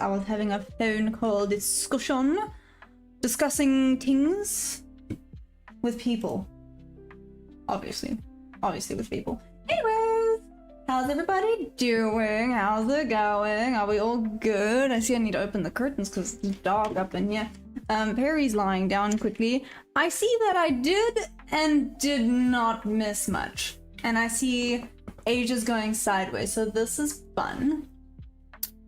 was having a phone call discussion, discussing things with people. Obviously with people. Anyways, how's everybody doing? How's it going? Are we all good? I see I need to open the curtains because it's dark up in here. Perry's lying down quickly. I see that I did and did not miss much. And I see Asia's going sideways, so this is fun.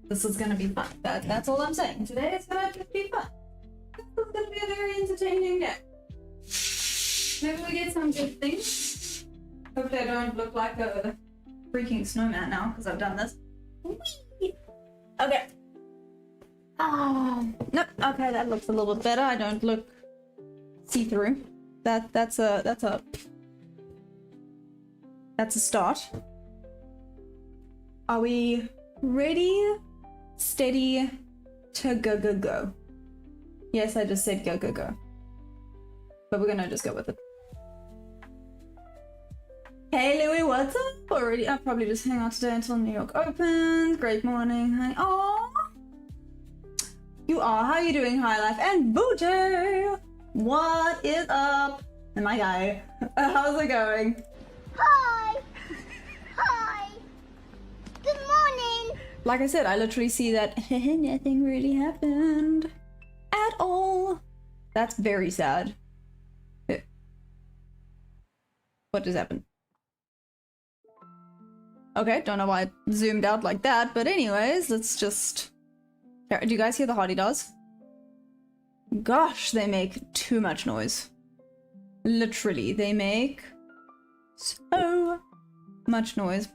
This is gonna be fun. That's all I'm saying. Today is gonna just be fun. This is gonna be a very entertaining day. Maybe we get some good things. Hopefully I don't look like a freaking snowman now, because I've done this. Whee! Okay. Nope. Okay, that looks a little bit better. I don't look see-through. That's a start. Are we ready, steady, to go? Yes, I just said go. But we're gonna just go with it. Hey Louie, what's up? Already? I'll probably just hang out today until New York opens. Great morning, honey. Aww. You are. How are you doing, High Life? And Booty! What is up? And my guy. How's it going? Hi! Hi! Good morning! Like I said, I literally see that nothing really happened. At all. That's very sad. What just happened? Okay, don't know why it zoomed out like that, but anyways, let's just... Do you guys hear the hardy-daws? Gosh, they make too much noise. Literally, they make so much noise.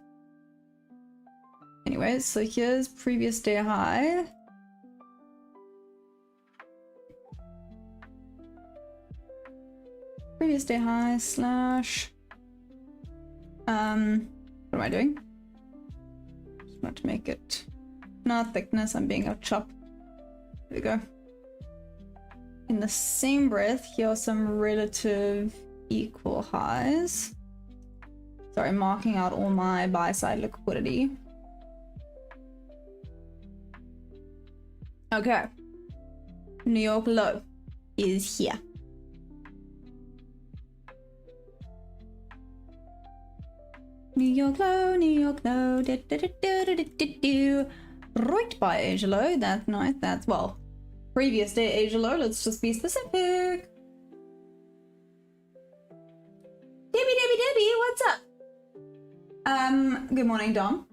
Anyways, so here's previous day high. Previous day high slash... what am I doing? Just want to make it not thickness, I'm being a chop. There we go. In the same breath, here are some relative equal highs. Sorry, marking out all my buy side liquidity. Okay. New York low is here. New York low, right by Asia low, that's nice, that's, well, previous day Asia low, let's just be specific. Debbie, what's up? Good morning, Dom.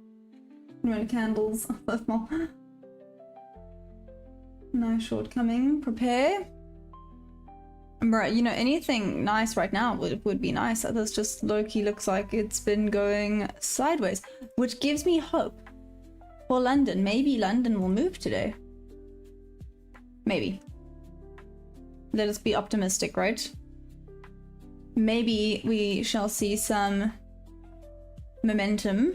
Good morning, candles. That's more. No shortcoming, prepare. Right, you know, anything nice right now would be nice. This just low-key looks like it's been going sideways, which gives me hope for London. Maybe London will move today. Maybe. Let us be optimistic, right? Maybe we shall see some momentum.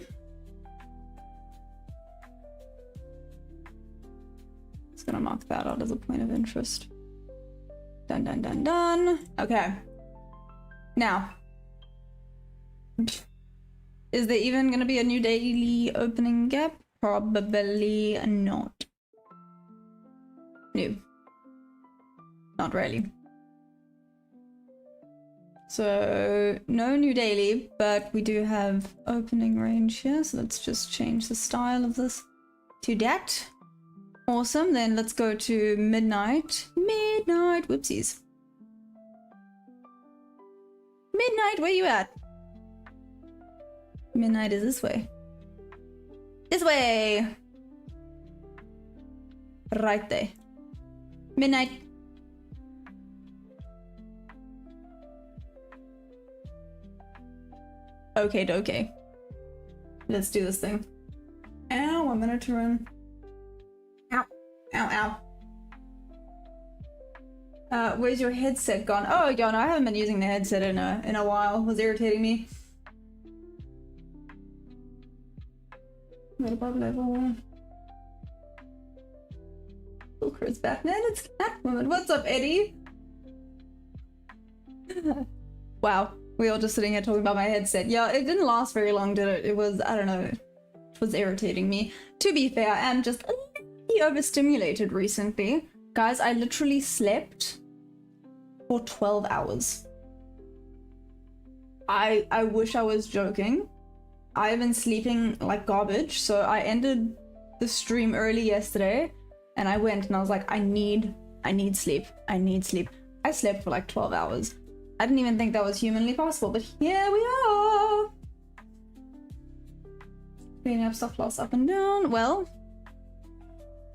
Just gonna mark that out as a point of interest. Done. Okay. Now. Is there even gonna be a new daily opening gap? Probably not. No. Not really. So, no new daily, but we do have opening range here, so let's just change the style of this to that. Awesome, then let's go to midnight. Whoopsies. Midnight, where you at? Midnight is this way. This way! Right there. Midnight. Okay. Let's do this thing. Ow, I'm gonna turn. Ow. Where's your headset gone? Oh, God, I haven't been using the headset in a while. It was irritating me. Right above level. Chris Batman, it's Catwoman. What's up, Eddie? Wow, we all just sitting here talking about my headset. Yeah, it didn't last very long, did it? It was, I don't know, it was irritating me. To be fair, I am just a really overstimulated recently. Guys, I literally slept for 12 hours. I wish I was joking. I've been sleeping like garbage, so I ended the stream early yesterday and I went and I was like, I need sleep. I need sleep. I slept for like 12 hours. I didn't even think that was humanly possible, but here we are. Cleaning up stop loss up and down. Well,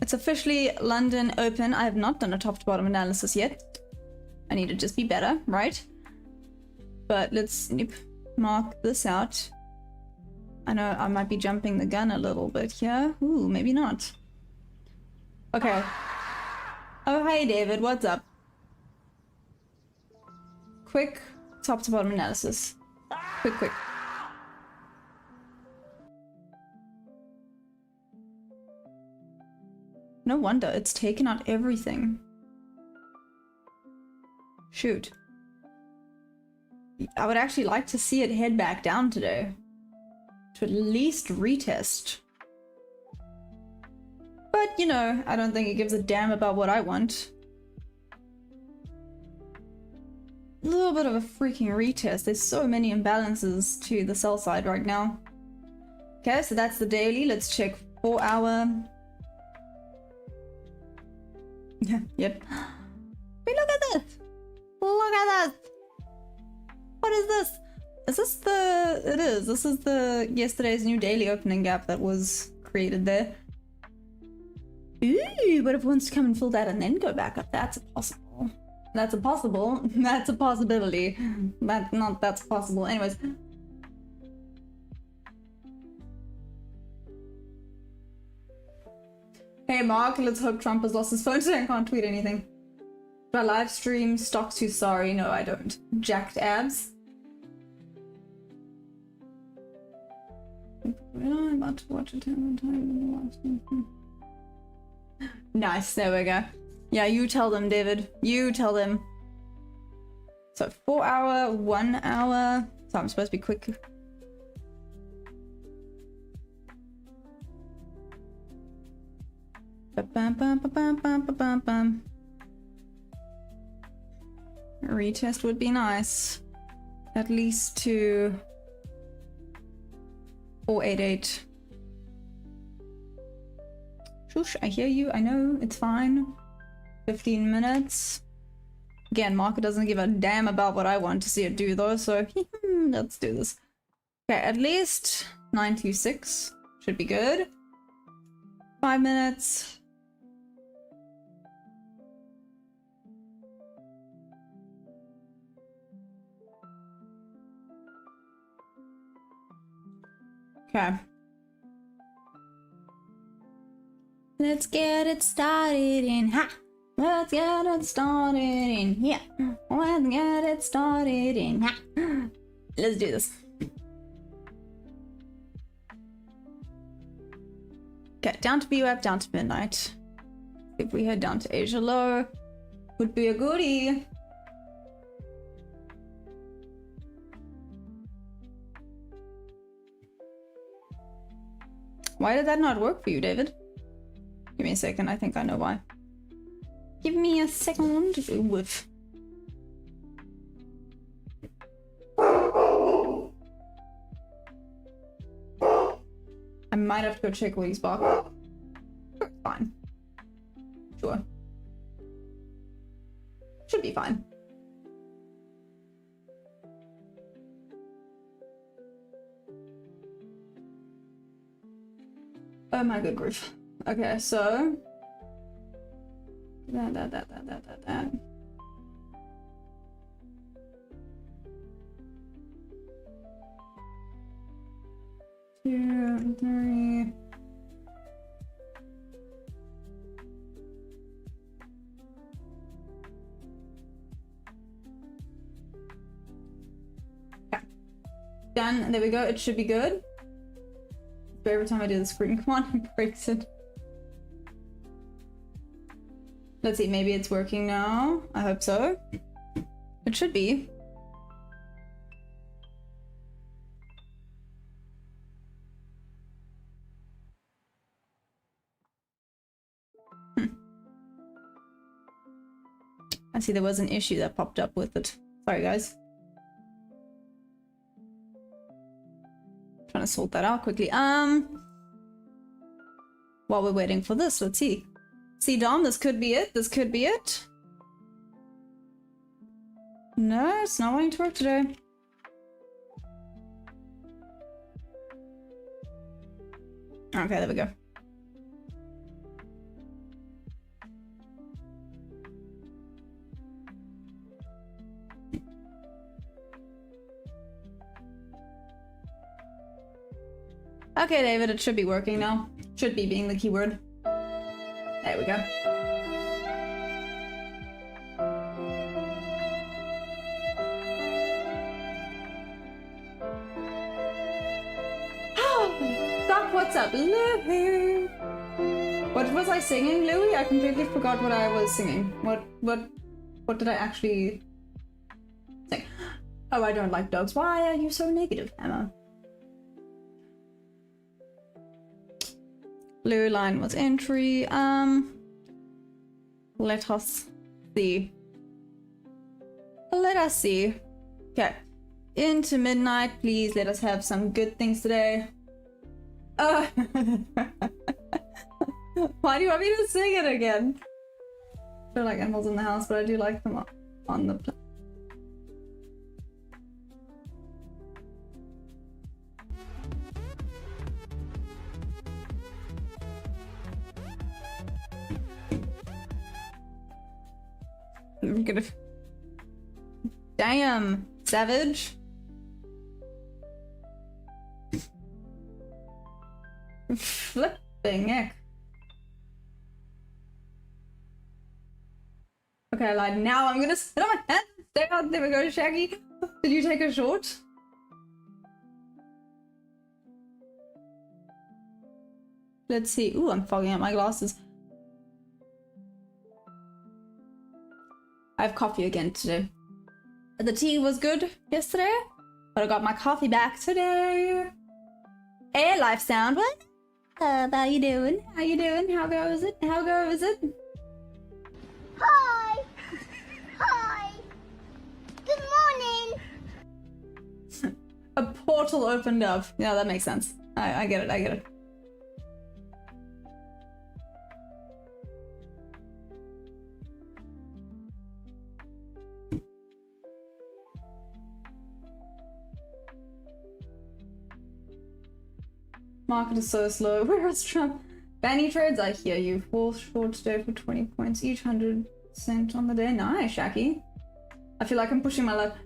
it's officially London open. I have not done a top to bottom analysis yet. I need to just be better, right? But let's mark this out. I know I might be jumping the gun a little bit here. Ooh, maybe not. Okay. Oh, hey David, what's up? Quick top to bottom analysis. Quick. No wonder it's taken out everything. Shoot. I would actually like to see it head back down today. To at least retest. But, you know, I don't think it gives a damn about what I want. A little bit of a freaking retest. There's so many imbalances to the sell side right now. Okay, so that's the daily. Let's check 4 hour. Yeah, yep. Wait, look at this! Look at that! What is this? Is this the... It is. This is the yesterday's new daily opening gap that was created there. Ooh, but if it wants to come and fill that and then go back up, that's possible. That's a possible. That's a possibility. That's possible. Anyways. Hey Mark, let's hope Trump has lost his phone so I can't tweet anything. Do I live stream stocks too? Sorry, no I don't. Jacked abs. I'm about to watch it every time. Nice, there we go. Yeah, you tell them, David. You tell them. So 4 hour, 1 hour. So I'm supposed to be quick. Retest would be nice. At least to 488. Shush, I hear you. I know, it's fine. 15 minutes. Again, market doesn't give a damn about what I want to see it do though, so let's do this. Okay, at least 926 should be good. 5 minutes. Okay. Let's get it started in ha. Let's get it started in here. Let's get it started in ha. Let's do this. Okay, down to VWAP, down to midnight. If we head down to Asia low, would be a goodie. Why did that not work for you, David? Give me a second, I think I know why. Give me a second. Woof. I might have to go check what he's barking. Sure, fine. Sure. Should be fine. Oh my good grief. Okay, so that. 2, 3. Okay. Done. There we go. It should be good. But every time I do the screen, come on, it breaks it. Let's see, maybe it's working now. I hope so. It should be. I see there was an issue that popped up with it. Sorry, guys. Trying to sort that out quickly. While we're waiting for this, let's see. See, Dom, this could be it. This could be it. No, it's not wanting to work today. Okay, there we go. Okay, David, it should be working now. Should be being the keyword. There we go. Doc, what's up, Louie? What was I singing, Louie? I completely forgot what I was singing. What did I actually sing? Oh, I don't like dogs. Why are you so negative, Emma? Blue line was entry. Let us see. Let us see. Okay. Into midnight, please let us have some good things today. Why do you want me to sing it again? I don't like animals in the house, but I do like them on the planet. I'm gonna... Damn, savage. Flipping heck. Okay, I lied. Now I'm gonna sit on my hands. Stay out. There we go, Shaggy. Did you take a short? Let's see. Ooh, I'm fogging up my glasses. I have coffee again today. The tea was good yesterday, but I got my coffee back today. Hey, Life Sound, what? How you doing? How you doing? How goes it? How goes it? Hi. Hi. Good morning. A portal opened up. Yeah, that makes sense. I get it. I get it. Market is so slow. Where is Trump? Banny trades, I hear you. 4 short today for 20 points each, 100% on the day. Nice, Shaki. I feel like I'm pushing my luck.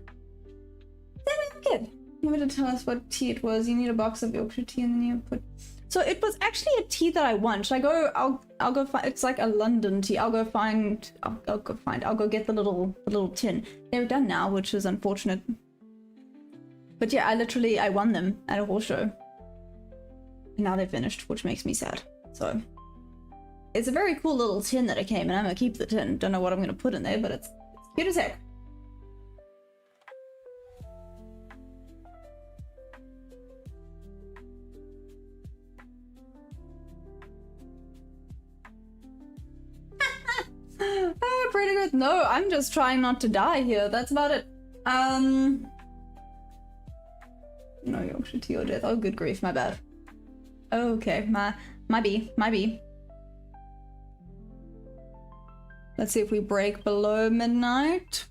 Good. You wanted to tell us what tea it was. You need a box of Yorkshire tea and then you put... So it was actually a tea that I won. Should I go? I'll go find... It's like a London tea. I'll go get the little tin. They're done now, which is unfortunate. But yeah, I won them at a horse show. Now they're finished, which makes me sad. So it's a very cool little tin that I came, and I'm gonna keep the tin. Don't know what I'm gonna put in there, but it's cute as heck. Pretty good. No, I'm just trying not to die here. That's about it. No Yorkshire tea or death. Oh, good grief, my bad. Okay, might be. Let's see if we break below midnight.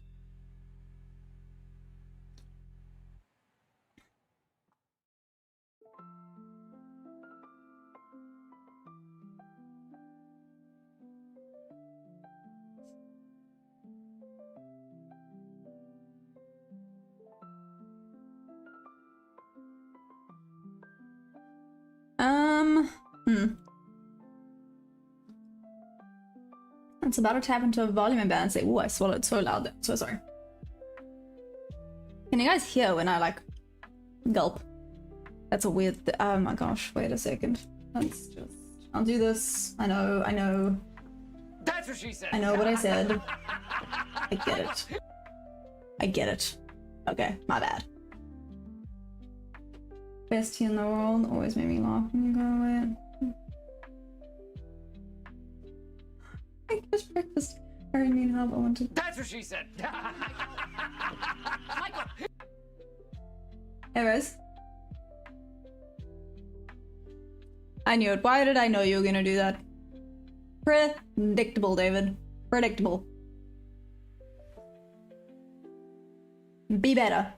It's about to tap into a volume and band and say, "Ooh, I swallowed so loud there. So sorry." Can you guys hear when I like gulp? That's a weird oh my gosh, wait a second. Let's just... I'll do this. I know. That's what she said. I know what I said. I get it. Okay, my bad. Best tea in the world. Always made me laugh when you go away. I just breakfast. I need help. I want to. That's what she said. Michael. Anyways. I knew it. Why did I know you were gonna do that? Predictable, David. Predictable. Be better.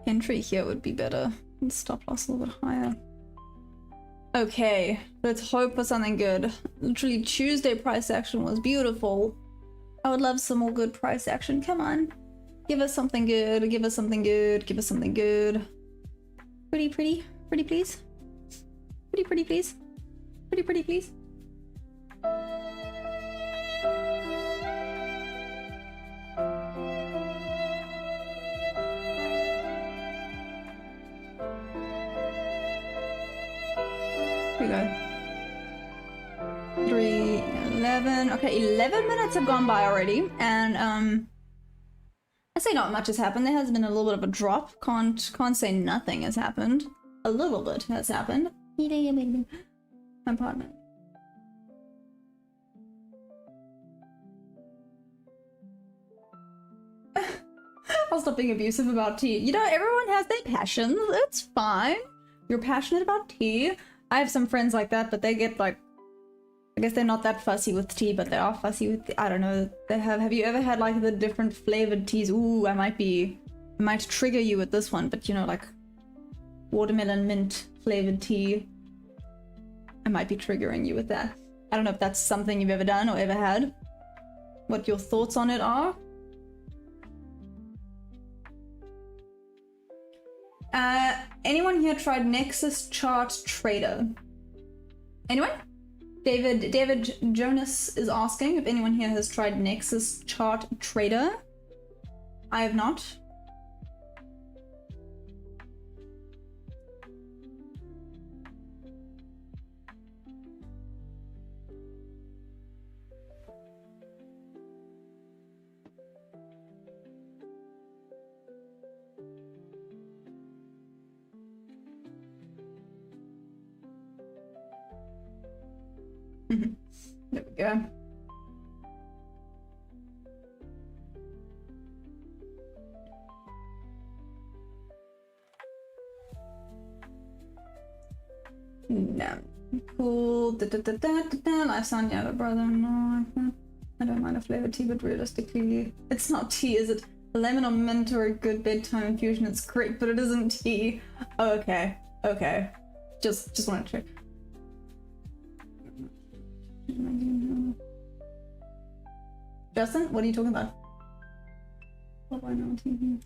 Entry here would be better. And stop loss a little bit higher. Okay, let's hope for something good. Literally Tuesday price action was beautiful. I would love some more good price action. Come on. Give us something good. Give us something good. Give us something good. Pretty, pretty. Pretty, please. Pretty, pretty, please. Pretty, pretty, please. Here we go. 3, 11. Okay, 11 minutes have gone by already, and I say not much has happened. There has been a little bit of a drop. Can't say nothing has happened. A little bit has happened. My partner. I'll stop being abusive about tea. You know, everyone has their passions. It's fine. You're passionate about tea. I have some friends like that, but they get like, I guess they're not that fussy with tea, but they are fussy with, I don't know, they have you ever had like the different flavored teas? Ooh, I might trigger you with this one, but you know, like watermelon mint flavored tea. I might be triggering you with that. I don't know if that's something you've ever done or ever had. What your thoughts on it are. Anyone here tried Nexus Chart Trader? Anyone? David Jonas is asking if anyone here has tried Nexus Chart Trader. I have not. There we go. No. Cool. Life sound, yeah, but brother, no. I don't mind a flavored tea, but realistically, it's not tea, is it? A lemon or mint or a good bedtime infusion, it's great, but it isn't tea. Oh, okay. Okay. Just want to check. Justin, what are you talking about? What do I know on TV?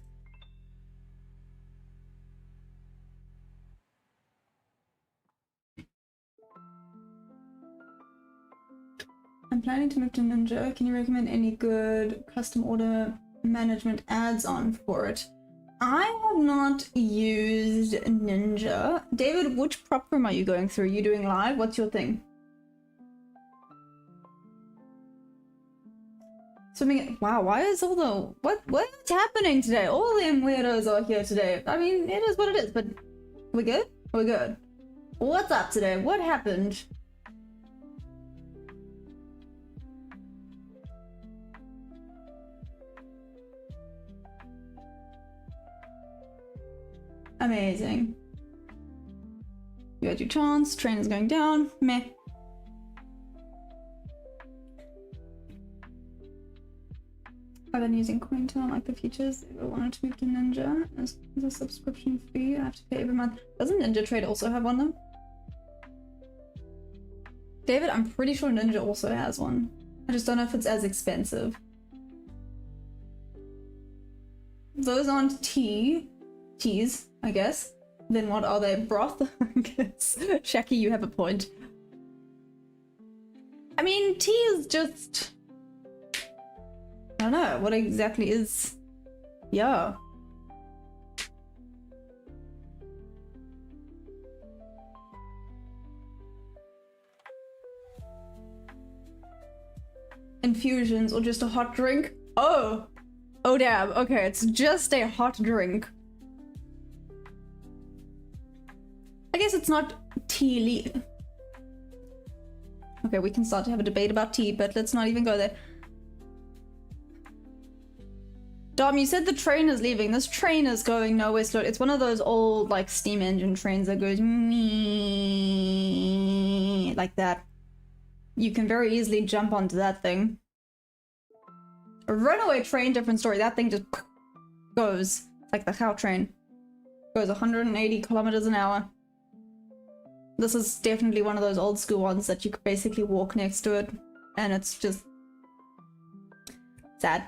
I'm planning to move to Ninja. Can you recommend any good custom order management ads-on for it? I have not used Ninja. David, which prop room are you going through? Are you doing live? What's your thing? Swimming. Wow, why is all the what's happening today? All them weirdos are here today. I mean, it is what it is, but we good? We're good. What's up today? What happened? Amazing. You had your chance. Train is going down. Meh. I've been using Cointel, like the features. If I wanted to move to Ninja as a subscription fee, I have to pay every month. Doesn't Ninja Trade also have one though? David, I'm pretty sure Ninja also has one. I just don't know if it's as expensive. Those aren't teas, I guess. Then what are they? Broth? I guess. Shaki, you have a point. I mean, tea is just... I don't know, what exactly is... Yeah. Infusions or just a hot drink? Oh! Oh damn, okay, it's just a hot drink. case it's not tea leaf. Okay, we can start to have a debate about tea, but let's not even go there. Dom, you said the train is leaving. This train is going nowhere slow. It's one of those old, like, steam engine trains that goes me like that. You can very easily jump onto that thing. A runaway train, different story. That thing just goes. It's like the cow train. Goes 180 kilometers an hour. This is definitely one of those old school ones that you could basically walk next to it. And it's just sad.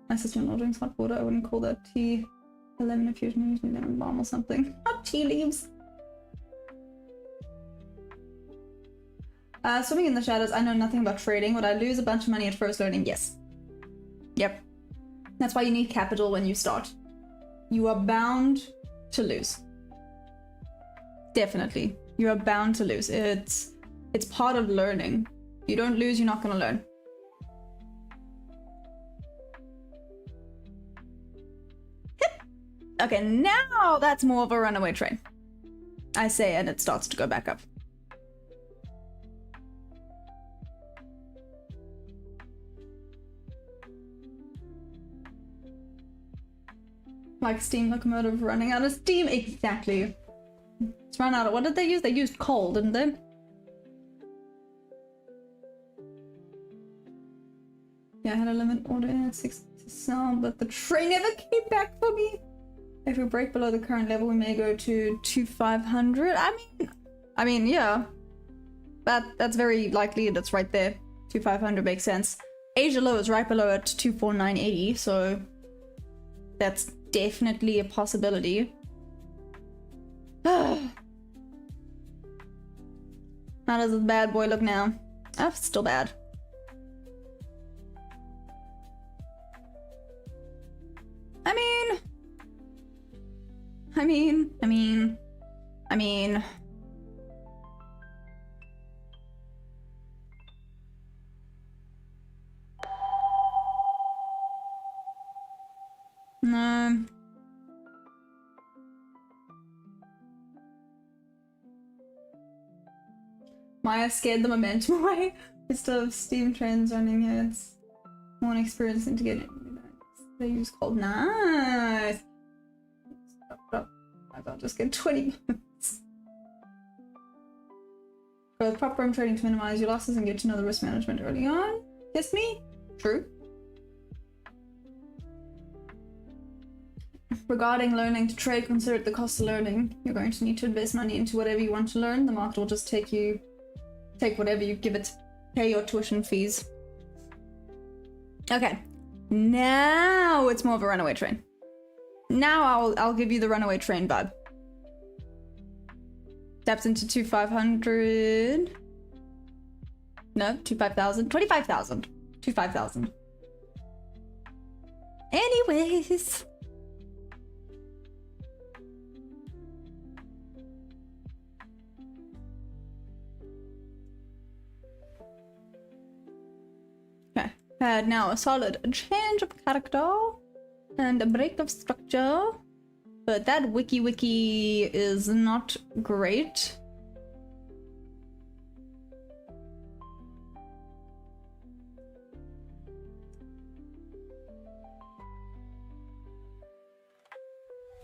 My sister-in-law drinks hot water. I wouldn't call that tea. Lemon infusion, usually lemon balm or something. Not tea leaves. Swimming in the shadows. I know nothing about trading. Would I lose a bunch of money at first learning? Yes. Yep. That's why you need capital when you start. You are bound to lose. Definitely. You are bound to lose. It's part of learning. You don't lose, you're not gonna learn. Okay, now that's more of a runaway train. I say, and it starts to go back up. Like steam locomotive running out of steam. Exactly. It's run out of, what did they use? They used coal, didn't they? Yeah, I had a limit order at 6 to sell, but the train never came back for me. If we break below the current level, we may go to 2,500. I mean, yeah. That's very likely. That's right there. 2,500 makes sense. Asia low is right below at 2,4980, so that's definitely a possibility. How does this bad boy look now? Oh, it's still bad. I mean. No. Maya scared the momentum away. We still have steam trains running here. It's more experience to get it. They use cold. Nice. I'll just get 20 minutes. Go with proper trading to minimize your losses and get to know the risk management early on. Yes, me? True. Regarding learning to trade, consider it the cost of learning. You're going to need to invest money into whatever you want to learn. The market will just take whatever you give it, pay your tuition fees. Okay, now it's more of a runaway train. Now I'll give you the runaway train vibe. Taps into 2,500. No, 25,000. 25,000. 25,000. Anyways. Okay. Now a solid change of character. And a break of structure. But that wiki is not great.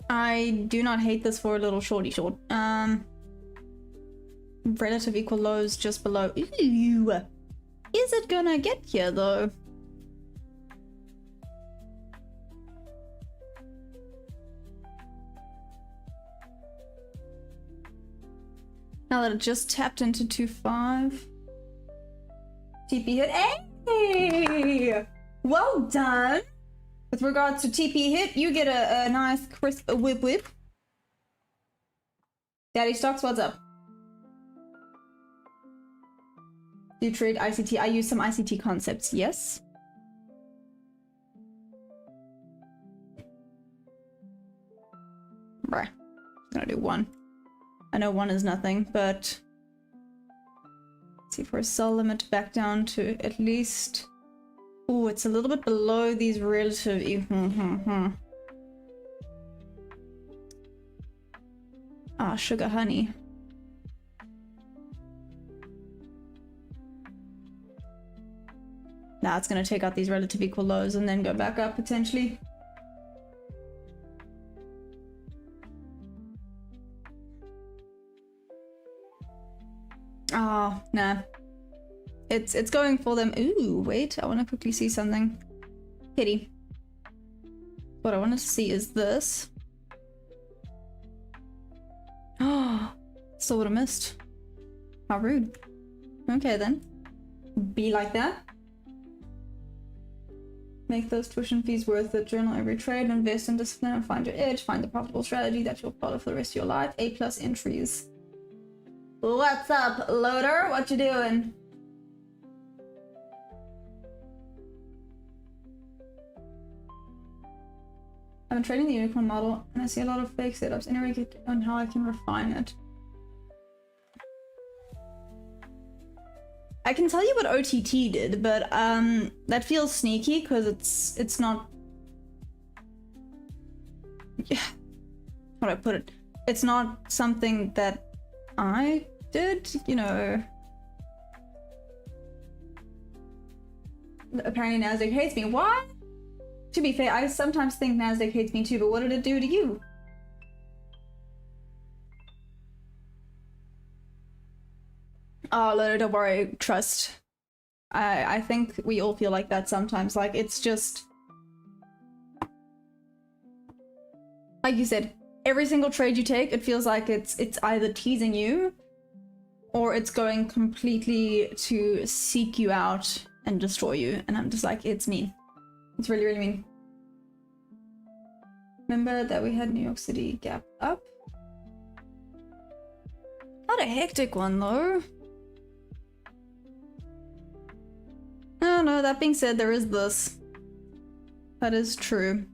I do not hate this for a little shorty short. Relative equal lows just below. Ew. Is it gonna get here though? Now that it just tapped into 2.5. TP hit. Hey! Well done! With regards to TP hit, you get a nice crisp whip. Daddy Stocks, what's up? Do you trade ICT? I use some ICT concepts, yes. Bruh. I'm gonna do one. I know one is nothing, but let's see, for a sell limit back down to at least. Oh, it's a little bit below these relative. Ah, sugar honey. Nah, it's gonna take out these relative equal lows and then go back up potentially. Oh, nah. It's going for them. Ooh, wait, I want to quickly see something. Pity. What I want to see is this. Oh, still would have missed. How rude. Okay then. Be like that. Make those tuition fees worth it. Journal every trade, invest in discipline, and find your edge. Find the profitable strategy that you'll follow for the rest of your life. A+ entries. What's up, loader? What you doing? I've been trading the unicorn model and I see a lot of fake setups. Anyway, get on how I can refine it. I can tell you what OTT did, but that feels sneaky because it's not. Yeah, how do I put it? It's not something that I did, you know. Apparently Nasdaq hates me. Why? To be fair, I sometimes think Nasdaq hates me too, but what did it do to you? Oh, no, don't worry, trust. I think we all feel like that sometimes. Like, it's just... Like you said, every single trade you take, it feels like it's either teasing you or it's going completely to seek you out and destroy you. And I'm just like, it's mean. It's really, really mean. Remember that we had New York City gap up? Not a hectic one though. Oh no, that being said, there is this. That is true.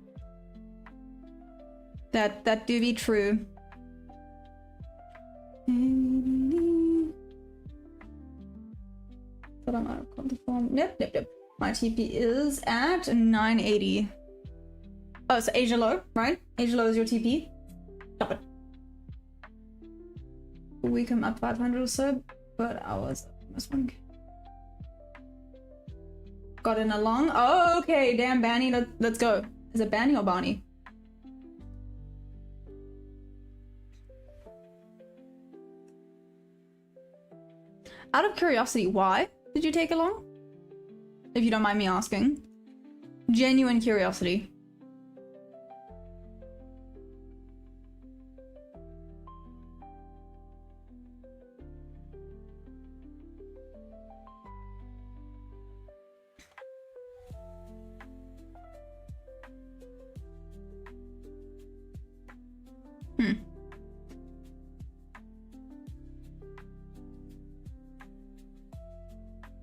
That do be true. But I'm out of quantiform. Yep. My TP is at 980. Oh, so Asia low, right? Asia low is your TP. Stop it. We come up 500 or so, but I was almost 1K. Got in a long. Oh, okay. Damn, Banny. Let's go. Is it Banny or Barney? Out of curiosity, why did you take a long? If you don't mind me asking. Genuine curiosity.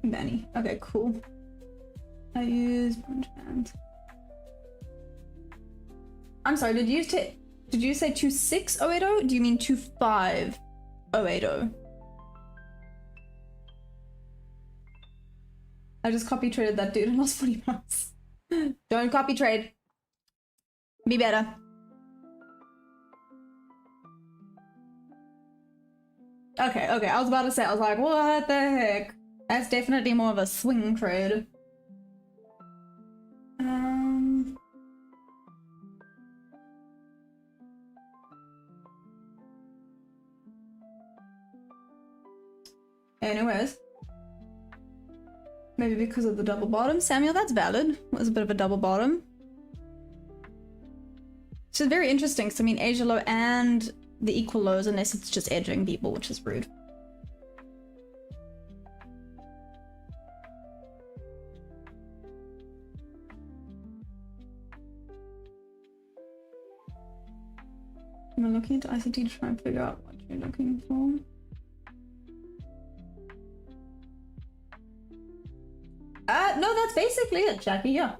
Benny. Okay, cool. I use bunch bands. I'm sorry, did you say 26080? Do you mean 25080? I just copy traded that dude and lost 40 pounds. Don't copy trade. Be better. Okay, I was about to say, I was like, what the heck? That's definitely more of a swing trade. Anyways. Maybe because of the double bottom. Samuel, that's valid. It was a bit of a double bottom. Which is very interesting, because I mean Asia low and the equal lows, unless it's just edging people, which is rude. I'm looking into ICT to try and figure out what you're looking for. No, that's basically it, Jackie, yeah.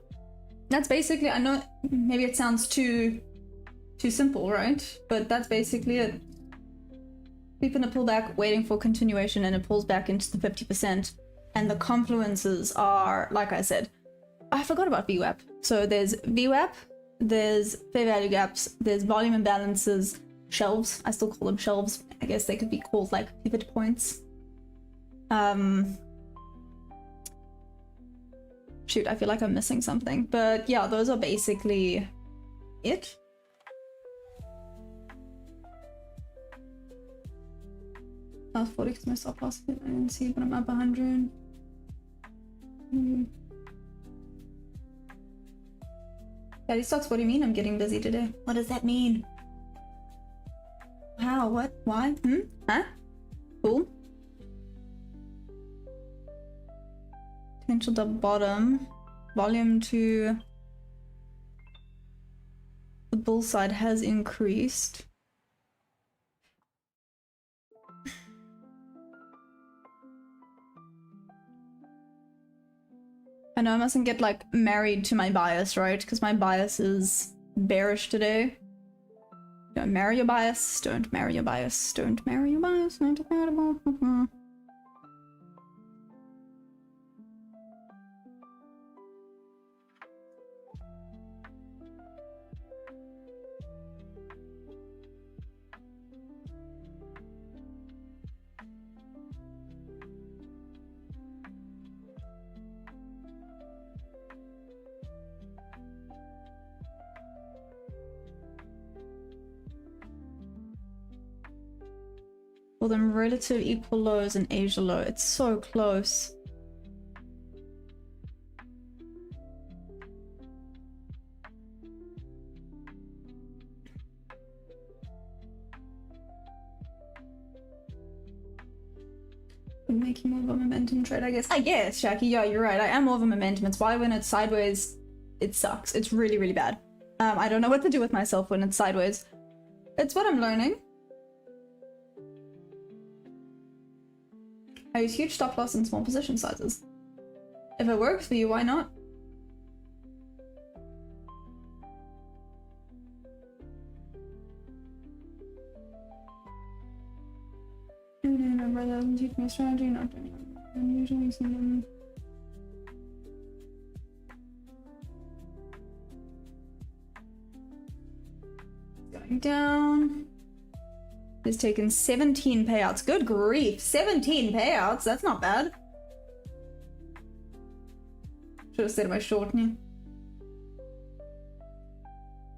That's basically, I know maybe it sounds too simple, right? But that's basically it. We've been a pullback waiting for continuation and it pulls back into the 50%. And the confluences are, like I said, I forgot about VWAP. So there's VWAP, there's fair value gaps, there's volume imbalances, shelves. I still call them shelves. I guess they could be called like pivot points. Shoot, I feel like I'm missing something. But yeah, those are basically it. Last 40 because my stop loss hit. I didn't see, but I'm up 100. Daddy Stocks, what do you mean I'm getting busy today? What does that mean? How? What? Why? Huh? Cool. Potential double bottom. Volume to the bull side has increased. I know I mustn't get like married to my bias, right? Because my bias is bearish today. Don't marry your bias. Don't marry your bias. Don't marry your bias. Not compatible. For them relative equal lows in Asia low. It's so close. I'm making more of a momentum trade, I guess. Shaki, yeah, you're right. I am more of a momentum. It's why when it's sideways, it sucks. It's really, really bad. I don't know what to do with myself when it's sideways. It's what I'm learning. I use huge stop loss and small position sizes. If it works for you, why not? My brother doesn't teach me strategy, not doing it. I'm usually seeing them. Going down. It's taken 17 payouts. Good grief, 17 payouts? That's not bad. Should have said my shortening.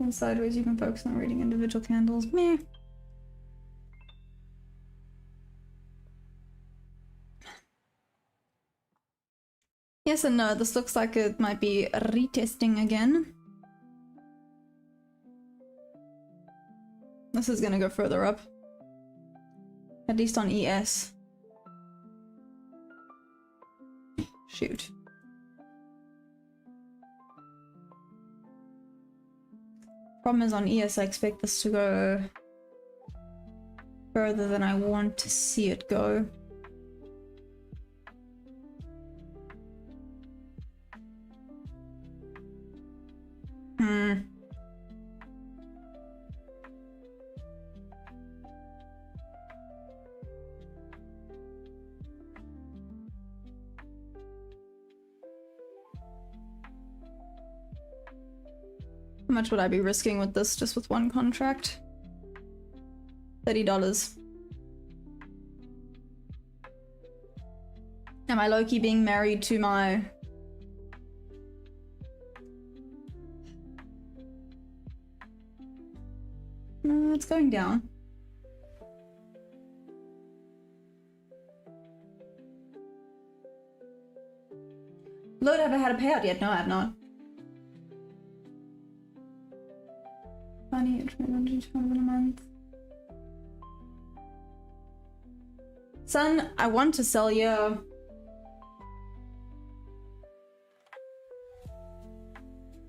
And sideways, you can focus on reading individual candles. Meh. Yes and no. This looks like it might be retesting again. This is gonna go further up. At least on ES. Shoot. Problem is on ES I expect this to go further than I want to see it go. How much would I be risking with this, just with one contract? $30. Am I low-key being married to my... No, it's going down. Lord, have I had a payout yet? No, I have not. Funny, it's $100 a month. Son, I want to sell you.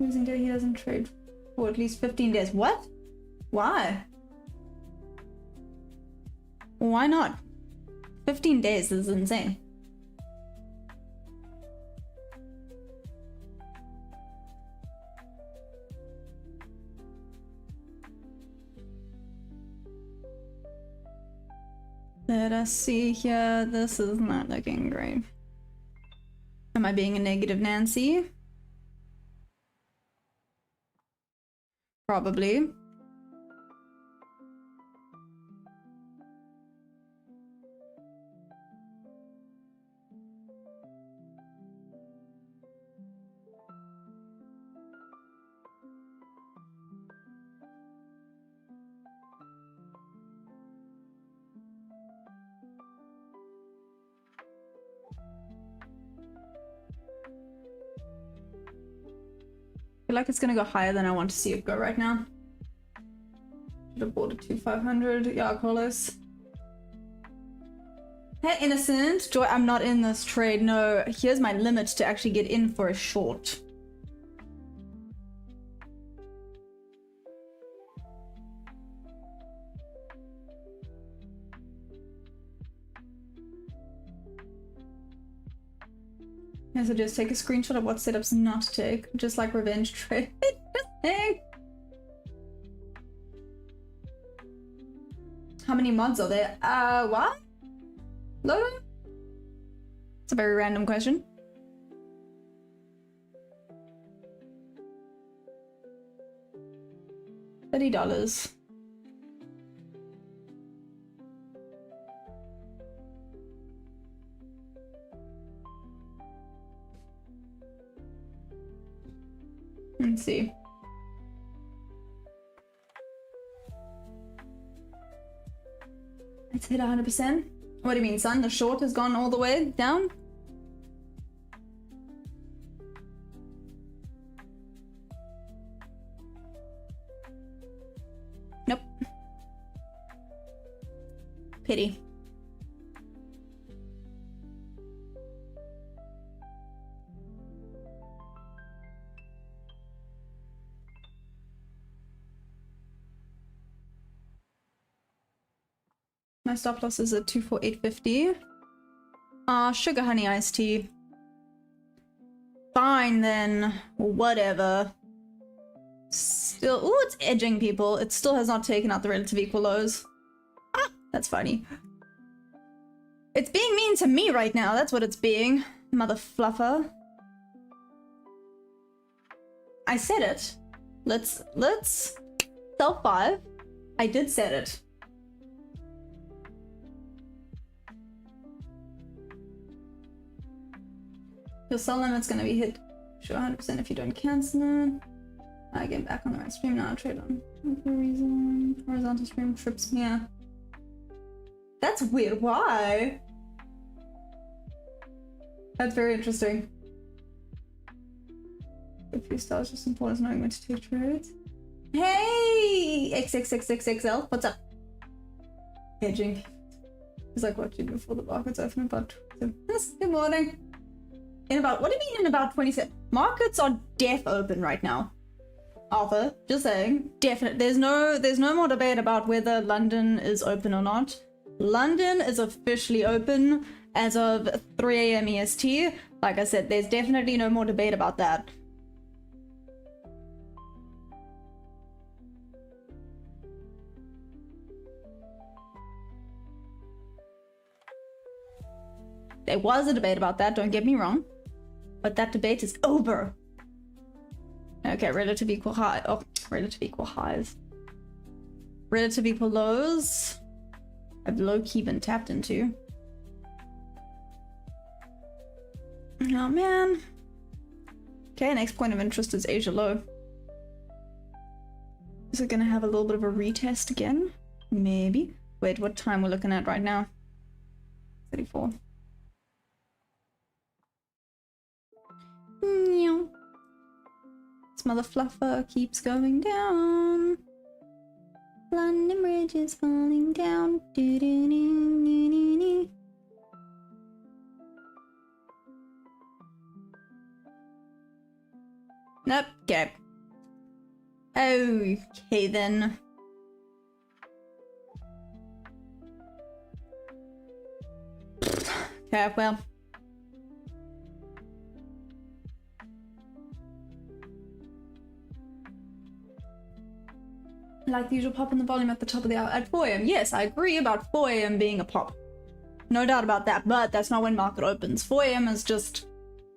Losing day, he doesn't trade for at least 15 days. What? Why? Why not? 15 days is insane. Let us see here. This is not looking great. Am I being a negative Nancy? Probably. feel like it's gonna go higher than I want to see it go right now. Should have bought it to 500. Yeah, Carlos. Hey, Innocent. Joy, I'm not in this trade. No, here's my limit to actually get in for a short. I suggest take a screenshot of what setups not to take, just like revenge trade. Hey. How many mods are there? What? Loading? It's a very random question. $30. Let's see. It's hit 100%. What do you mean, son? The short has gone all the way down? Nope. Pity. My stop loss is at 24850. Sugar honey iced tea. Fine then. Whatever. Still, ooh, it's edging people. It still has not taken out the relative equal lows. Ah, that's funny. It's being mean to me right now. That's what it's being. Mother fluffer. I said it. Let's sell 5. I did set it. Your sell limit's gonna be hit sure 100% if you don't cancel it. I get back on the right stream now. I trade on for a reason. Horizontal stream trips me out. That's weird. Why? That's very interesting. Good freestyle is just important as knowing when to take trades. Hey! XXXXXL. What's up? Hedging. It's like what you do before the markets open about. Yes, good morning. In about, what do you mean in about 27? Markets are def open right now. Arthur, just saying. Definite. There's no more debate about whether London is open or not. London is officially open as of 3 AM EST. Like I said, there's definitely no more debate about that. There was a debate about that, don't get me wrong. But that debate is over. Okay, relative equal high. Oh, relative equal highs. Relative equal lows. I've low-key been tapped into. Oh man. Okay, next point of interest is Asia low. Is it gonna have a little bit of a retest again? Maybe. Wait, what time we're looking at right now? 34. This mother fluffer keeps going down. London Bridge is falling down. Do -do -do -do -do -do. Nope. Okay. Okay then. Okay, well. Like the usual pop in the volume at the top of the hour at 4 AM. Yes, I agree about 4 AM being a pop. No doubt about that, but that's not when market opens. 4 AM is just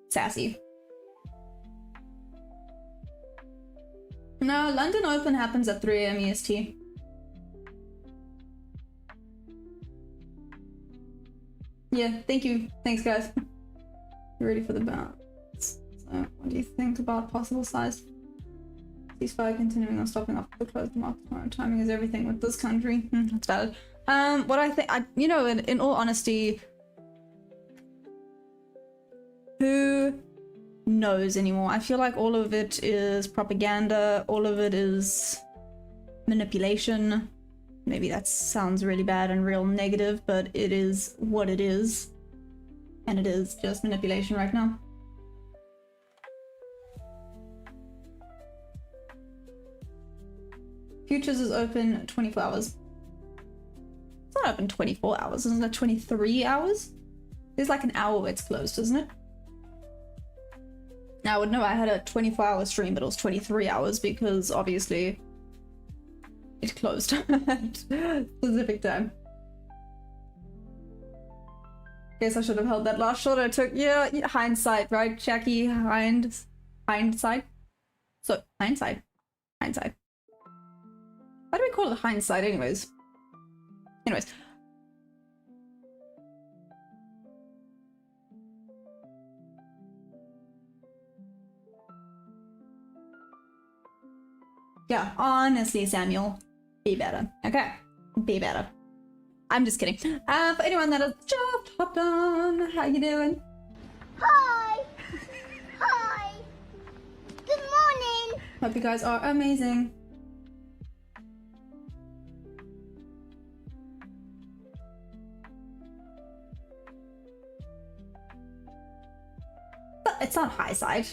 sassy. No, London Open happens at 3 AM EST. Yeah, thank you. Thanks, guys. You ready for the bounce? So, what do you think about possible size? Ceasefire continuing on stopping off the close the market tomorrow. Timing is everything with this country. That's valid. What I think, you know, in all honesty, who knows anymore. I feel like all of it is propaganda, all of it is manipulation. Maybe that sounds really bad and real negative, but it is what it is. And it is just manipulation right now. Futures is open 24 hours. It's not open 24 hours, isn't it? 23 hours? There's like an hour where it's closed, isn't it? Now I would know I had a 24-hour stream, but it was 23 hours because obviously it closed at specific time. Guess I should have held that last shot I took. Yeah, hindsight, right? Jackie, hindsight. So, hindsight. Hindsight. Why do we call it hindsight anyways? Anyways. Yeah, honestly, Samuel, be better. Okay, be better. I'm just kidding. For anyone that has just hopped on, how you doing? Hi. Hi. Good morning. Hope you guys are amazing. But it's not high side.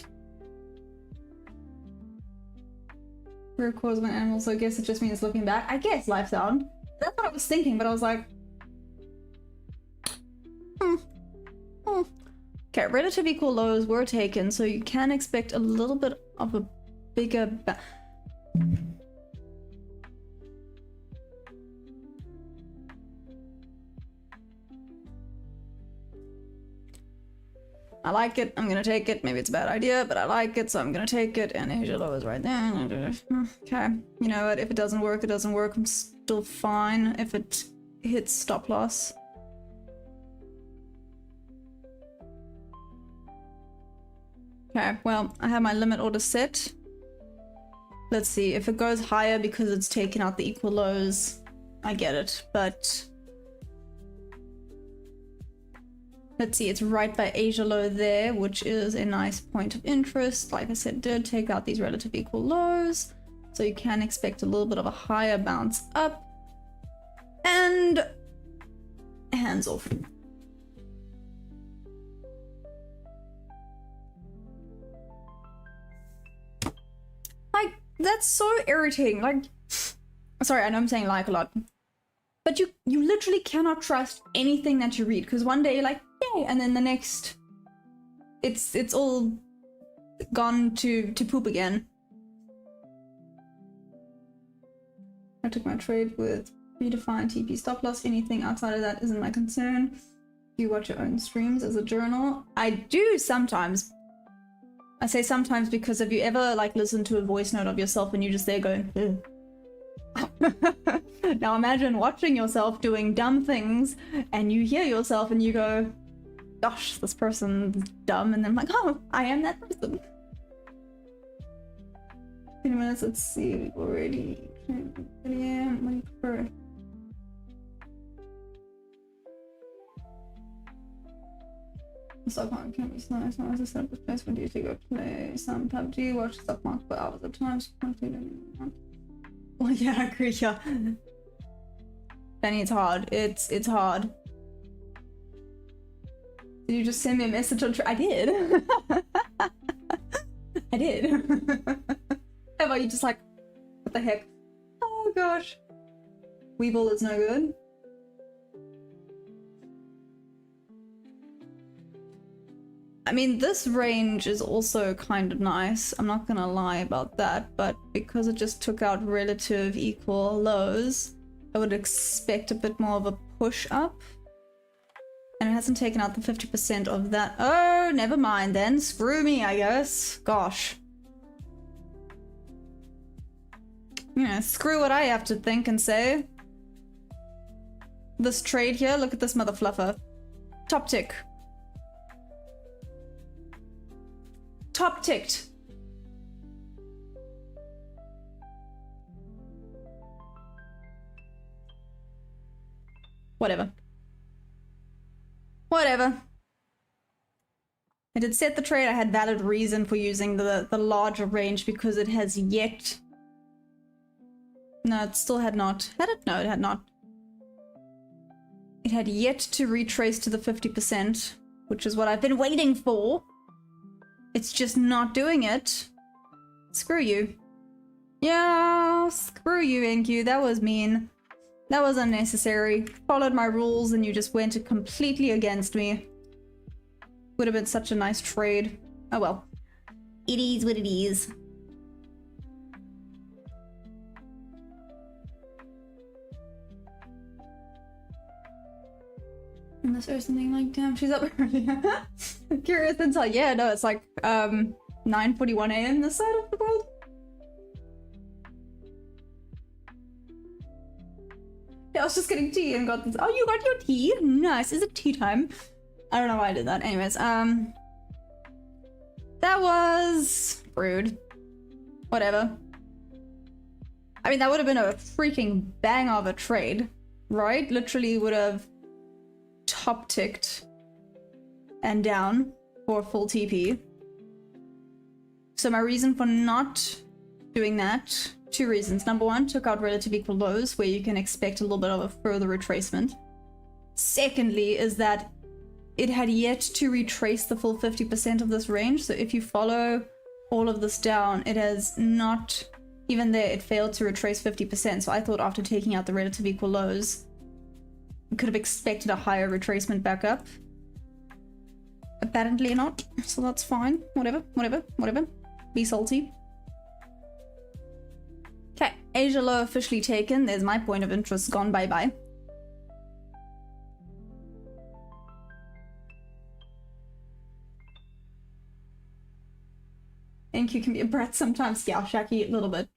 Root cause of an animal, so I guess it just means looking back. I guess life sound. That's what I was thinking, but I was like, Okay, relative equal lows were taken, so you can expect a little bit of a bigger I like it, I'm gonna take it. Maybe it's a bad idea, but I like it, so I'm gonna take it. And Asia low is right there. Okay, you know what? If it doesn't work, it doesn't work. I'm still fine if it hits stop loss. Okay, well, I have my limit order set. Let's see, if it goes higher because it's taken out the equal lows, I get it, but let's see, it's right by Asia low there, which is a nice point of interest. Like I said, did take out these relative equal lows, so you can expect a little bit of a higher bounce up. And hands off. Like, that's so irritating. Like, sorry, I know I'm saying like a lot, but you literally cannot trust anything that you read, because one day you're like, yay, and then the next it's all gone to poop again. I took my trade with predefined TP stop loss. Anything outside of that isn't my concern. Do you watch your own streams as a journal? I do sometimes. I say sometimes because have you ever like listened to a voice note of yourself and you're just there going, now imagine watching yourself doing dumb things and you hear yourself and you go, gosh, this person's dumb, and then I'm like, oh, I am that person. 20 minutes, let's see, already. Yeah, what do you prefer? Stockmarket can be nice. Now, as I said, the place for you to go play some PUBG, watch Stockmarket for hours at times. Well, yeah, I agree, yeah. Danny, it's hard. It's hard. Did you just send me a message on I did. I did. How about you just like, what the heck? Oh gosh. Weeble is no good. I mean, this range is also kind of nice. I'm not gonna lie about that, but because it just took out relative equal lows, I would expect a bit more of a push up. And it hasn't taken out the 50% of that. Oh, never mind then. Screw me, I guess. Gosh. You know, screw what I have to think and say. This trade here, look at this mother fluffer. Top tick. Top ticked. Whatever. Whatever. I did set the trade. I had valid reason for using the larger range because it has yet... No, it still had not. Had it? No, it had not. It had yet to retrace to the 50%, which is what I've been waiting for. It's just not doing it. Screw you. Yeah, screw you, NQ. That was mean. That was unnecessary. Followed my rules and you just went completely against me. Would have been such a nice trade. Oh well. It is what it is. Unless there's something like, damn, she's up early. Curious insight. Yeah, no, it's like 9:41 a.m. this side of the world. Yeah, I was just getting tea and got this. Oh, you got your tea? Nice. Is it tea time? I don't know why I did that. Anyways, that was rude. Whatever. I mean, that would have been a freaking bang of a trade, right? Literally would have top ticked and down for full TP. So my reason for not doing that, two reasons. Number one, took out relative equal lows where you can expect a little bit of a further retracement. Secondly is that it had yet to retrace the full 50% of this range. So if you follow all of this down, it has not, even there, it failed to retrace 50%. So I thought after taking out the relative equal lows, we could have expected a higher retracement back up. Apparently not, so that's fine. Whatever, whatever, whatever. Be salty. Okay, Asia low officially taken. There's my point of interest gone bye-bye. NQ can be a brat sometimes. Yeah, Shaki, a little bit.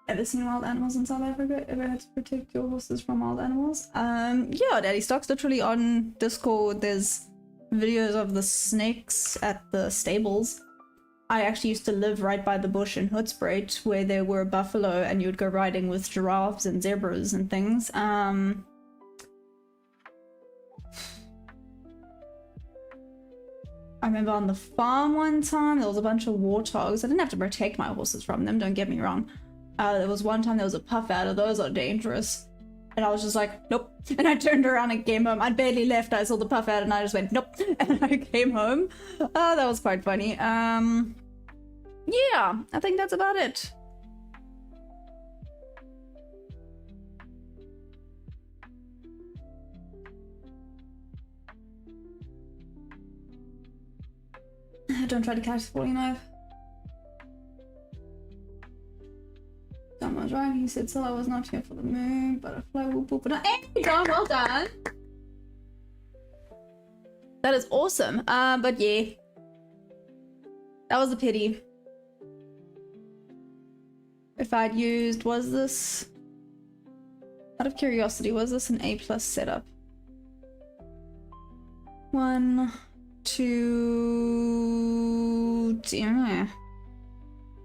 Ever seen wild animals in South Africa? Ever had to protect your horses from wild animals? Yeah, Daddy Stock's literally on Discord. There's videos of the snakes at the stables. I actually used to live right by the bush in Hoedspruit where there were buffalo and you would go riding with giraffes and zebras and things. I remember on the farm one time, there was a bunch of warthogs. I didn't have to protect my horses from them, don't get me wrong. There was one time there was a puff adder. Those are dangerous. And I was just like, nope. And I turned around and came home. I barely left. I saw the puff adder and I just went, nope. And I came home. That was quite funny. Yeah, I think that's about it. Don't try to catch the 49. Someone's right. He said, so I was not here for the moon. Butterfly whoop whoop. Hey, John, well done. That is awesome. But yeah. That was a pity. If I'd used, was this? Out of curiosity, was this an A+ setup? 1, 2... Yeah.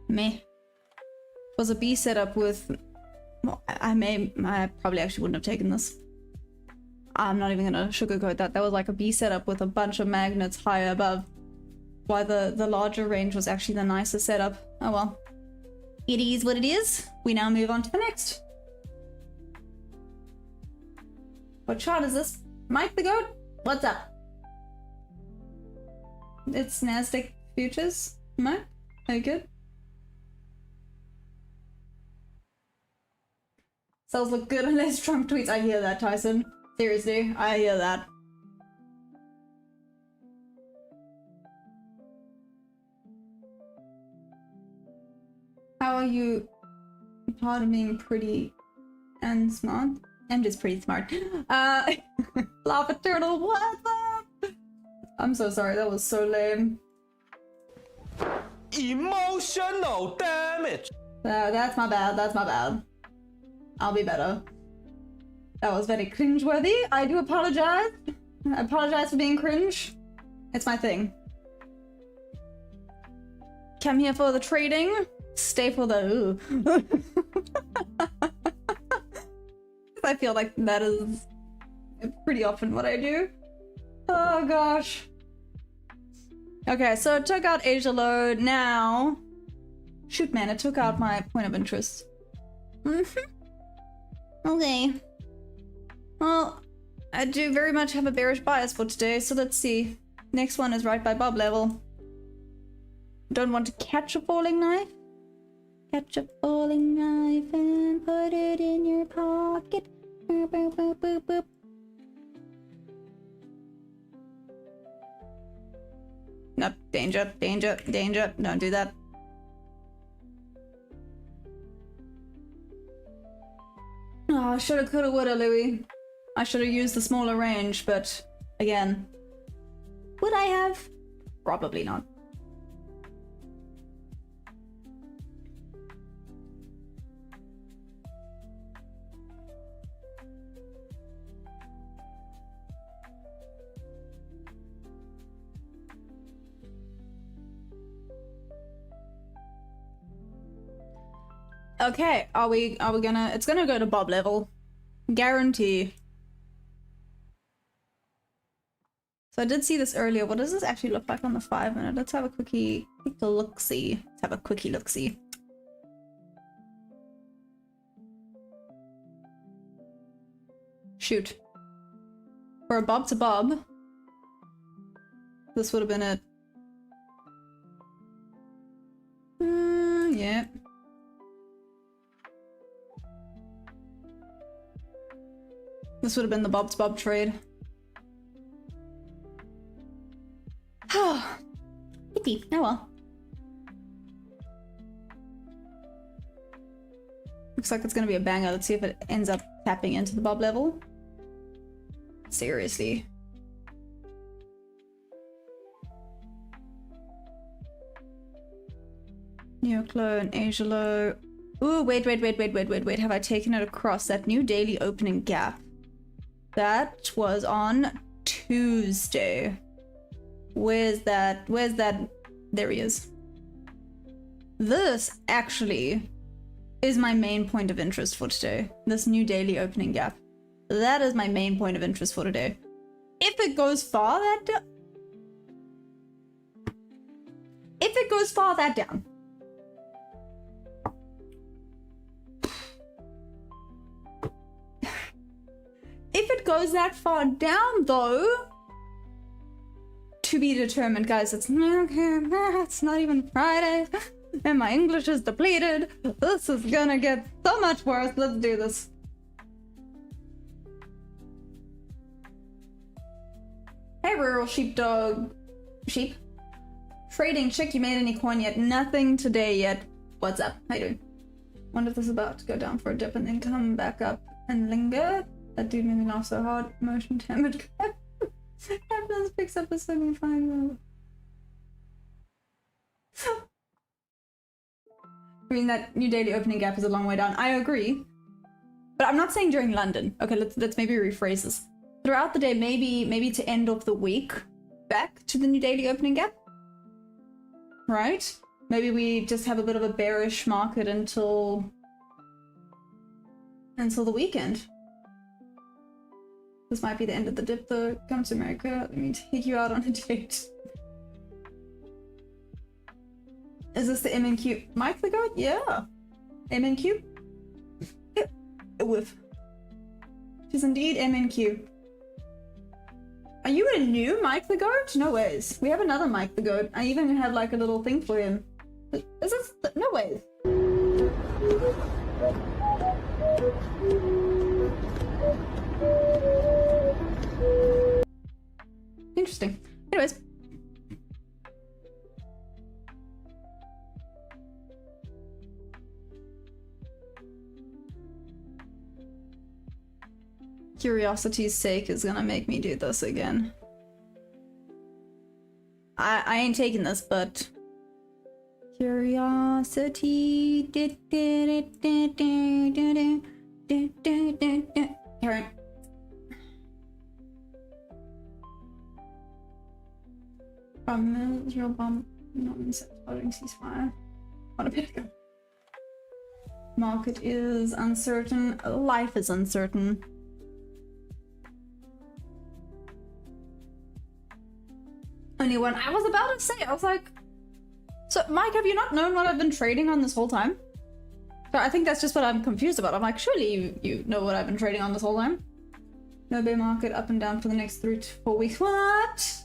Meh. Was a B setup with... Well, I probably actually wouldn't have taken this. I'm not even gonna sugarcoat that. That was like a B setup with a bunch of magnets higher above. Why the larger range was actually the nicer setup. Oh well. It is what it is. We now move on to the next. What chart is this? Mike the Goat? What's up? It's Nasdaq futures. Mike? Are you good? Sales look good unless Trump tweets. I hear that, Tyson. Seriously, I hear that. How are you? Part of being pretty and smart. I'm just pretty smart. Lava turtle, what up? I'm so sorry, that was so lame. Emotional damage. That's my bad, that's my bad. I'll be better. That was very cringeworthy. I do apologize. I apologize for being cringe. It's my thing. Come here for the trading. Stay for the ooh. I feel like that is pretty often what I do. Oh gosh. Okay, so it took out Asia low. Now, shoot, man, it took out my point of interest. Okay. Well, I do very much have a bearish bias for today, so let's see. Next one is right by bob level. Don't want to catch a falling knife? Catch a falling knife and put it in your pocket. Boop, boop, boop, boop, boop. No, danger, danger, danger. Don't do that. Oh, shoulda, coulda, woulda, Louis. I should have used the smaller range, but again, would I have? Probably not. Okay, are we gonna, it's gonna go to bob level. Guarantee. So I did see this earlier. What does this actually look like on the 5 minute? Let's have a quick look-see. Let's have a quickie look-see. Shoot. For a bob to bob, this would have been it. Yeah. This would have been the bob to bob trade. Oh, pity. Oh well. Looks like it's gonna be a banger. Let's see if it ends up tapping into the bob level. Seriously. New York low and Asia low. Ooh, wait. Have I taken it across that new daily opening gap? That was on Tuesday. Where's that? There he is. This actually is my main point of interest for today. This new daily opening gap. That is my main point of interest for today. If it goes far that down. If it goes far that down. If it goes that far down though, to be determined, guys. It's not even Friday and my English is depleted. This is gonna get so much worse. Let's do this. Hey rural sheepdog. Sheep? Trading chick, you made any coin yet? Nothing today yet. What's up? How you doing? Wonder if this is about to go down for a dip and then come back up and linger. That dude made me laugh so hard. Motion damage. Capitals picks up a 75. I mean, that new daily opening gap is a long way down. I agree. But I'm not saying during London. Okay, let's maybe rephrase this. Throughout the day, maybe to end of the week, back to the new daily opening gap. Right? Maybe we just have a bit of a bearish market until the weekend. This might be the end of the dip though. Come to America, let me take you out on a date. Is this the MNQ? Mike the Goat? Yeah. MNQ? Yep. A whiff. It is indeed MNQ. Are you a new Mike the Goat? No ways. We have another Mike the Goat. I even have like a little thing for him. Is this? No ways. Interesting. Anyways. Curiosity's sake is gonna make me do this again. I ain't taking this, but curiosity. Alright. Zero bomb. Non-setting ceasefire. What a pick. Market is uncertain. Life is uncertain. anyone. I was about to say, I was like, so Mike, have you not known what I've been trading on this whole time? So I think that's just what I'm confused about. I'm like, surely you know what I've been trading on this whole time. No bear market up and down for the next 3 to 4 weeks. What?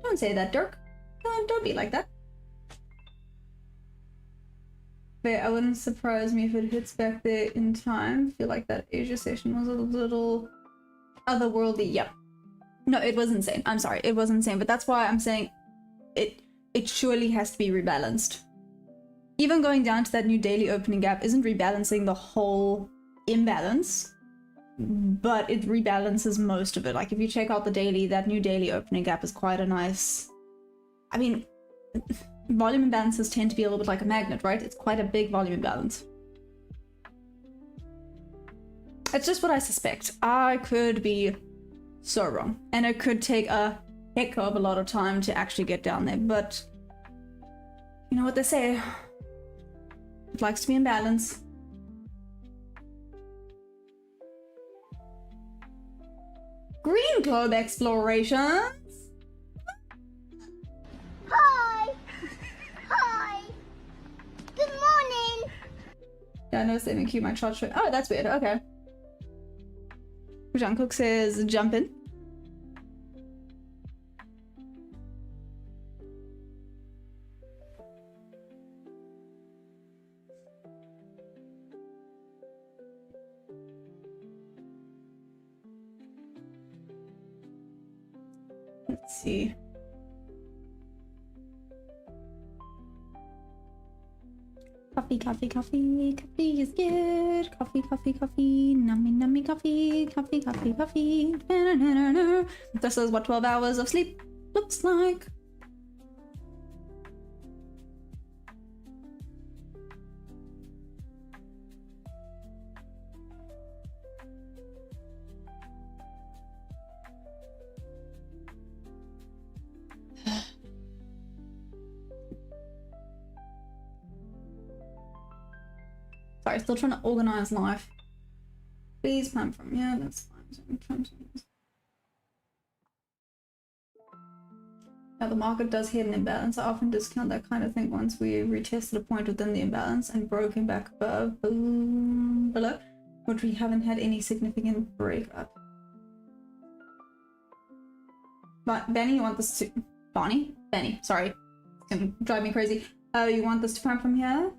Don't say that, Dirk. Don't be like that. But I wouldn't surprise me if it hits back there in time. I feel like that Asia session was a little otherworldly. Yep. No, it was insane. I'm sorry, it was insane. But that's why I'm saying it surely has to be rebalanced. Even going down to that new daily opening gap isn't rebalancing the whole imbalance, but it rebalances most of it. Like if you check out the daily, that new daily opening gap is quite a nice... I mean, volume imbalances tend to be a little bit like a magnet, right? It's quite a big volume imbalance. It's just what I suspect. I could be so wrong. And it could take a heck of a lot of time to actually get down there, but you know what they say. It likes to be in balance. Green Globe Explorations! Hi! Hi! Good morning! Yeah, I noticed they didn't keep my chart showing. Oh, that's weird. Okay. John Cook says, jump in. Let's see. Coffee, coffee, coffee. Coffee is good. Coffee, coffee, coffee. Nummy, nummy, coffee. Coffee, coffee, coffee. Na-na-na-na-na. This is what 12 hours of sleep looks like. Sorry, still trying to organize life. Please plan from, yeah, that's fine. Now the market does hit an imbalance. I often discount that kind of thing once we retested a point within the imbalance and broken back above, below, but we haven't had any significant breakup. But Benny, you want this to... Benny, sorry. It's gonna drive me crazy. You want this to come from here?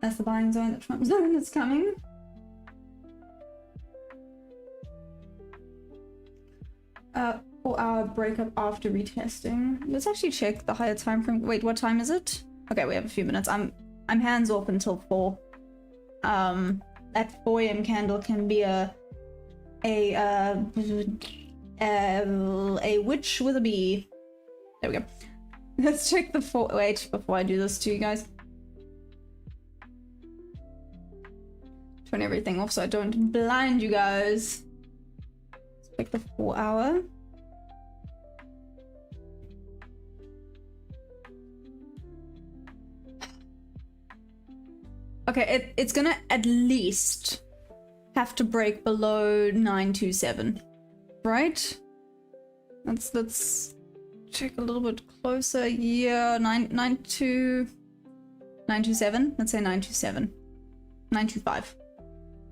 That's the buying zone, the Trump zone that's coming. For our breakup after retesting. Let's actually check the higher time frame. Wait, what time is it? Okay, we have a few minutes. I'm hands off until 4. That 4 AM candle can be a witch with a bee. There we go. Let's check the 4. Wait, before I do this to you guys. Turn everything off so I don't blind you guys. Let's pick the 4 hour. Okay, it's gonna at least have to break below 927, right? Let's check a little bit closer. Yeah, 927. Let's say 927, 925.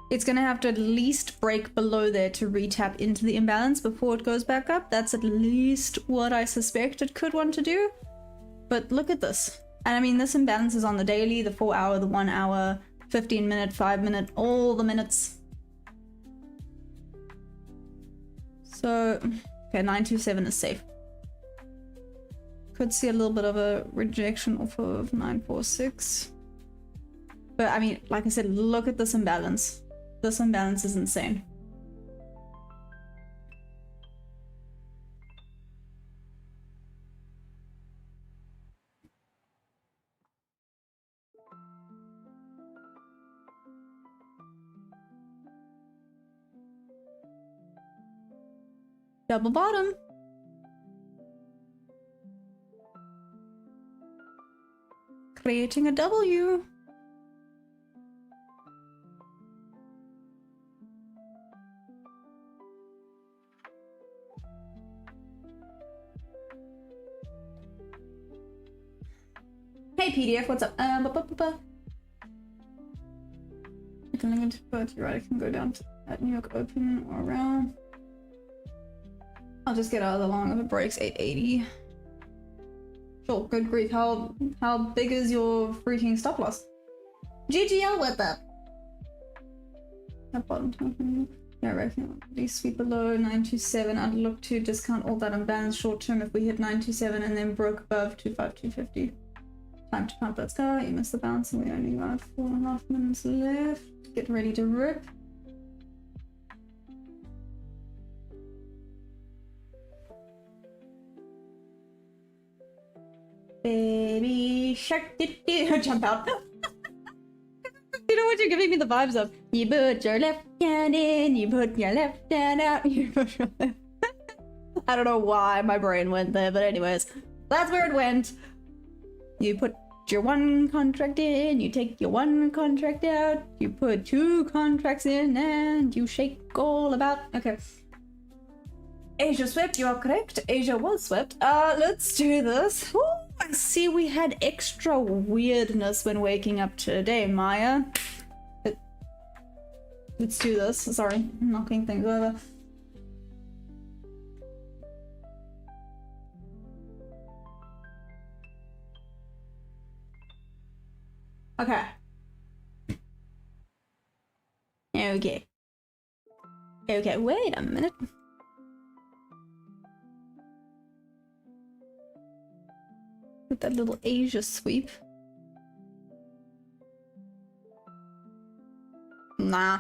It's gonna have to at least break below there to retap into the imbalance before it goes back up. That's at least what I suspect it could want to do. But look at this. And I mean, this imbalance is on the daily, the 4 hour, the 1 hour, 15 minute, 5 minute, all the minutes. So, okay, 927 is safe. Could see a little bit of a rejection off of 946. But I mean, like I said, look at this imbalance. This imbalance is insane. Double bottom. Creating a W. PDF, what's up? I can link it, but you're right, I can go down to at New York Open or around. I'll just get out of the long if it breaks 880. Sure, good grief. How big is your freaking stop loss? GGL, what up? At bottom time. Yeah, I reckon these sweep below 927. I'd look to discount all that and balance short term if we hit 927 and then broke above 25250. Time to pump. Let's go. You missed the bounce and we only got 4.5 minutes left. Get ready to rip. Baby shark, jump out. You know what you're giving me the vibes of? You put your left hand in, you put your left hand out, you put your left. I don't know why my brain went there, but anyways, that's where it went. You put your one contract in, you take your one contract out, you put two contracts in, and you shake all about. Okay. Asia swept, you are correct. Asia was swept. Let's do this. Ooh, I see we had extra weirdness when waking up today, Maya. Let's do this. Sorry, I'm knocking things over. Okay. Okay. Okay, wait a minute. With that little Asia sweep. Nah.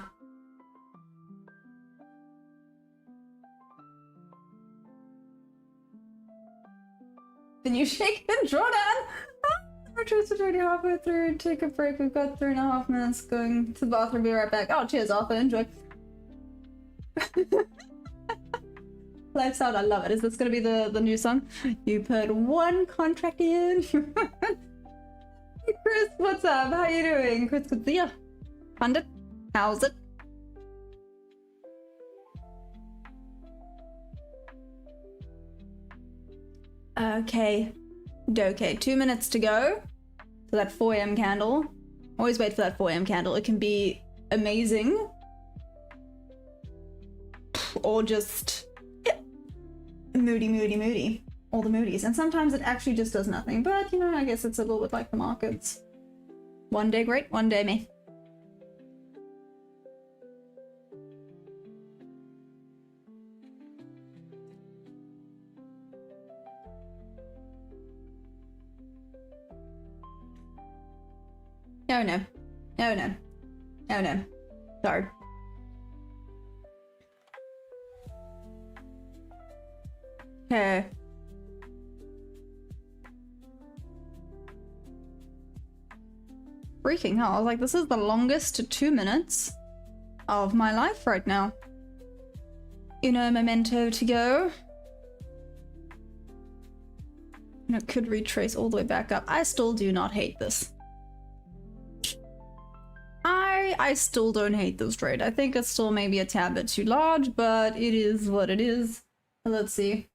Then you shake and draw down. Our trips are already halfway through. Take a break. We've got 3.5 minutes going to the bathroom. Be right back. Oh, cheers, Arthur. Enjoy. Lights out. I love it. Is this gonna be the new song? You put one contract in. Chris, what's up? How you doing? Chris, good to see ya. Pundit, how's it? Okay. 2 minutes to go for that 4 a.m. candle. Always wait for that 4 a.m. candle. It can be amazing. Or just moody. All the moodies. And sometimes it actually just does nothing. But, you know, I guess it's a little bit like the markets. One day great, one day me. Oh no. Oh no. Oh no. Sorry. Okay. Freaking hell, I was like, this is the longest 2 minutes of my life right now. You know, memento to go. And it could retrace all the way back up. I still do not hate this. I still don't hate this trade. I think it's still maybe a tad bit too large, but it is what it is. Let's see.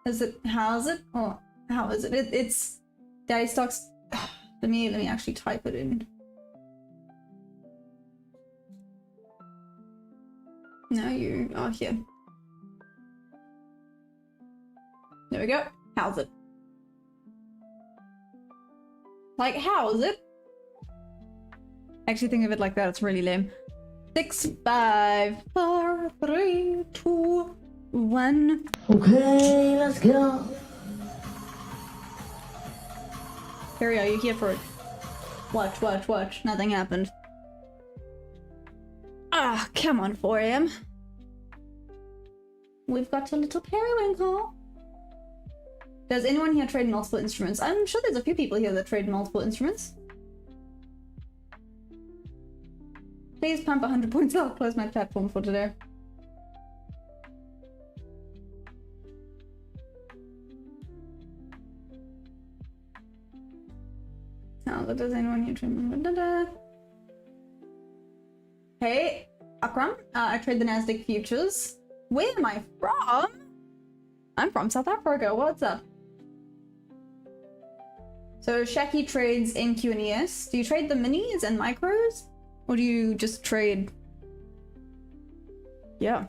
Is it, how is it? Oh, how is it? It's Daddy Stocks. Let me actually type it in. No, you are here. There we go. How's it? Like, how is it? Actually, think of it like that. It's really lame. 6, 5, 4, 3, 2, 1. Okay, let's go. Harry, are you here for it? Watch. Nothing happened. Ah, come on, 4 a.m. We've got a little periwinkle. Does anyone here trade multiple instruments? I'm sure there's a few people here that trade multiple instruments. Please pump 100 points. I'll close my platform for today. Now, does anyone here trade? Hey, Akram. I trade the Nasdaq futures. Where am I from? I'm from South Africa. What's up? So Shaki trades NQ and ES. Do you trade the minis and micros? Or do you just trade... Yeah.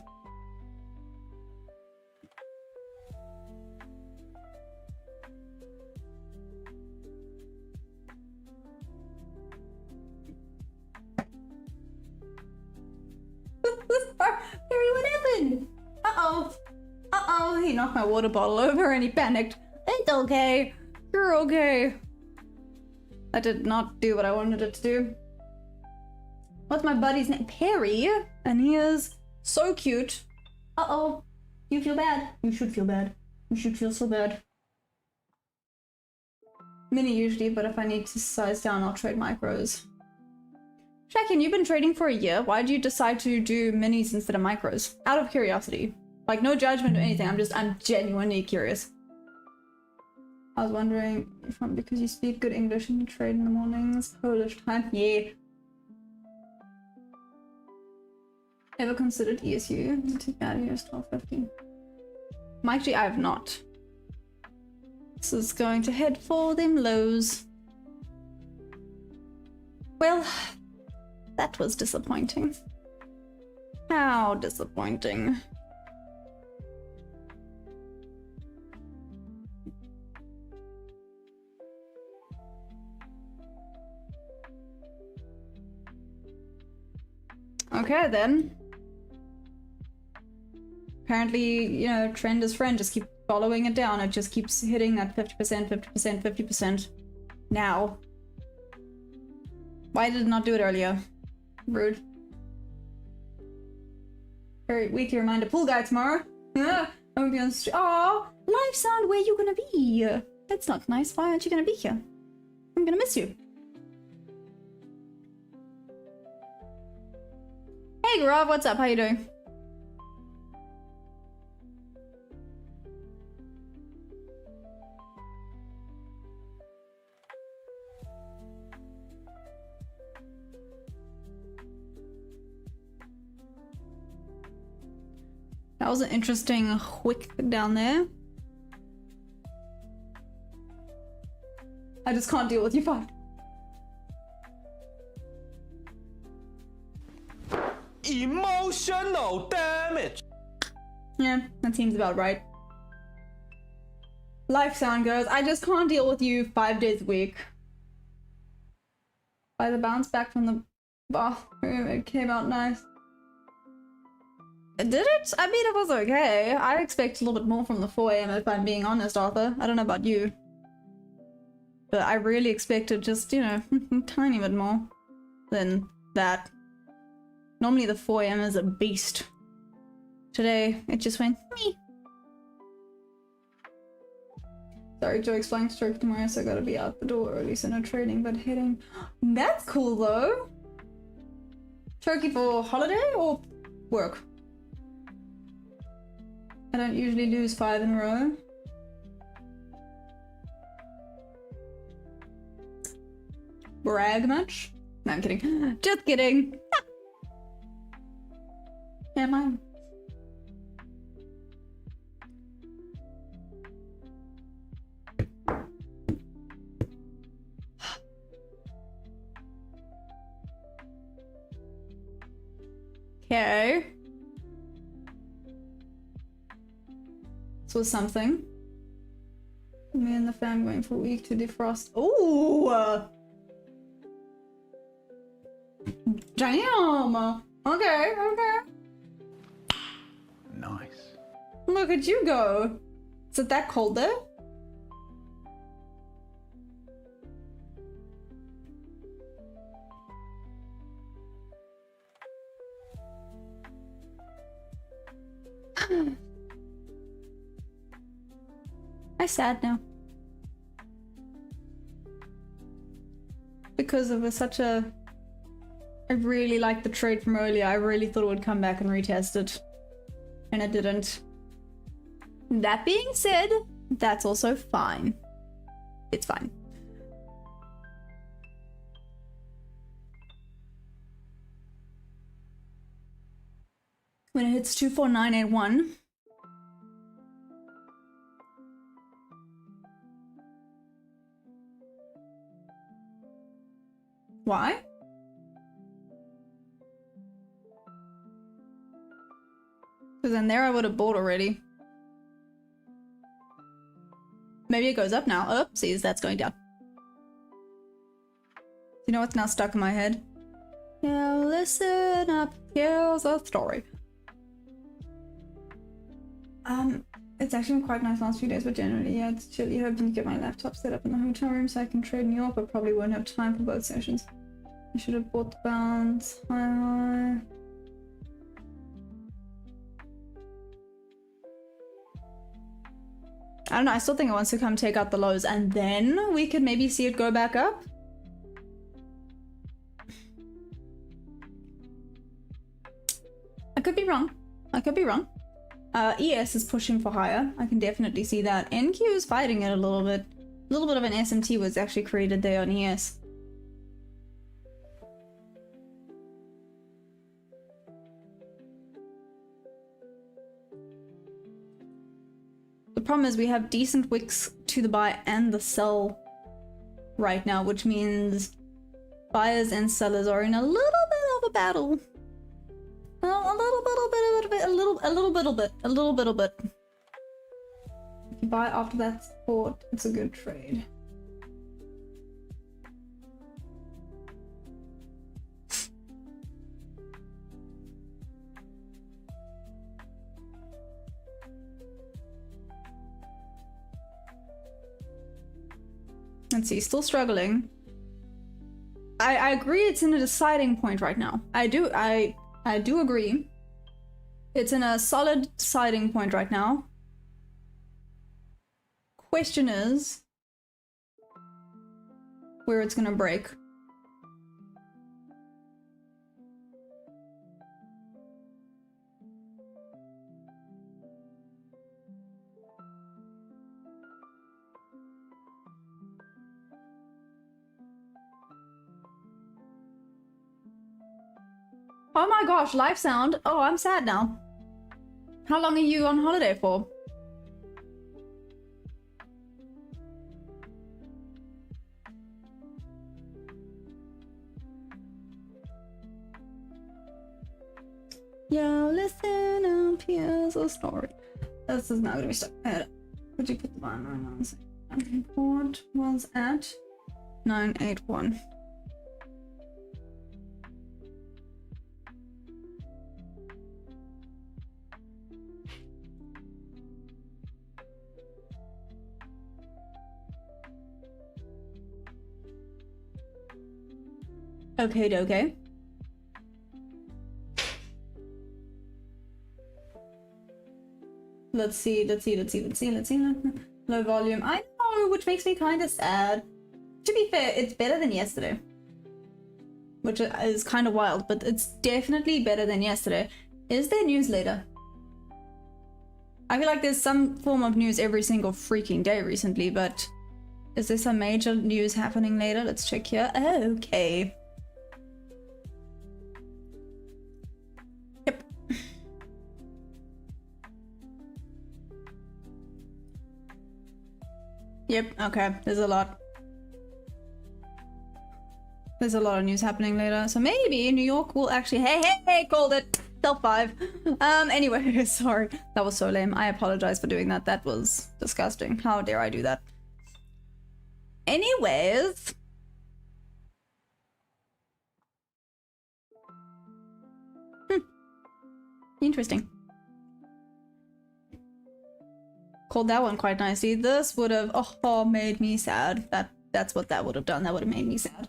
Harry, what happened? Uh-oh. Uh-oh, he knocked my water bottle over and he panicked. It's okay. You're okay. I did not do what I wanted it to do. What's my buddy's name? Perry. And he is so cute. Uh-oh. You feel bad. You should feel bad. You should feel so bad. Mini usually, but if I need to size down, I'll trade micros. Shakin, you've been trading for a year. Why did you decide to do minis instead of micros? Out of curiosity. Like, no judgment or anything. I'm genuinely curious. I was wondering if because you speak good English and you trade in the mornings, Polish time. Yeah. Ever considered ESU? To get out of here is 12:50. Actually, I have not. This is going to head for them lows. Well, that was disappointing. How disappointing. Okay then. Apparently, you know, trend is friend, just keep following it down. It just keeps hitting that 50%, 50%, 50%. Now. Why did it not do it earlier? Rude. Very weekly reminder. Pool guy tomorrow. I'm gonna be on the street. Aww, live sound, where you gonna be? That's not nice. Why aren't you gonna be here? I'm gonna miss you. Hey Gaurav, what's up? How you doing? That was an interesting wick down there. I just can't deal with you, fine. Emotional damage. Yeah, that seems about right. Life sound goes, I just can't deal with you 5 days a week. By the bounce back from the bathroom, it came out nice. Did it? I mean, it was okay. I expect a little bit more from the 4 AM if I'm being honest, Arthur. I don't know about you. But I really expected just, you know, a tiny bit more than that. Normally the 4 AM is a beast. Today, it just went me. Sorry, Joke's flying stroke tomorrow, so I gotta be out the door early, so no trading, but hitting. That's cool though. Turkey for holiday or work? I don't usually lose 5 in a row. Brag much? No, I'm kidding. Just kidding. Yeah, mine. Okay. This was something. Me and the fam going for a week to defrost. Ooh! Damn! Okay, okay. Nice. Look at you go. Is it that cold there? I'm sad now. Because it was such a... I really liked the trade from earlier. I really thought it would come back and retest it. And it didn't. That being said, that's also fine. It's fine. When it hits 24981. Why? Because then there I would have bought already. Maybe it goes up now. Oopsies, that's going down. You know what's now stuck in my head? Now listen up, here's a story. It's actually been quite nice last few days, but generally, yeah, it's chilly. Hoping to get my laptop set up in the hotel room so I can trade New York, but probably won't have time for both sessions. I should have bought the bounce. Hi. I don't know, I still think it wants to come take out the lows and then we could maybe see it go back up. I could be wrong. I could be wrong. ES is pushing for higher. I can definitely see that. NQ is fighting it a little bit. A little bit of an SMT was actually created there on ES. The problem is we have decent wicks to the buy and the sell right now, which means buyers and sellers are in a little bit of a battle. Well, a little bit. If you buy after that support, it's a good trade. Let's see, still struggling. I agree it's in a deciding point right now. I do agree. It's in a solid deciding point right now. Question is where it's gonna break. Oh my gosh, live sound. Oh, I'm sad now. How long are you on holiday for? Yo, listen up, here's a story. This is not gonna be stuck. Would you put the line on? What was at 981? Okay. Let's see. Low volume. I know, which makes me kind of sad. To be fair, it's better than yesterday. Which is kind of wild, but it's definitely better than yesterday. Is there news later? I feel like there's some form of news every single freaking day recently, but is there some major news happening later? Let's check here. Okay. Yep, okay, there's a lot of news happening later, so maybe New York will actually— hey, called it! Self 5. Anyway, sorry, that was so lame. I apologize for doing that. That was disgusting. How dare I do that? Anyways. Interesting. Called that one quite nicely. This would have made me sad. That's what that would have done. That would have made me sad.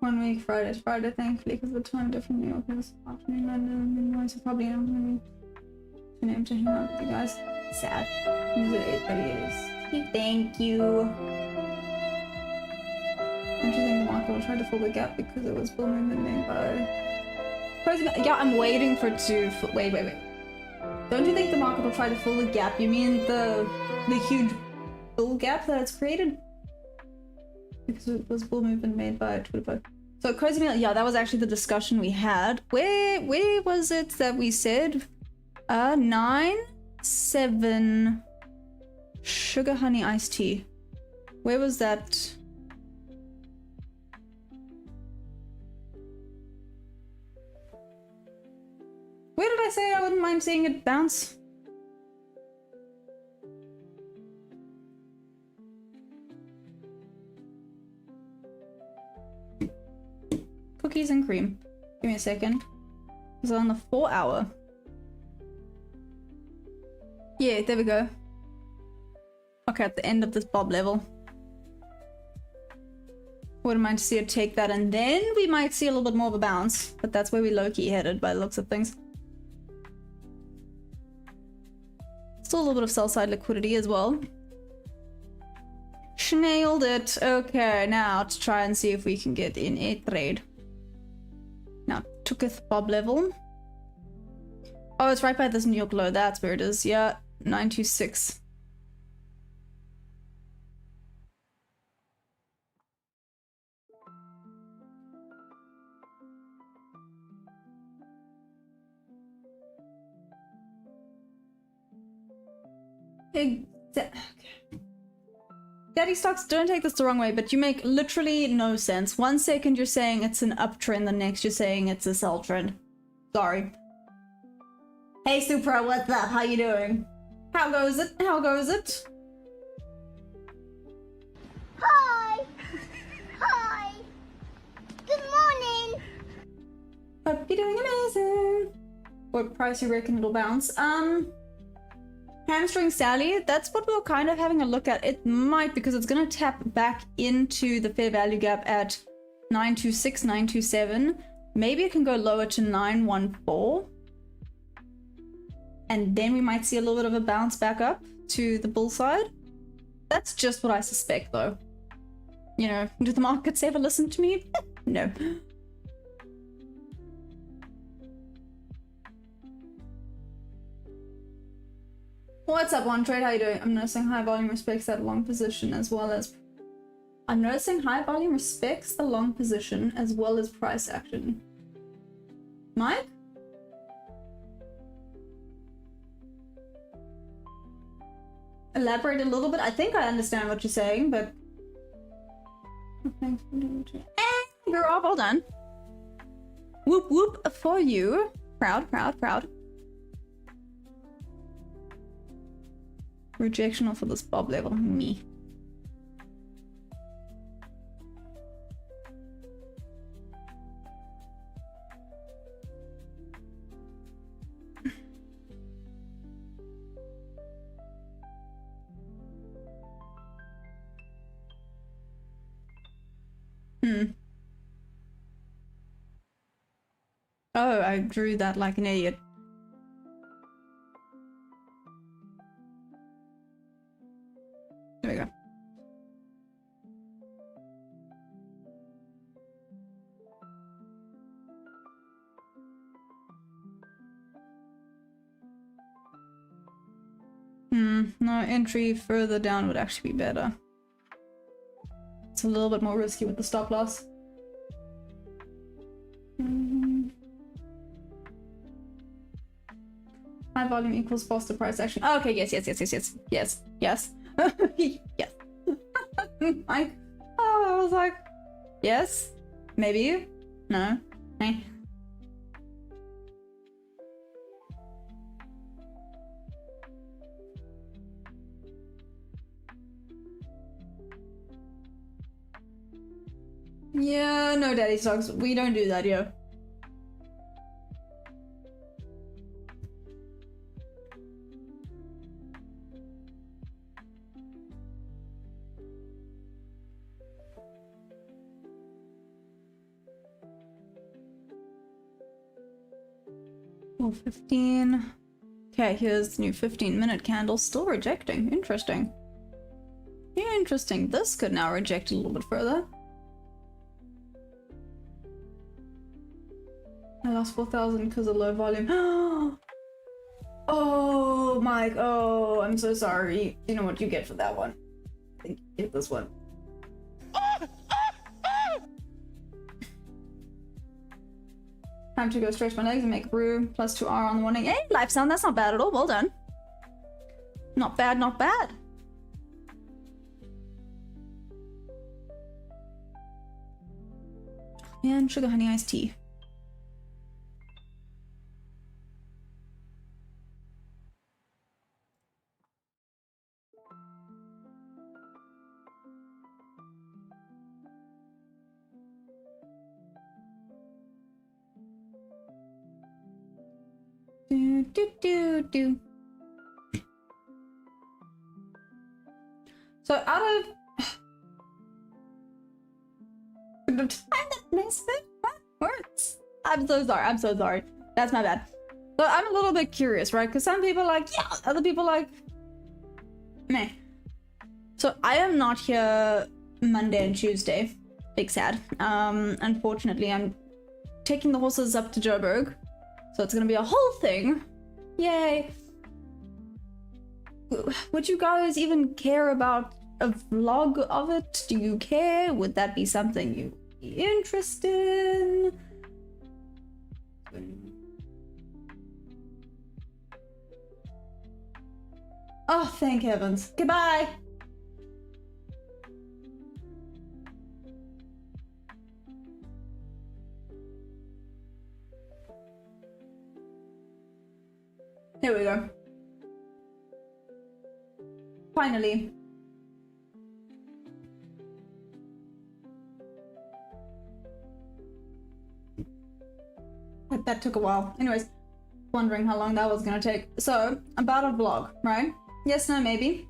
One week Friday, thankfully, because the time different New York is afternoon London, so probably not going to be able to hang out with you guys. Sad. It is. Thank you. Don't you think the market will try to fill the gap because it was bull movement made by— yeah, I'm waiting for it to— wait. Don't you think the market will try to fill the gap? You mean the huge bull gap that it's created? Because it was bull movement made by Twitter. So crazy meal, yeah, that was actually the discussion we had. Where was it that we said 9 7 sugar honey iced tea. Where was that? Where did I say I wouldn't mind seeing it bounce? Cookies and cream. Give me a second. It's on the 4 hour. Yeah, there we go. Okay, at the end of this bob level. Wouldn't mind to see it take that, and then we might see a little bit more of a bounce. But that's where we low-key headed by the looks of things. Still a little bit of sell-side liquidity as well. Nailed it. Okay, now to try and see if we can get in a trade. Now, tooketh bob level. Oh, it's right by this New York low. That's where it is. Yeah, 926. Okay. Daddy stocks, don't take this the wrong way, but you make literally no sense. 1 second you're saying it's an uptrend, the next you're saying it's a sell trend. Sorry. Hey Supra, what's up? How you doing? How goes it? How goes it? Hi! Hi! Good morning! Hope you're doing amazing. What price you reckon it'll bounce? Hamstring Sally, that's what we're kind of having a look at. It might, because it's going to tap back into the fair value gap at 926, 927. Maybe it can go lower to 914. And then we might see a little bit of a bounce back up to the bull side. That's just what I suspect, though. You know, do the markets ever listen to me? No. What's up, One Trade? How you doing? I'm noticing high volume respects that long position as well as... I'm noticing high volume respects the long position as well as price action. Mike? Elaborate a little bit. I think I understand what you're saying, but... And we're all well done. Whoop whoop for you. Proud, proud, proud. Rejectional for this bob level. Me. Oh, I drew that like an idiot. There we go. No, entry further down would actually be better. It's a little bit more risky with the stop loss. High volume equals faster price action. Oh, okay, yes. Yes. I was like, yes, maybe, no, eh. Yeah, no, daddy stocks. We don't do that, yo. Oh, 15. Okay, here's the new 15-minute candle. Still rejecting. Interesting. Yeah, interesting. This could now reject a little bit further. I lost 4,000 because of low volume. Oh, Mike. Oh, I'm so sorry. You know what you get for that one. I think you get this one. Time to go stretch my legs and make a brew. +2R on the morning. Hey, life sound. That's not bad at all. Well done. Not bad, not bad. And sugar honey iced tea. Do do do do. So out of the time that missed it, what words? I'm so sorry. I'm so sorry. That's my bad. So I'm a little bit curious, right? Because some people are like, yeah, other people are like, meh. So I am not here Monday and Tuesday. Big sad. Unfortunately, I'm taking the horses up to Joburg. So it's gonna be a whole thing. Yay. Would you guys even care about a vlog of it? Do you care? Would that be something you'd be interested in? Oh, thank heavens. Goodbye. Here we go. Finally. That took a while. Anyways, wondering how long that was gonna take. So, about a vlog, right? Yes, no, maybe.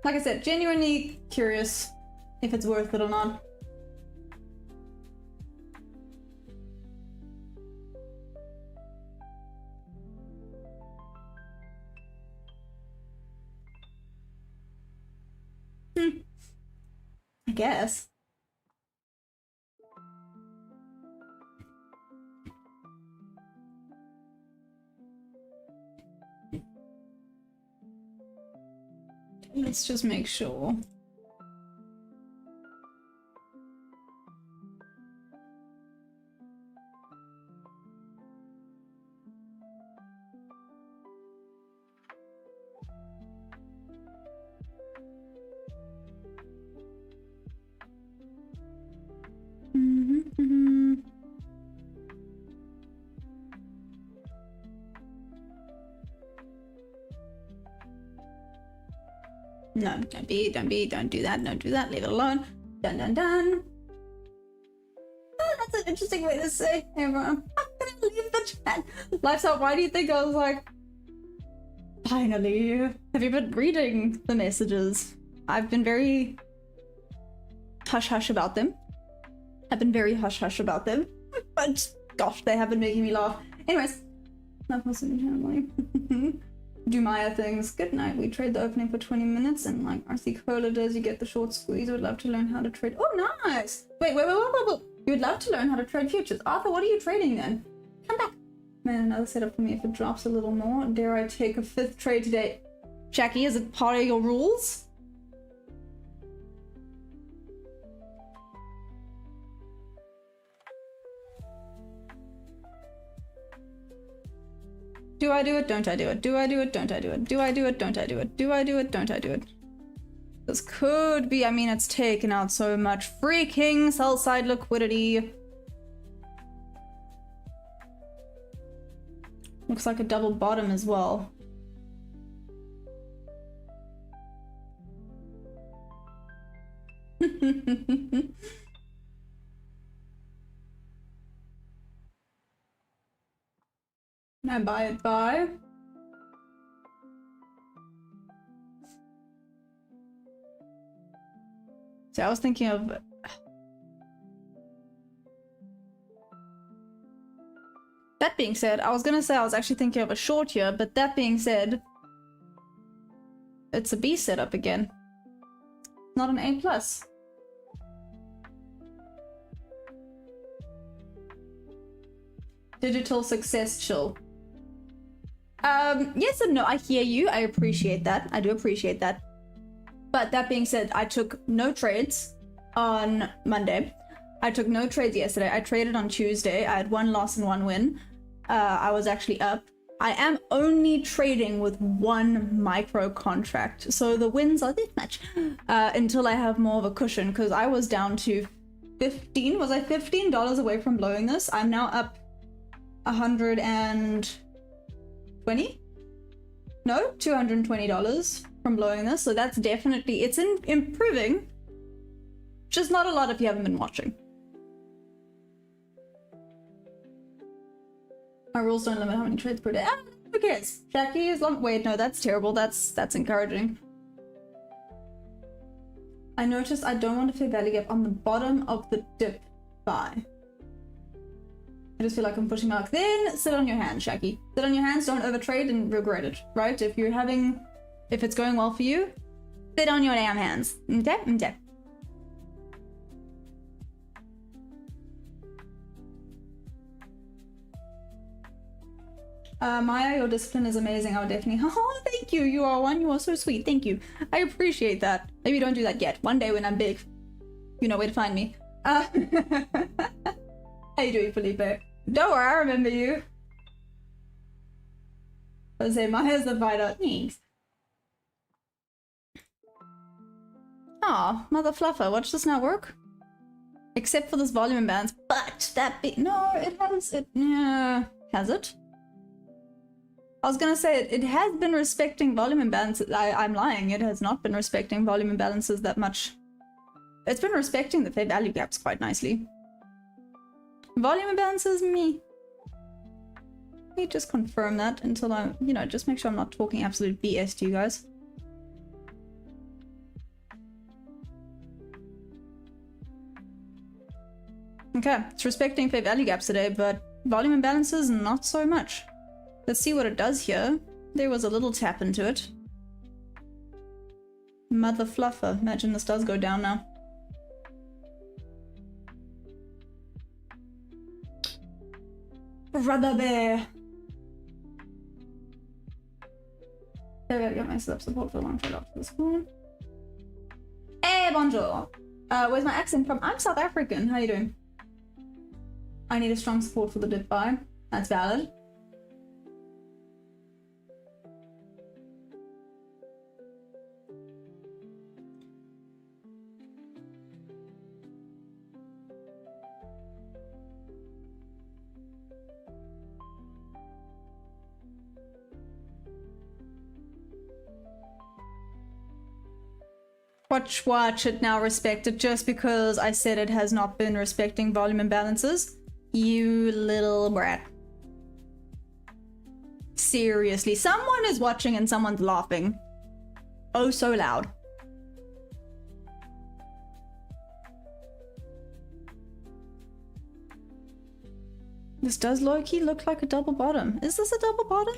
Like I said, genuinely curious if it's worth it or not. I guess. Let's just make sure. No, don't do that, don't do that, leave it alone. Dun. Oh, that's an interesting way to say, hey everyone, I'm gonna leave the chat. Life's out, why do you think I was like, finally, have you been reading the messages? I've been very hush-hush about them. But gosh, they have been making me laugh. Anyways, that wasn't family. Do Maya things. Good night. We trade the opening for 20 minutes, and like RC Cola does, you get the short squeeze. Would love to learn how to trade. Oh, nice. Wait. You would love to learn how to trade futures. Arthur, what are you trading then? Come back. Man, another setup for me if it drops a little more. Dare I take a 5th trade today? Jackie, is it part of your rules? Do I do it? Don't I do it? Do I do it? Don't I do it? Do I do it? Don't I do it? Do I do it? Don't I do it? This could be, I mean, it's taken out so much freaking sell-side liquidity. Looks like a double bottom as well. Can I buy it by? So I was thinking of... That being said, I was gonna say I was actually thinking of a short here, but that being said, it's a B setup again. Not an A+. Digital success chill. Yes and no, I hear you. I appreciate that. I do appreciate that. But that being said, I took no trades on Monday. I took no trades yesterday. I traded on Tuesday. I had 1 loss and 1 win. I was actually up. I am only trading with 1 micro contract, so the wins are this much until I have more of a cushion, because I was down to 15. Was I $15 away from blowing this? I'm now up 120? No, $220 from blowing this, so that's definitely, it's improving. Just not a lot if you haven't been watching. My rules don't limit how many trades per day. Ah, who cares? Jackie, as long— wait, no, that's terrible. That's encouraging. I noticed I don't want a fair value gap on the bottom of the dip buy. I just feel like I'm pushing back. Then sit on your hands, Shaki. Sit on your hands, don't overtrade and regret it, right? If it's going well for you, sit on your damn hands. Okay? Okay. Maya, your discipline is amazing. I would definitely— oh, thank you. You are one. You are so sweet. Thank you. I appreciate that. Maybe don't do that yet. One day when I'm big, you know where to find me. How you doing, Felipe? Don't worry, I remember you. I was saying, Maya's the fighter. Thanks. Aw, mother fluffer. Watch this not work. Except for this volume imbalance. But that bit— no, it has— yeah. Has it? I was gonna say it has been respecting volume imbalances. I'm lying. It has not been respecting volume imbalances that much. It's been respecting the fair value gaps quite nicely. Volume imbalances, me. Let me just confirm that until I, just make sure I'm not talking absolute BS to you guys. Okay, it's respecting fair value gaps today, but volume imbalances, not so much. Let's see what it does here. There was a little tap into it. Mother fluffer. Imagine this does go down now. Brother bear. There we go. Got my slip support for a long trade after this one. Hey, bonjour. Where's my accent from? I'm South African. How you doing? I need a strong support for the dip buy. That's valid. Watch it now respect it just because I said it has not been respecting volume imbalances. You little brat. Seriously, someone is watching and someone's laughing. Oh, so loud. This does low-key look like a double bottom. Is this a double bottom?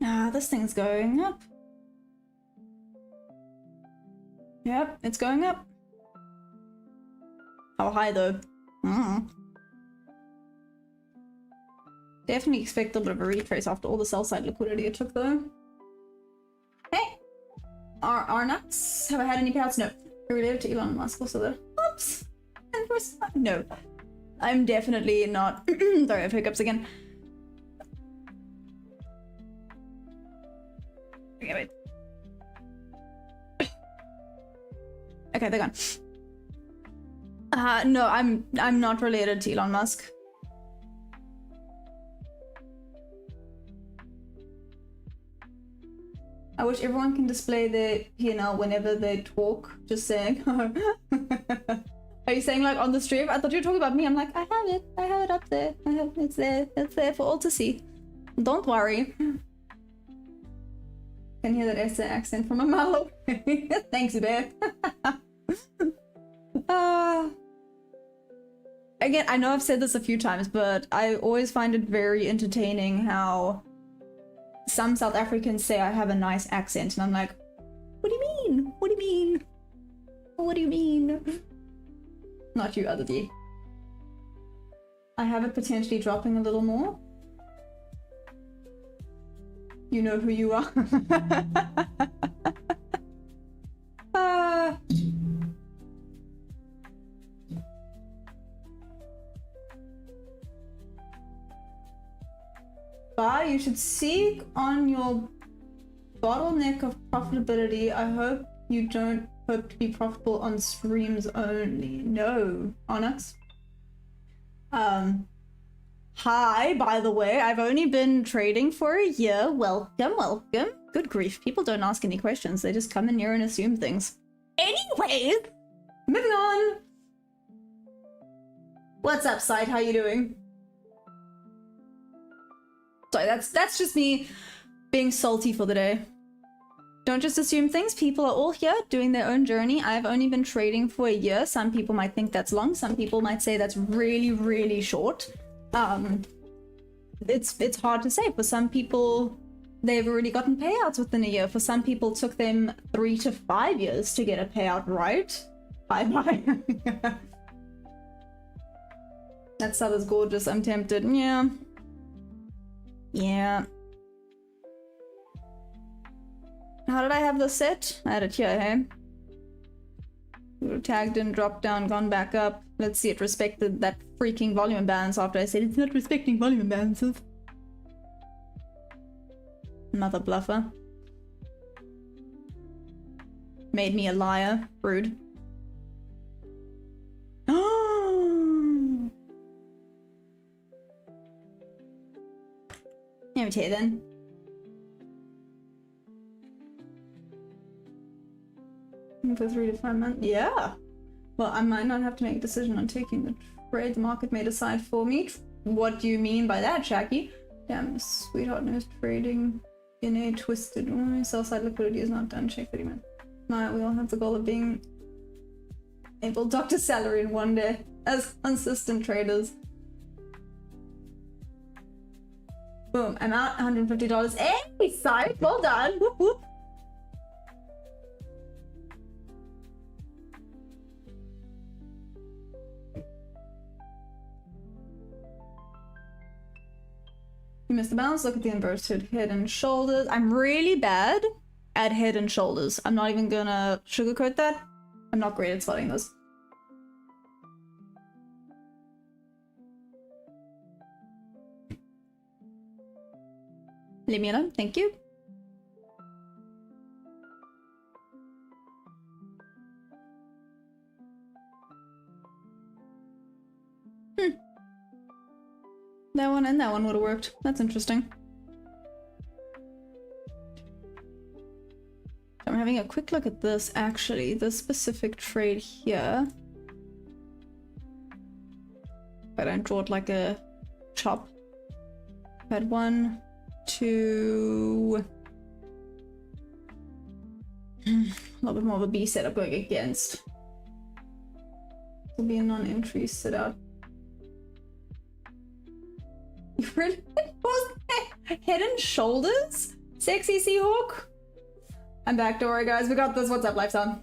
Ah, this thing's going up. Yep, it's going up. How high though? Definitely expect a bit of a retrace after all the sell side liquidity it took though. Hey! Are nuts? Have I had any payouts? No. Related to Elon Musk also though. Oops! And for no. I'm definitely not. Sorry, I have hiccups again. Okay, wait. Okay, they're gone. No, I'm not related to Elon Musk. I wish everyone can display their P&L whenever they talk. Just saying. Are you saying like on the stream? I thought you were talking about me. I'm like, I have it up there. It's there for all to see. Don't worry. Can hear that SA accent from a mile away. Thanks, Bear. Again, I know I've said this a few times, but I always find it very entertaining how some South Africans say I have a nice accent, and I'm like, what do you mean? What do you mean? What do you mean? Not you, other D. I have it potentially dropping a little more. You know who you are. But you should seek on your bottleneck of profitability. I hope you don't hope to be profitable on streams only. No, Onyx. Hi, by the way, I've only been trading for a year. Welcome, welcome. Good grief, people don't ask any questions. They just come in here and assume things. Anyways, moving on. What's up, Side? How you doing? Sorry, that's just me being salty for the day. Don't just assume things. People are all here doing their own journey. I've only been trading for a year. Some people might think that's long. Some people might say that's really, really short. It's hard to say. For some people, they've already gotten payouts within a year. For some people, it took them 3 to 5 years to get a payout right. Bye-bye. That sub is gorgeous. I'm tempted. Yeah. Yeah. How did I have this set? I had it here, hey? We were tagged in, dropped down, gone back up. Let's see, it respected that freaking volume imbalance after I said it's not respecting volume imbalances. Mother bluffer. Made me a liar. Rude. Oh! Okay then. For 3 to 5 months? Yeah! Well, I might not have to make a decision on taking the trade the market may decide for me. What do you mean by that, Shaki? Damn, sweetheart knows trading in a twisted way. Sell side liquidity is not done. Check 30 minutes. No, we all have the goal of being able to doctor salary in one day as consistent traders. Boom, I'm out. $150. Hey, side, well done. Whoop whoop. You missed the balance. Look at the inverted head and shoulders. I'm really bad at head and shoulders. I'm not even gonna sugarcoat that. I'm not great at spotting this. Leave me alone, thank you. That one and that one would have worked. That's interesting. I'm having a quick look at this, actually. This specific trade here. If I don't draw it like a chop. Had 1, 2... a little bit more of a B setup going against. Will be a non-entry sit out. You really was head and shoulders? Sexy Seahawk? I'm back, don't worry guys, we got this. What's up, Lifetime?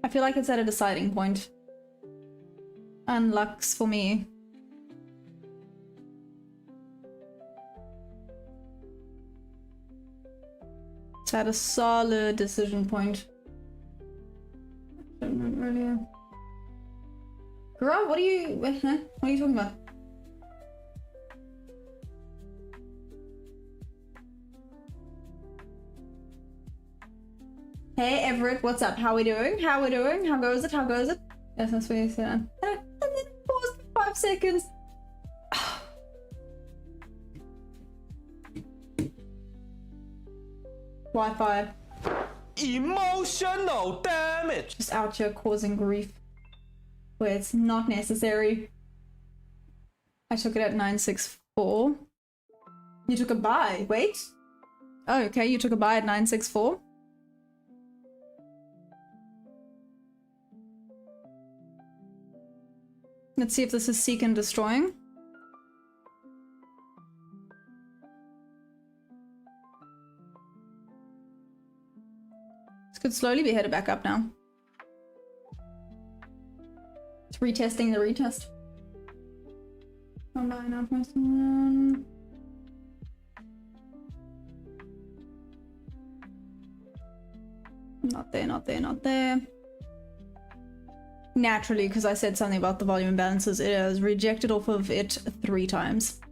I feel like it's at a deciding point. Unlux for me. It's at a solid decision point. Shouldn't earlier. Girl, what are you talking about? Hey Everett, what's up? How we doing? How we doing? How goes it? How goes it? Yes, that's what you said. And then pause for 5 seconds. Wi-Fi. Emotional damage. Just out here causing grief where it's not necessary. I took it at 964. You took a buy. Wait. Oh, okay. You took a buy at 964. Let's see if this is seek and destroying. This could slowly be headed back up now. It's retesting the retest. Not there, not there, not there. Naturally, because I said something about the volume imbalances, it has rejected off of it 3 times.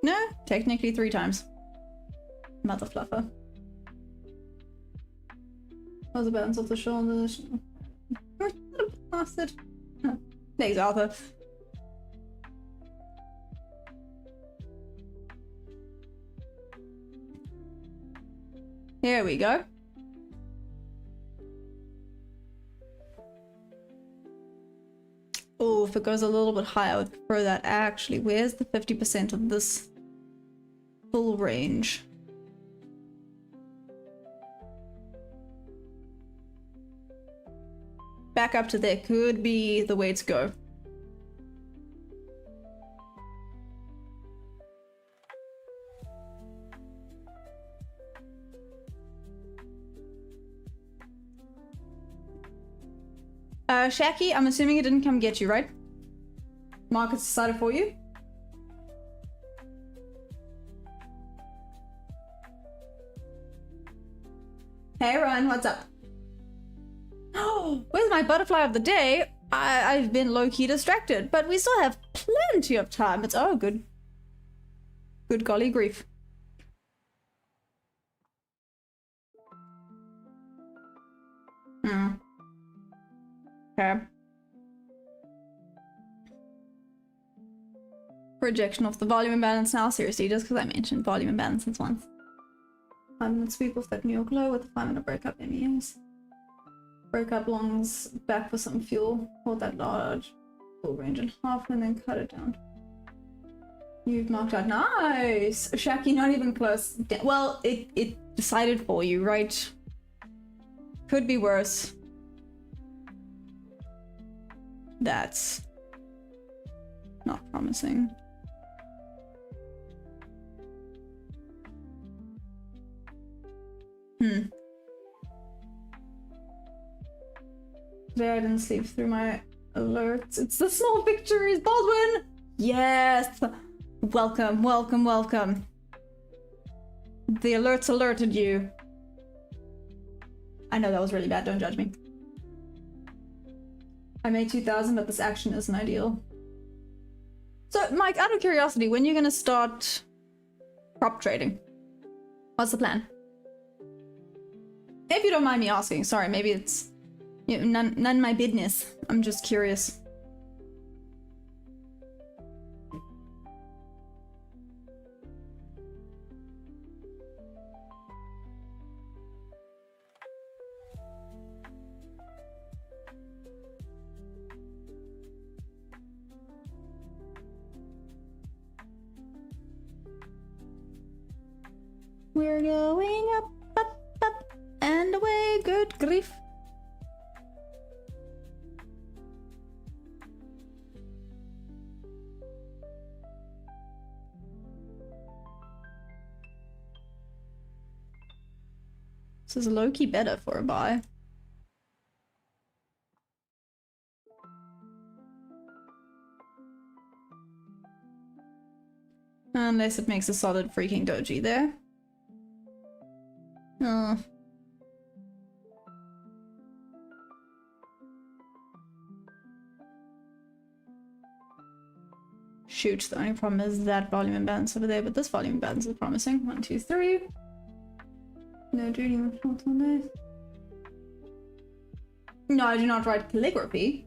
No, technically 3 times. Mother fluffer. How's the balance off the shoulders? Bastard. Thanks, Arthur. Here we go. Oh, if it goes a little bit higher, I would prefer that. Actually, where's the 50% of this full range? Back up to there could be the way to go. Shaki, I'm assuming it didn't come get you, right? Market's decided for you? Hey Ryan, what's up? Oh, where's my butterfly of the day? I've been low-key distracted, but we still have plenty of time. It's oh good. Good golly grief. Okay. Rejection of the volume imbalance now. Seriously, just because I mentioned volume imbalances once. 5-minute sweep off that New York low with a 5-minute breakup MES. Break up longs back for some fuel. Hold that large full range in half and then cut it down. You've marked out. Nice! Shaki, not even close. Well, it decided for you, right? Could be worse. That's not promising. Today I didn't sleep through my alerts. It's the small victories, Baldwin! Yes! Welcome, welcome, welcome. The alerts alerted you. I know that was really bad, don't judge me. I made 2,000, but this action isn't ideal. So, Mike, out of curiosity, when are you gonna start prop trading? What's the plan? If you don't mind me asking, sorry, maybe it's none my business. I'm just curious. We're going up, up, up, and away. Good grief. This is low-key better for a buy. Unless it makes a solid freaking doji there. Oh. Shoot, the only problem is that volume imbalance over there, but this volume imbalance is promising. 1, 2, 3. No trading reports on this. No, I do not write calligraphy.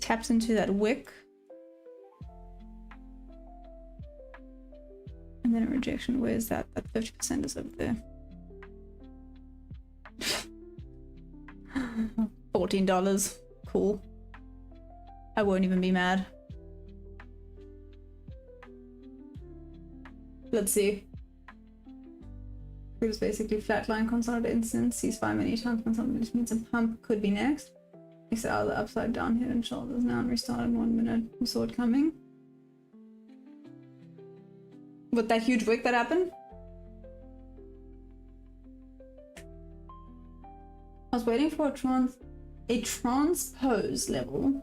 Taps into that wick. And then a rejection. Where is that? That 50% is over there. $14. Cool. I won't even be mad. Let's see. It was basically flatline consolidate instance, ceasefire many times, consolidate means a pump could be next. Exit out of the upside down head and shoulders now and restart in 1 minute. We saw it coming. With that huge wick that happened. I was waiting for a transpose level.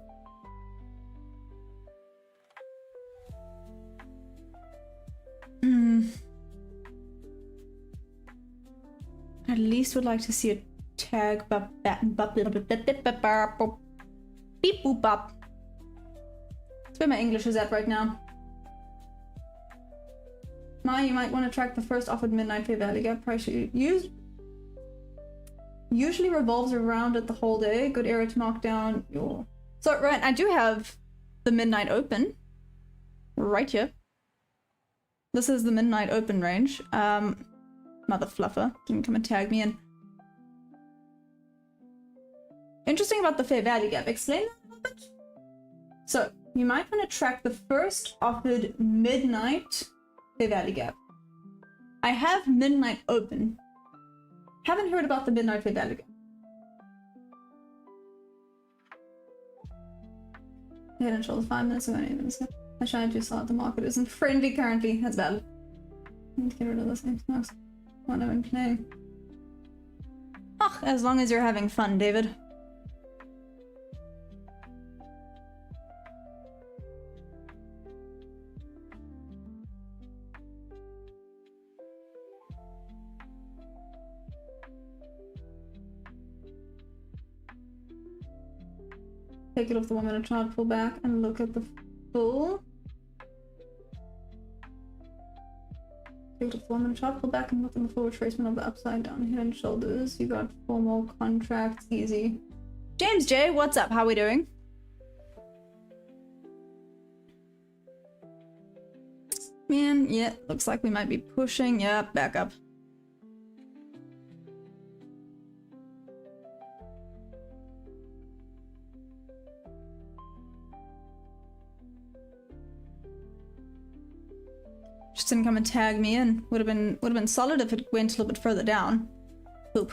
At least would like to see a tag beep boop bop. That's where my English is at right now. Now you might want to track the first offered midnight fair value gap price you use. Usually revolves around it the whole day. Good area to knock down your... So right, I do have the midnight open. Right here. This is the midnight open range. Mother fluffer. Didn't come and tag me in. Interesting about the fair value gap. Explain that a little bit. So, you might want to track the first offered midnight fair value gap. I have midnight open. Haven't heard about the midnight fair value gap. Head and shoulders 5 minutes ago, 8 minutes ago. I tried to saw the market isn't friendly currently. That's valid. Need to get rid of those things next. What I've been playing. Oh, as long as you're having fun, David. Take it off the 1 minute chart, pull back and look at the full. Take it off the 1 minute chart, pull back and look at the full retracement of the upside down head and shoulders. You got 4 more contracts, easy. James J, what's up? How we doing? Man, yeah, looks like we might be pushing. Yeah, back up. Just didn't come and tag me in. Would have been solid if it went a little bit further down. Poop.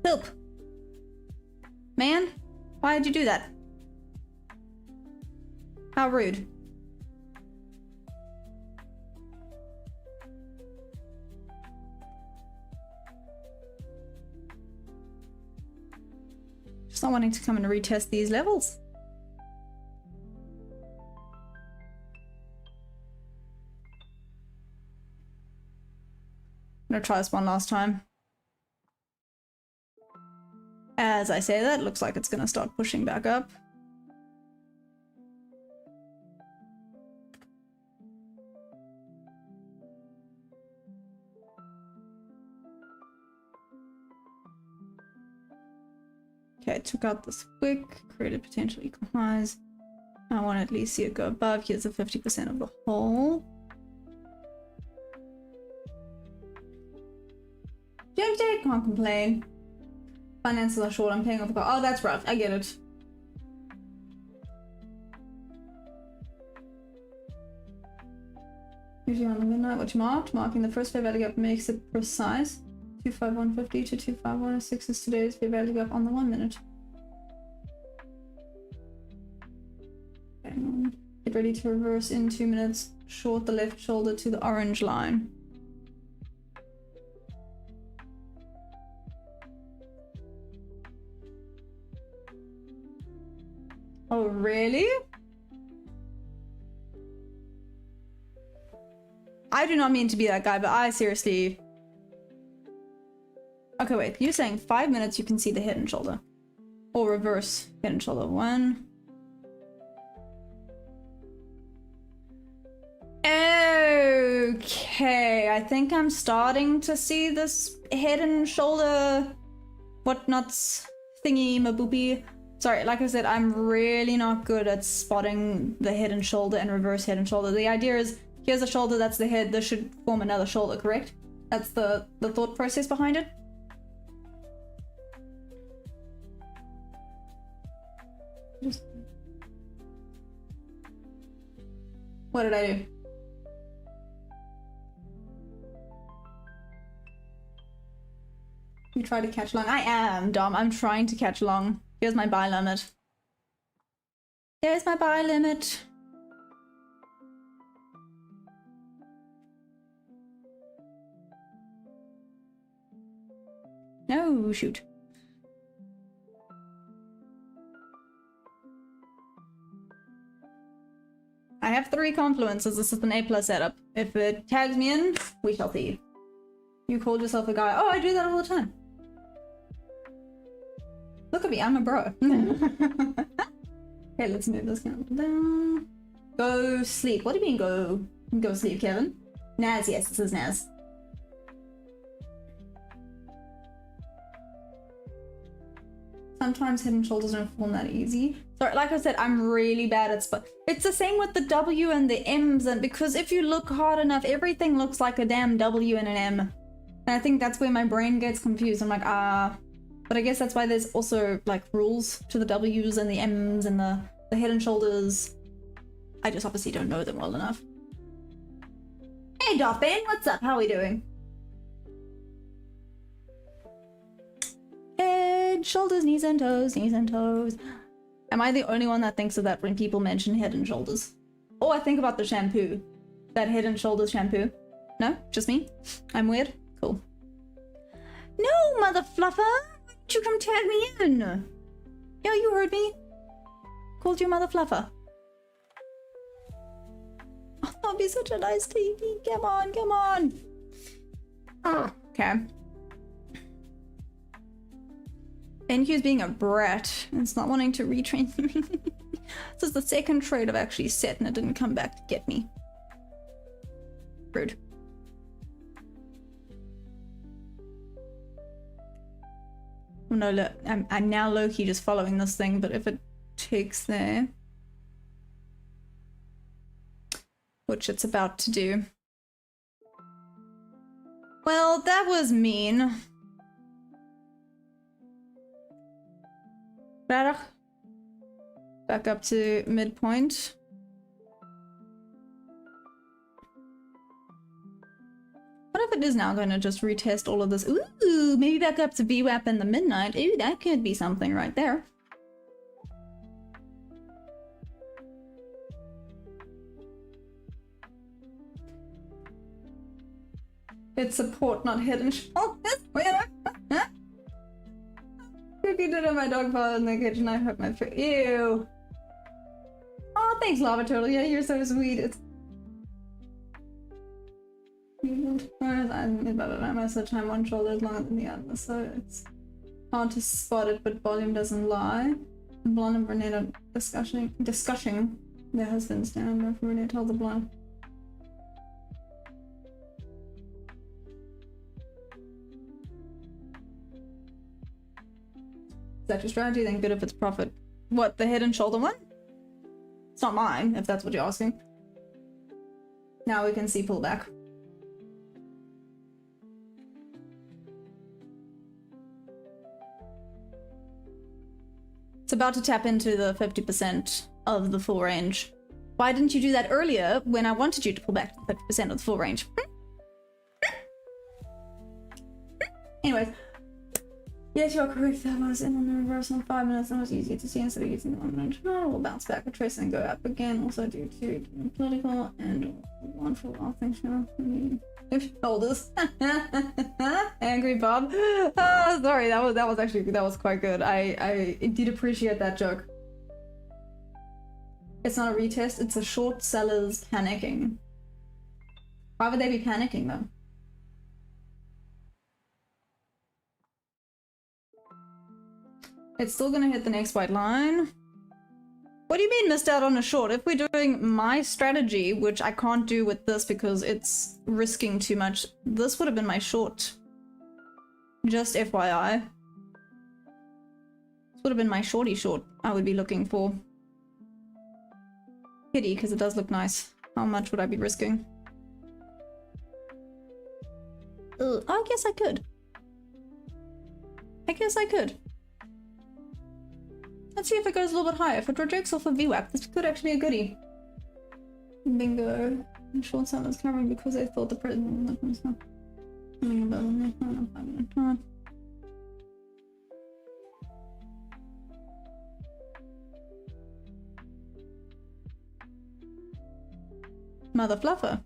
Poop. Man, why did you do that? How rude. Just not wanting to come and retest these levels. I'm gonna try this one last time. As I say that, looks like it's gonna start pushing back up. Okay, took out this wick, created potential equal highs. I want to at least see it go above. Here's the 50% of the whole. JJ can't complain. Finances are short, I'm paying off a car. Oh, that's rough. I get it. Usually around the midnight, what you marked? Marking the first fair value gap makes it precise. 25150 to 25106 is today's fair value gap on the 1 minute. Okay, get ready to reverse in 2 minutes. Short the left shoulder to the orange line. Oh, really? I do not mean to be that guy, but I seriously... Okay, wait. You're saying 5 minutes you can see the head and shoulder. Or reverse head and shoulder. 1. Okay, I think I'm starting to see this head and shoulder whatnots thingy maboopy. Sorry, like I said, I'm really not good at spotting the head and shoulder and reverse head and shoulder. The idea is, here's a shoulder, that's the head, this should form another shoulder, correct? That's the thought process behind it? What did I do? You try to catch long. I am, Dom. I'm trying to catch long. Here's my buy limit. There's my buy limit. No, shoot. I have 3 confluences. This is an A+ setup. If it tags me in, we shall see. You called yourself a guy. Oh, I do that all the time. Look at me, I'm a bro. Okay, let's move this down. Go sleep. What do you mean go sleep, Kevin? Naz, yes, this is Naz. Sometimes head and shoulders don't form that easy. So like I said, I'm really bad at spot. It's the same with the W and the M's, and because if you look hard enough, everything looks like a damn W and an M. And I think that's where my brain gets confused. I'm like, but I guess that's why there's also like rules to the W's and the M's and the head and shoulders. I just obviously don't know them well enough. Hey Dolphin, what's up? How are we doing? Head, shoulders, knees and toes, knees and toes. Am I the only one that thinks of that when people mention head and shoulders? Oh, I think about the shampoo. That head and shoulders shampoo. No? Just me? I'm weird? Cool. No, mother fluffer! Why didn't you come tag me in? Yeah, you heard me. Called you mother fluffer. Oh, that'd be such a nice TV. Come on, come on. Okay. NQ's being a brat. It's not wanting to retrain me. This is the second trade I've actually set and it didn't come back to get me. Rude. Oh no, look, I'm now low-key just following this thing, but if it takes there, which it's about to do. Well, that was mean. Back up to midpoint. What if it is now going to just retest all of this? Ooh, maybe back up to VWAP in the midnight. Ooh, that could be something right there. It's support, not hidden. Oh, Cookie did on my dog paw in the kitchen. I hurt my foot. Ew. Oh, thanks, Lava Turtle. Yeah, you're so sweet. It's. Most of the time, one shoulder is longer than the other, so it's hard to spot it, but volume doesn't lie. Blonde and brunette are discussing their husbands down. No, brunette told the blonde. Is that your strategy? Then good if it's profit. What, the head and shoulder one? It's not mine, if that's what you're asking. Now we can see pullback. It's about to tap into the 50% of the full range. Why didn't you do that earlier when I wanted you to pull back to 50% of the full range? Anyways. Yes, you're correct. That was in on the reverse in 5 minutes. That was easier to see instead of using the 1 minute. We'll bounce back a trace and go up again. Also due to political and one for all things. Shoulders. Angry Bob. Oh, sorry, that was quite good. I did appreciate that joke. It's not a retest, it's a short sellers panicking. Why would they be panicking though? It's still gonna hit the next white line. What do you mean missed out on a short? If we're doing my strategy, which I can't do with this because it's risking too much, this would have been my short. Just FYI. This would have been my shorty short I would be looking for. Pity, because it does look nice. How much would I be risking? Ugh, I guess I could. I guess I could. Let's see if it goes a little bit higher. If it rejects off of VWAP, this could actually be a goodie. Bingo. And short sellers covering because they thought the president was not coming above them. Mother fluffer.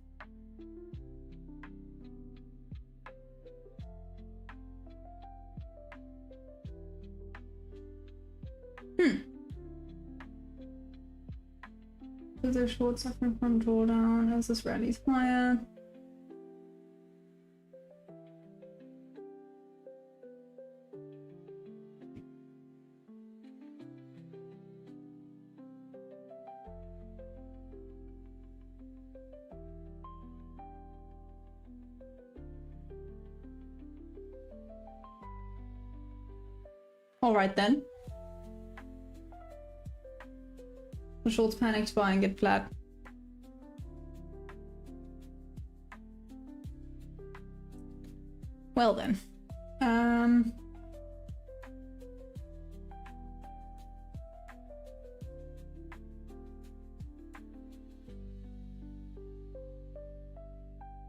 Is there short suffering from drawdown as this rally's higher? All right then. The shorts panic to buy and get flat. Well then.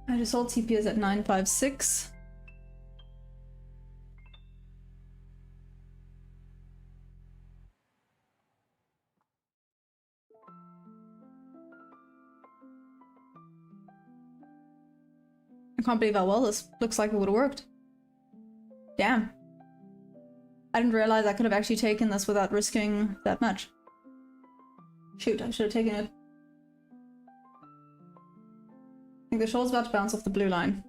I just sold TPS at 956. I can't believe how well this looks like it would have worked. Damn. I didn't realize I could have actually taken this without risking that much. Shoot, I should have taken it. I think the short's about to bounce off the blue line.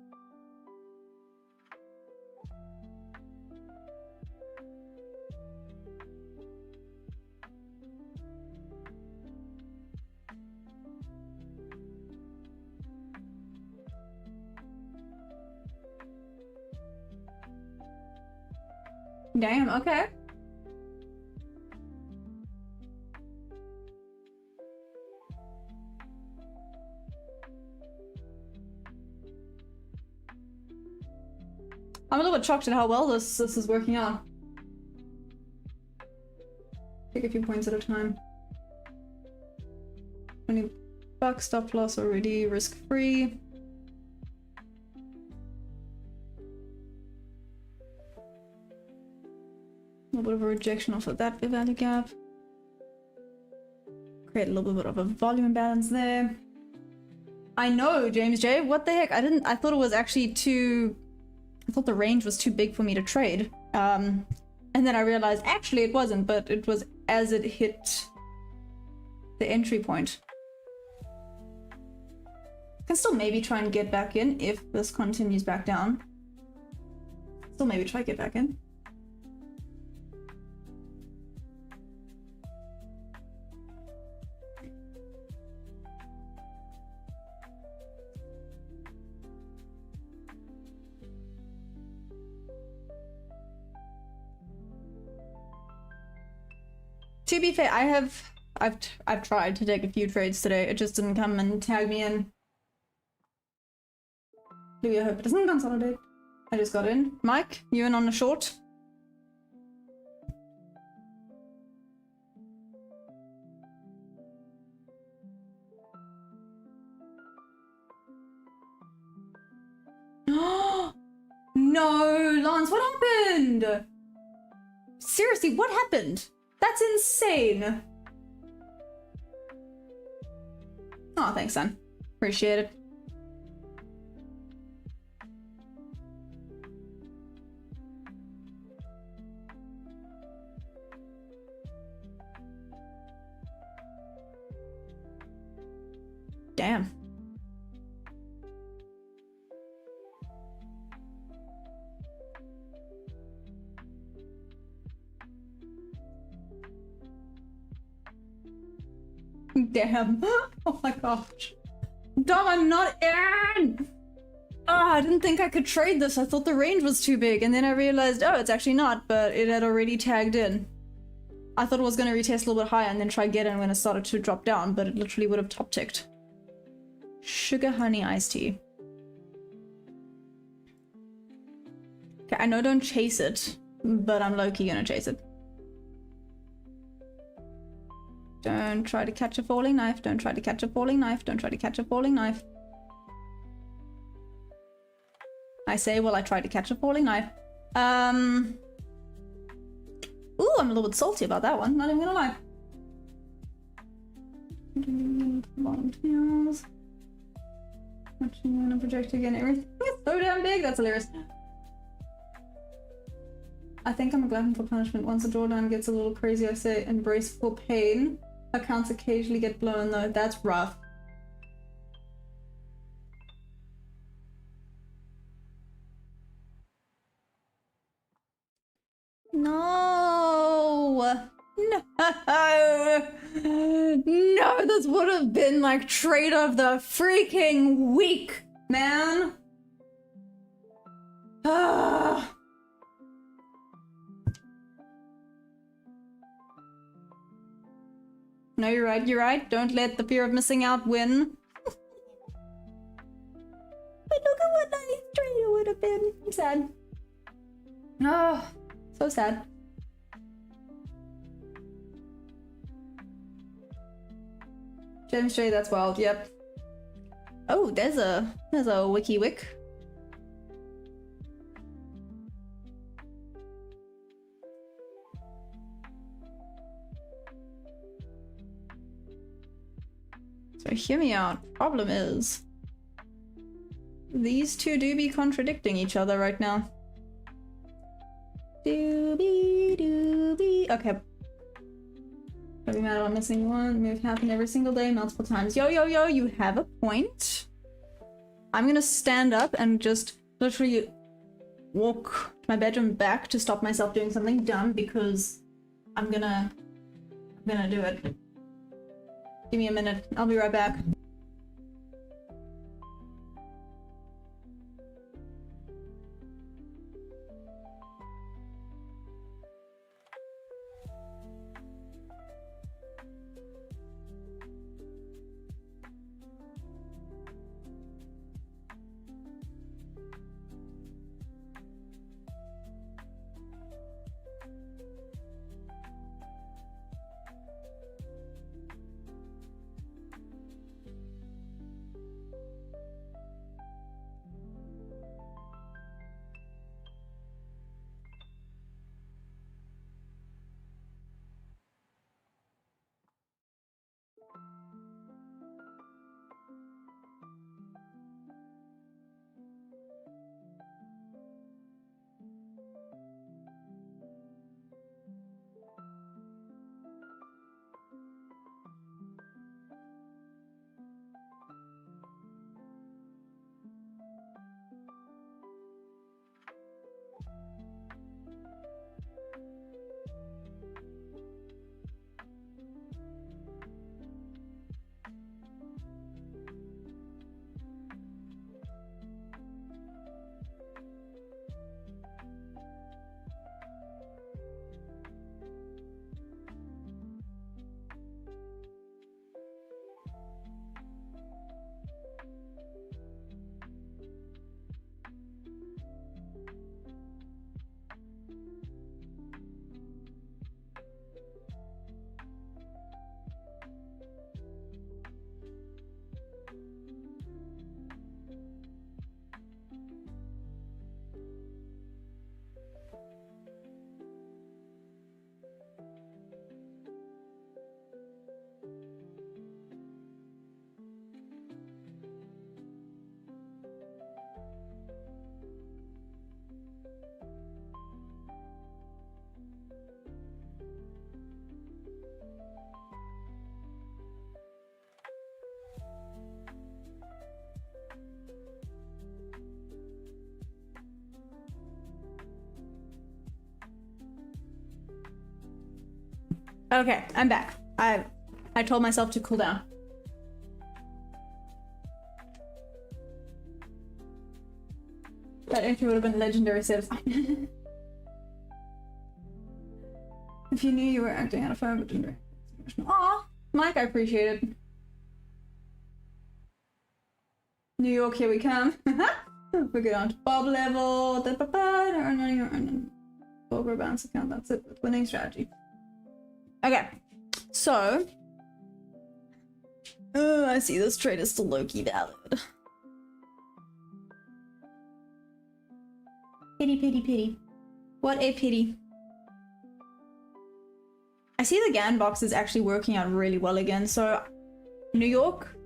Damn, okay. I'm a little bit shocked at how well this is working out. Take a few points at a time. 20 bucks, stop loss already, risk free. A little bit of a rejection off of that value gap. Create a little bit of a volume imbalance there. I know, James J. What the heck? I thought it was actually too... I thought the range was too big for me to trade. And then I realized actually it wasn't, but it was as it hit the entry point. I can still maybe try and get back in if this continues back down. Still maybe try to get back in. To be fair, I've tried to take a few trades today. It just didn't come and tag me in. Louis, I hope it doesn't consolidate. I just got in. Mike, you in on a short? No, Lance, what happened? Seriously, what happened? That's insane. Oh, thanks, son. Appreciate it. Damn. Damn. Oh my gosh. Dom, I'm not in! I didn't think I could trade this. I thought the range was too big, and then I realized, oh, it's actually not, but it had already tagged in. I thought it was going to retest a little bit higher and then try get in when it started to drop down, but it literally would have top ticked. Sugar honey iced tea. Okay, I know don't chase it, but I'm low-key gonna chase it. Don't try to catch a falling knife. Don't try to catch a falling knife. Don't try to catch a falling knife. I say while I try to catch a falling knife. Ooh, I'm a little bit salty about that one. Not even gonna lie. Watching you on a projector again, everything is so damn big, that's hilarious. I think I'm a glutton for punishment. Once the drawdown gets a little crazy, I say embrace for pain. Accounts occasionally get blown though, that's rough. No! No! No, this would have been like trade of the freaking week, man! Ah! No, you're right, you're right. Don't let the fear of missing out win. But look at what nice trade it would have been. I'm sad. Oh, so sad. James J, that's wild, yep. Oh, there's a wiki wick. So hear me out. Problem is, these two do be contradicting each other right now. Doobie. Okay. Doesn't matter, I'm missing one. Move happen every single day, multiple times. Yo, yo, yo, you have a point. I'm gonna stand up and just literally walk my bedroom back to stop myself doing something dumb because I'm gonna do it. Give me a minute. I'll be right back. Okay, I'm back. I told myself to cool down. That entry would have been legendary satisfying. If you knew you were acting out of phone, but didn't. Aw, Mike, I appreciate it. New York, here we come. We're going on to Bob level. Over balance account. That's it. Winning strategy. Okay, so I see this trade is still low-key valid. Pity, pity, pity. What a pity. I see the GAN box is actually working out really well again. So New York,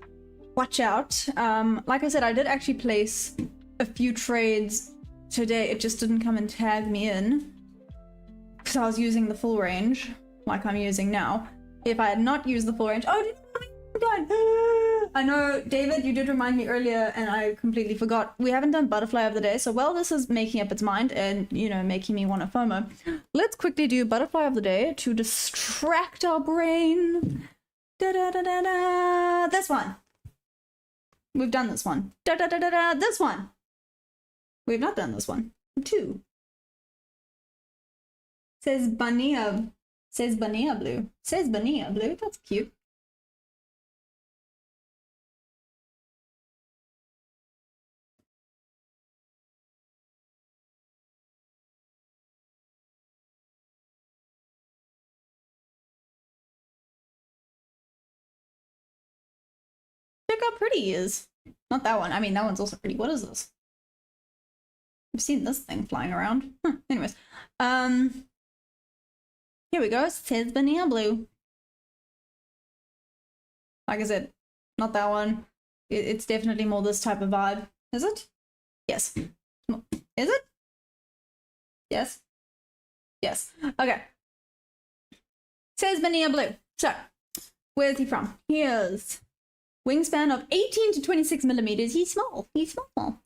watch out. Like I said, I did actually place a few trades today. It just didn't come and tag me in because I was using the full range like I'm using now. If I had not used the full range, oh, done. I know, David, you did remind me earlier and I completely forgot. We haven't done butterfly of the day, so while this is making up its mind and, you know, making me want to FOMO, let's quickly do butterfly of the day to distract our brain. Da da da da da. This one. We've done this one. Da da da da da. This one. We've not done this one. 2. Says Bania. Says Bania Blue. Says Bania Blue. That's cute. Check how pretty he is. Not that one. I mean, that one's also pretty. What is this? I've seen this thing flying around. Anyways, here we go. It says Vanilla Blue. Like I said, not that one. It's definitely more this type of vibe. Is it? Yes. Is it? Yes. Yes. Okay. Says Vanilla Blue. So, where's he from? Here's wingspan of 18 to 26 millimeters. He's small. He's small.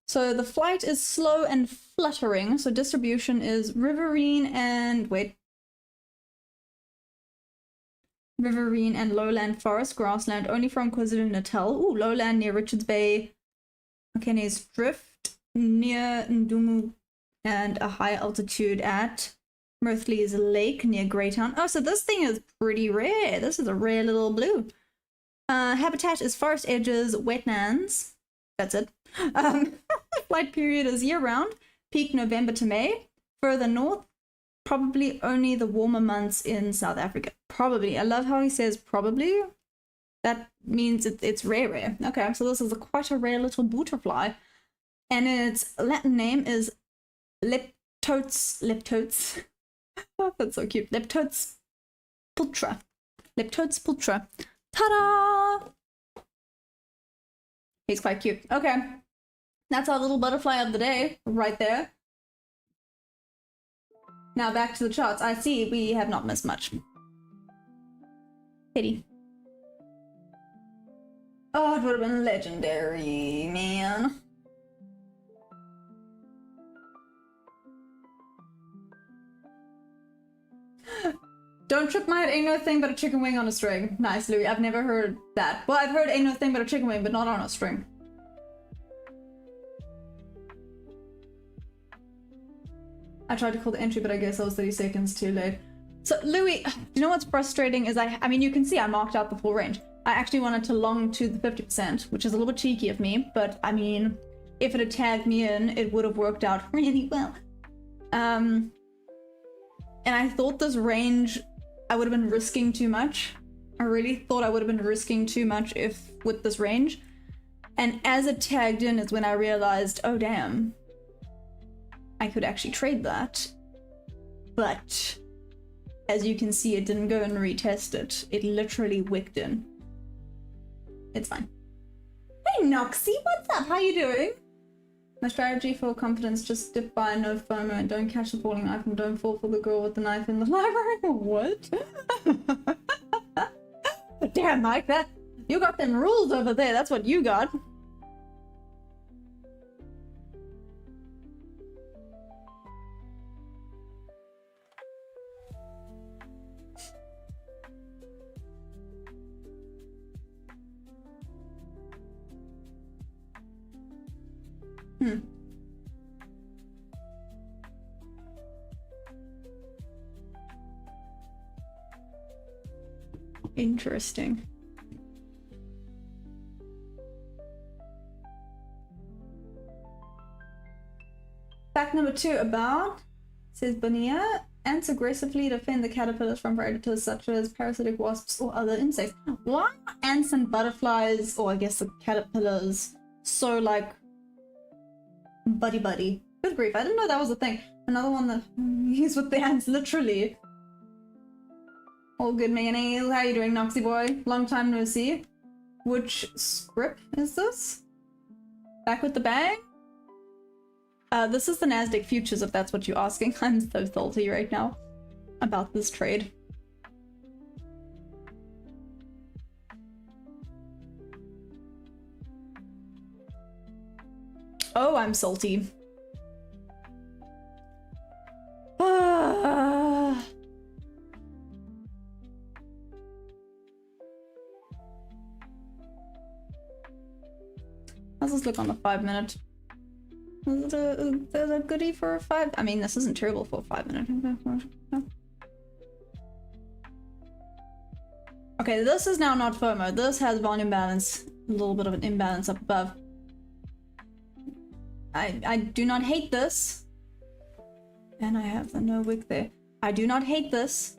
So the flight is slow and fluttering. So distribution is riverine and riverine and lowland forest, grassland only from KwaZulu-Natal. Ooh, lowland near Richards Bay, Okene's Drift near Ndumu, and a high altitude at Mirthley's Lake near Greytown. Oh, so this thing is pretty rare. This is a rare little blue. Habitat is forest edges, wetlands. That's it. Flight period is year-round. Peak November to May. Further north, probably only the warmer months in South Africa. Probably. I love how he says probably. That means it's rare. Okay, so this is quite a rare little butterfly. And its Latin name is Leptotes. Oh, that's so cute. Leptotes pulchra. Leptotes pulchra. Ta-da! He's quite cute. Okay. That's our little butterfly of the day right there. Now back to the charts. I see we have not missed much. Pity. Oh, it would have been legendary, man. Don't trip my head, ain't no thing but a chicken wing on a string. Nice, Louis. I've never heard that. Well, I've heard ain't no thing but a chicken wing, but not on a string. I tried to call the entry, but I guess I was 30 seconds too late. So, Louis, you know what's frustrating is I mean, you can see I marked out the full range. I actually wanted to long to the 50%, which is a little bit cheeky of me, but I mean, if it had tagged me in, it would have worked out really well. And I thought this range, I would have been risking too much. I really thought I would have been risking too much with this range. And as it tagged in is when I realized, oh damn, I could actually trade that. But as you can see, it didn't go and retest it. It literally wicked in. It's fine. Hey Noxy, what's up? How you doing? My strategy for confidence, just dip by, no FOMO, and don't catch the falling knife, and don't fall for the girl with the knife in the library. What? Damn, Mike, that you got them rules over there. That's what you got. Interesting. Fact number 2 about, says Bonilla, ants aggressively defend the caterpillars from predators such as parasitic wasps or other insects. Why are ants and butterflies, or I guess the caterpillars, so like buddy-buddy? Good grief, I didn't know that was a thing. Another one that he's with the hands, literally. All good, mayonnaise. How you doing, Noxy boy? Long time no see. Which script is this? Back with the bang? This is the Nasdaq futures, if that's what you're asking. I'm so salty right now about this trade. Oh, I'm salty. How's this look on the 5 minute? Is it a goodie for a 5? I mean, this isn't terrible for a 5 minute. Okay, this is now not FOMO. This has volume balance, a little bit of an imbalance up above. I do not hate this. And I have the no wick there. I do not hate this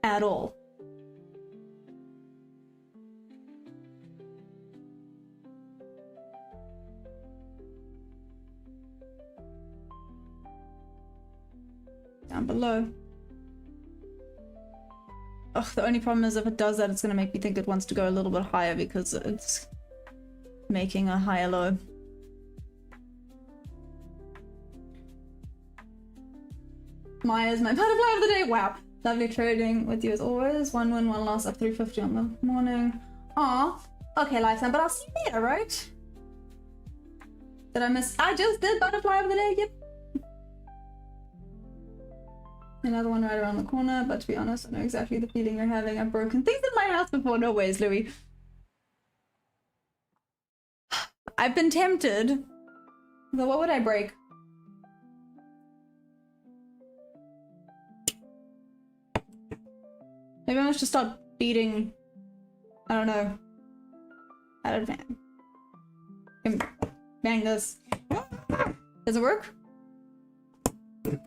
at all. Down below. Ugh, the only problem is if it does that, it's gonna make me think it wants to go a little bit higher because it's making a higher low. Maya's my butterfly of the day. Wow. Lovely trading with you as always. One win, one loss, up 350 on the morning. Aw. Okay, lifetime, but I'll see you later, right? Did I miss? I just did butterfly of the day. Yep. Another one right around the corner, but to be honest, I know exactly the feeling you're having. I've broken things in my house before. No ways, Louis. I've been tempted. But what would I break? Maybe I should start beating. I don't know. I don't know. Bang this. Does it work? A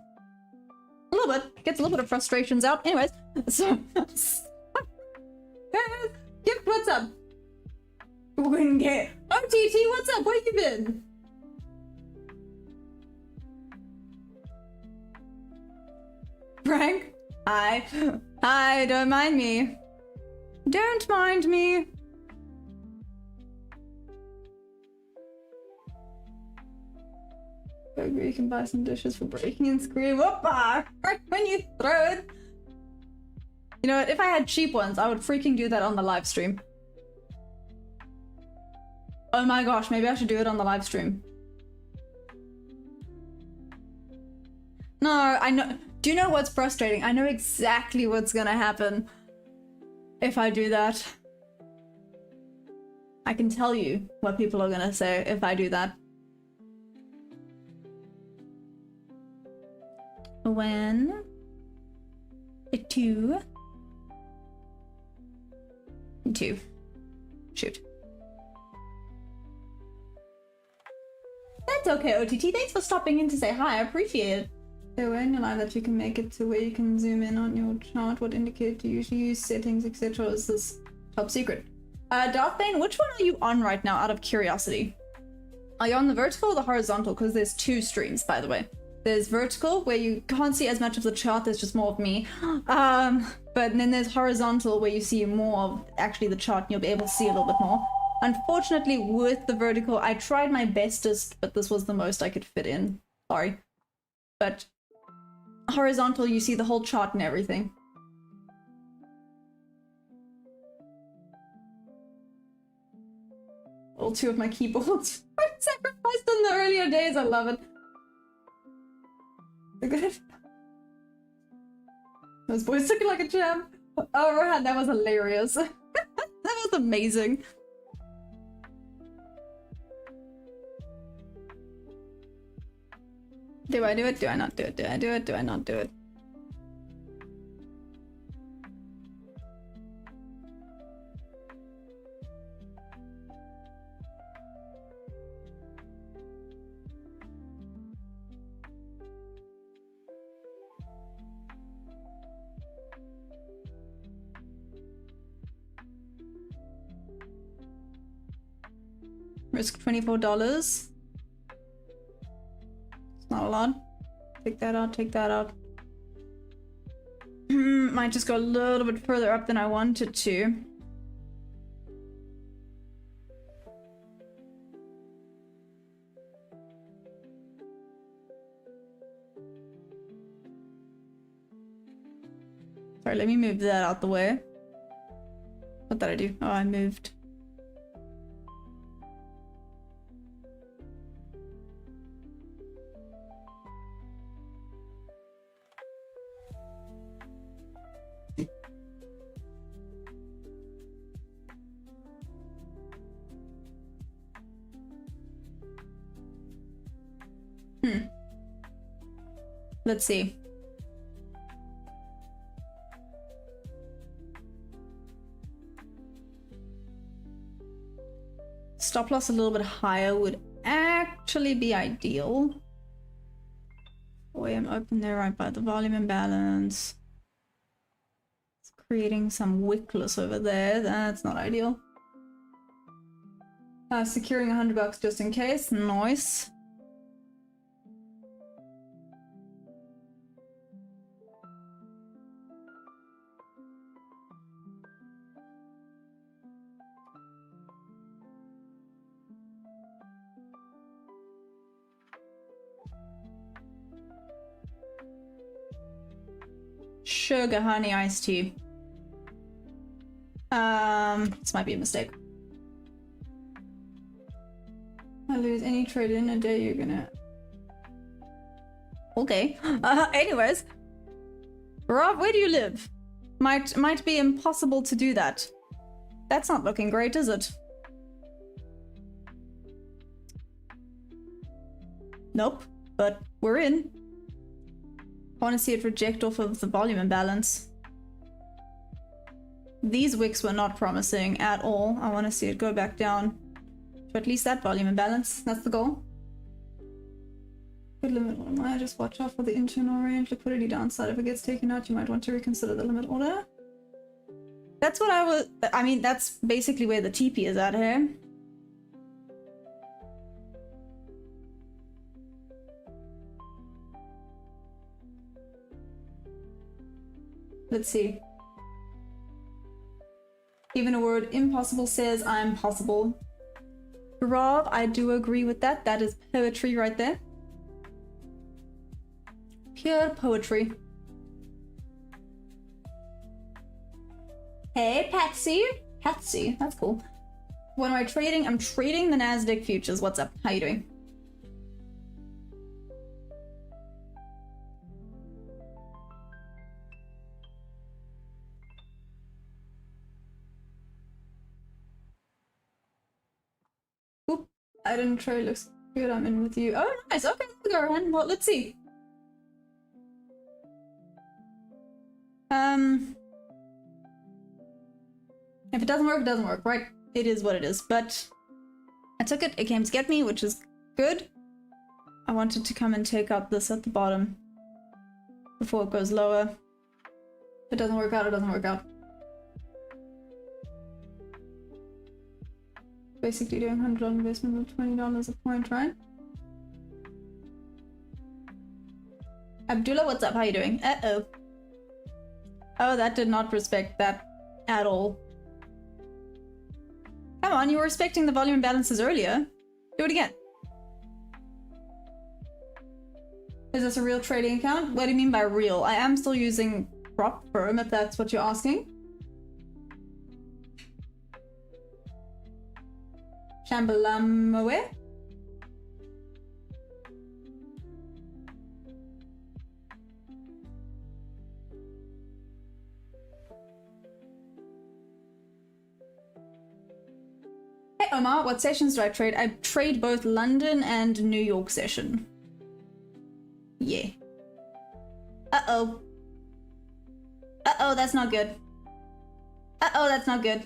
little bit. Gets a little bit of frustrations out. Anyways, so. Gift, what's up? Wouldn't get. OTT, what's up? Where you been? Frank? Hi, don't mind me. Don't mind me. I agree, you can buy some dishes for breaking and scream. Whoopah! Right when you throw it. You know what? If I had cheap ones, I would freaking do that on the live stream. Oh my gosh, maybe I should do it on the live stream. No, I know. Do you know what's frustrating? I know exactly what's gonna happen if I do that. I can tell you what people are gonna say if I do that. When? Two. Shoot. That's okay, OTT. Thanks for stopping in to say hi. I appreciate it. So when you live that you can make it to where you can zoom in on your chart, what indicator do you usually use, settings, etc. Is this top secret? Darthbane, which one are you on right now out of curiosity? Are you on the vertical or the horizontal? Because there's two streams, by the way. There's vertical, where you can't see as much of the chart, there's just more of me. But then there's horizontal, where you see more of actually the chart and you'll be able to see a little bit more. Unfortunately, with the vertical, I tried my bestest, but this was the most I could fit in. Sorry. But horizontal, you see the whole chart and everything. All two of my keyboards were sacrificed in the earlier days. I love it. Good. Those boys took it like a champ. Oh, Rohan, that was hilarious. That was amazing. Do I do it? Do I not do it? Do I do it? Do I not do it? Risk $24. Not a lot. Take that out, take that out. Might just go a little bit further up than I wanted to. Sorry, let me move that out the way. What did I do? Oh, I moved. Let's see. Stop loss a little bit higher would actually be ideal. Oh, I'm open there right by the volume imbalance. It's creating some wickless over there. That's not ideal. Securing $100 just in case. Nice. Sugar honey iced tea. This might be a mistake. I lose any trade in a day, you're gonna... Okay. Anyways. Rob, where do you live? Might be impossible to do that. That's not looking great, is it? Nope, but we're in. I want to see it reject off of the volume imbalance. These wicks were not promising at all. I want to see it go back down to at least that volume imbalance. That's the goal. Good limit order. Might just watch out for the internal range liquidity downside. If it gets taken out, you might want to reconsider the limit order. That's what I was... I mean, that's basically where the TP is at here. Let's see. Even a word impossible says I'm possible. Rob, I do agree with that. That is poetry right there. Pure poetry. Hey, Patsy. Patsy, that's cool. What am I trading? I'm trading the Nasdaq futures. What's up? How you doing? Oop, I didn't trade. Looks good. I'm in with you. Oh, nice. Okay, let's go around. Well, let's see. If it doesn't work, it doesn't work, right? It is what it is, but I took it. It came to get me, which is good. I wanted to come and take out this at the bottom before it goes lower. If it doesn't work out, it doesn't work out. Basically doing $100 investment with $20 a point, right? Abdullah, what's up? How you doing? Uh-oh. Oh, that did not respect that at all. Come on, you were respecting the volume imbalances earlier. Do it again. Is this a real trading account? What do you mean by real? I am still using prop firm, if that's what you're asking. Shambalamoe? Hey Omar, what sessions do I trade? I trade both London and New York session. Yeah. Uh-oh. Uh-oh, that's not good. Uh-oh, that's not good.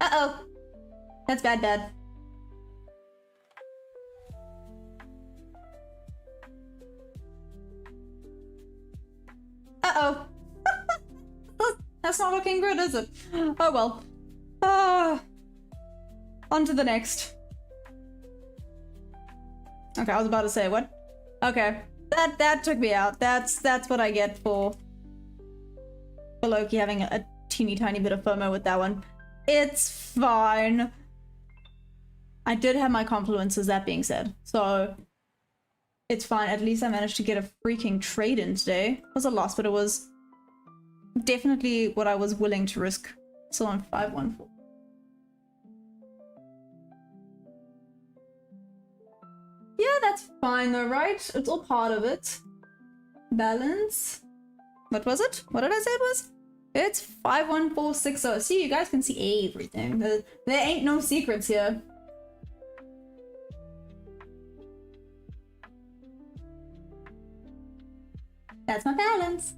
Uh-oh. That's bad, bad. Uh-oh. That's not looking good, is it? Oh well. On to the next. Okay, I was about to say, what? Okay. That took me out. That's what I get for Loki having a teeny tiny bit of FOMO with that one. It's fine. I did have my confluences, that being said. So it's fine. At least I managed to get a freaking trade in today. It was a loss, but it was definitely what I was willing to risk. Still on 514. Yeah, that's fine though, right? It's all part of it. Balance. What was it? What did I say it was? It's 51460. See, you guys can see everything. There ain't no secrets here. That's my balance.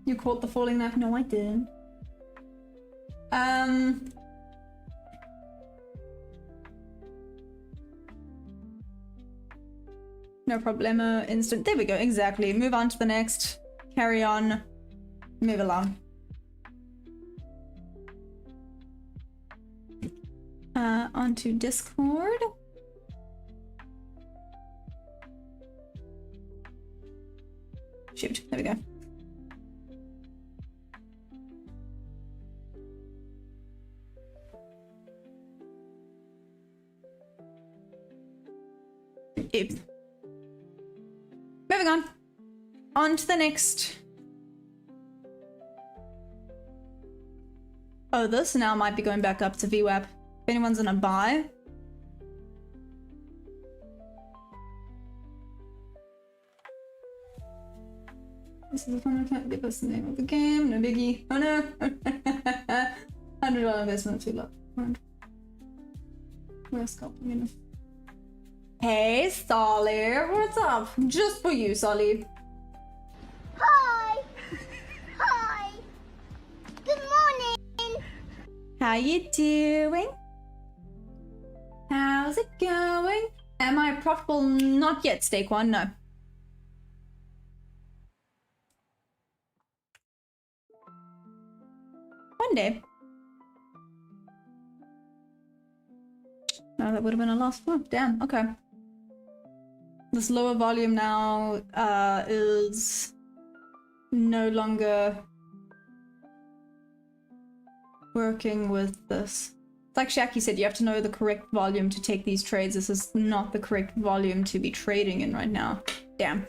You caught the falling knife? No, I didn't. No problemo. Instant. There we go. Exactly. Move on to the next. Carry on. Move along. Onto Discord. Shoot. There we go. Oops. Moving on. On to the next. Oh, this now might be going back up to VWAP. If anyone's gonna buy. This is the fun. I can't give us the name of the game. No biggie. Oh no. $100 investment too low. We're scalping. Hey, Solly. What's up? Just for you, Solly. Hi. Hi. Good morning. How you doing? How's it going? Am I profitable? Not yet, Stake One. No. One day. No, that would have been a loss. Oh, damn. Okay. This lower volume now is no longer working with this. It's like Shaki said, you have to know the correct volume to take these trades. This is not the correct volume to be trading in right now. Damn.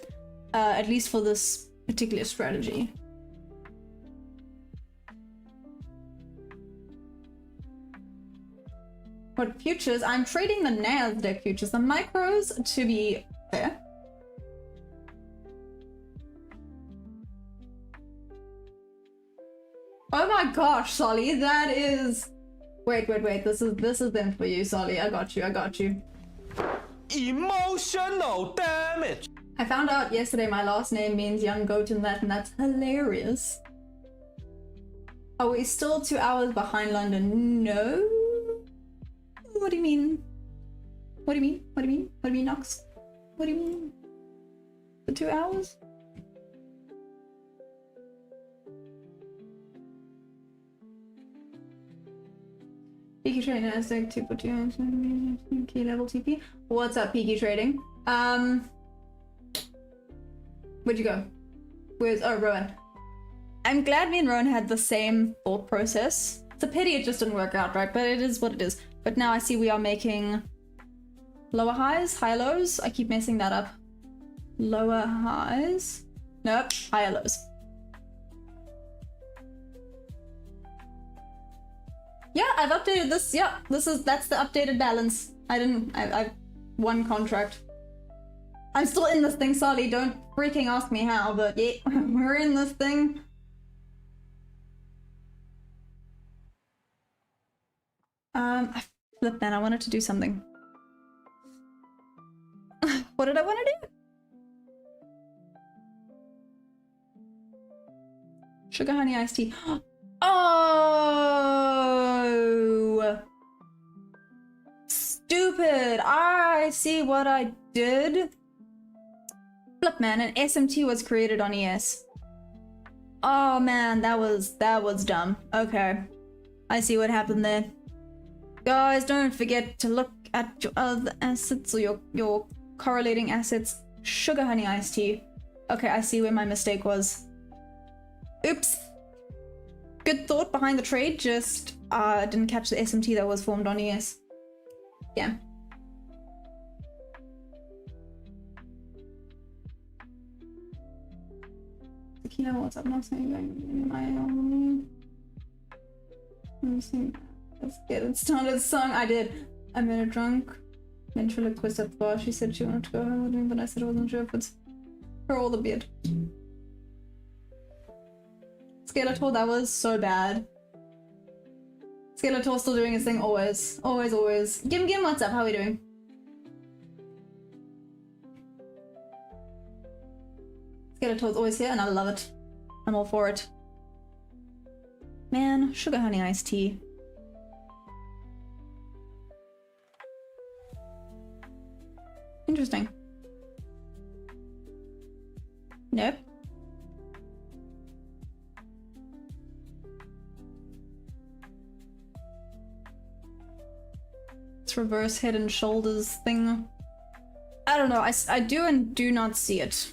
At least for this particular strategy. What futures? I'm trading the Nasdaq futures, the micros to be fair. Oh my gosh, Solly, that is... Wait, this is them for you, Solly. I got you. Emotional damage. I found out yesterday my last name means young goat in that, and that's hilarious. Are we still 2 hours behind London? No. What do you mean? What do you mean? What do you mean? What do you mean, Nox? What do you mean? The 2 hours? Peaky Trading Nasdaq 2.2 key level TP. What's up, Peaky Trading? Where'd you go? Oh, Rowan. I'm glad me and Rowan had the same thought process. It's a pity it just didn't work out, right? But it is what it is. But now I see we are making lower highs, higher lows. I keep messing that up. Lower highs. Nope, higher lows. Yeah, I've updated this. Yeah, that's the updated balance. I've one contract. I'm still in this thing, Solly. Don't freaking ask me how, but yeah, we're in this thing. I flipped then. I wanted to do something. What did I want to do? Sugar honey iced tea. Oh! Stupid! I see what I did. Flip man, an SMT was created on ES. Oh man, that was dumb. Okay. I see what happened there. Guys, don't forget to look at your other assets or your correlating assets, sugar honey iced tea. Okay, I see where my mistake was. Oops. Good thought behind the trade, just didn't catch the SMT that was formed on ES. Yeah. Tequila, what's up? Not saying let's get it started. Song I did. I made her drunk. Ventriloquist at the bar. She said she wanted to go home with me, but I said I wasn't sure if it's her or the beard. Skeletor, that was so bad. Skeletor still doing his thing always. Always, always. Gim, what's up? How are we doing? Skeletor's always here and I love it. I'm all for it. Man, sugar honey iced tea. Interesting. Nope. It's reverse head and shoulders thing. I don't know. I do and do not see it.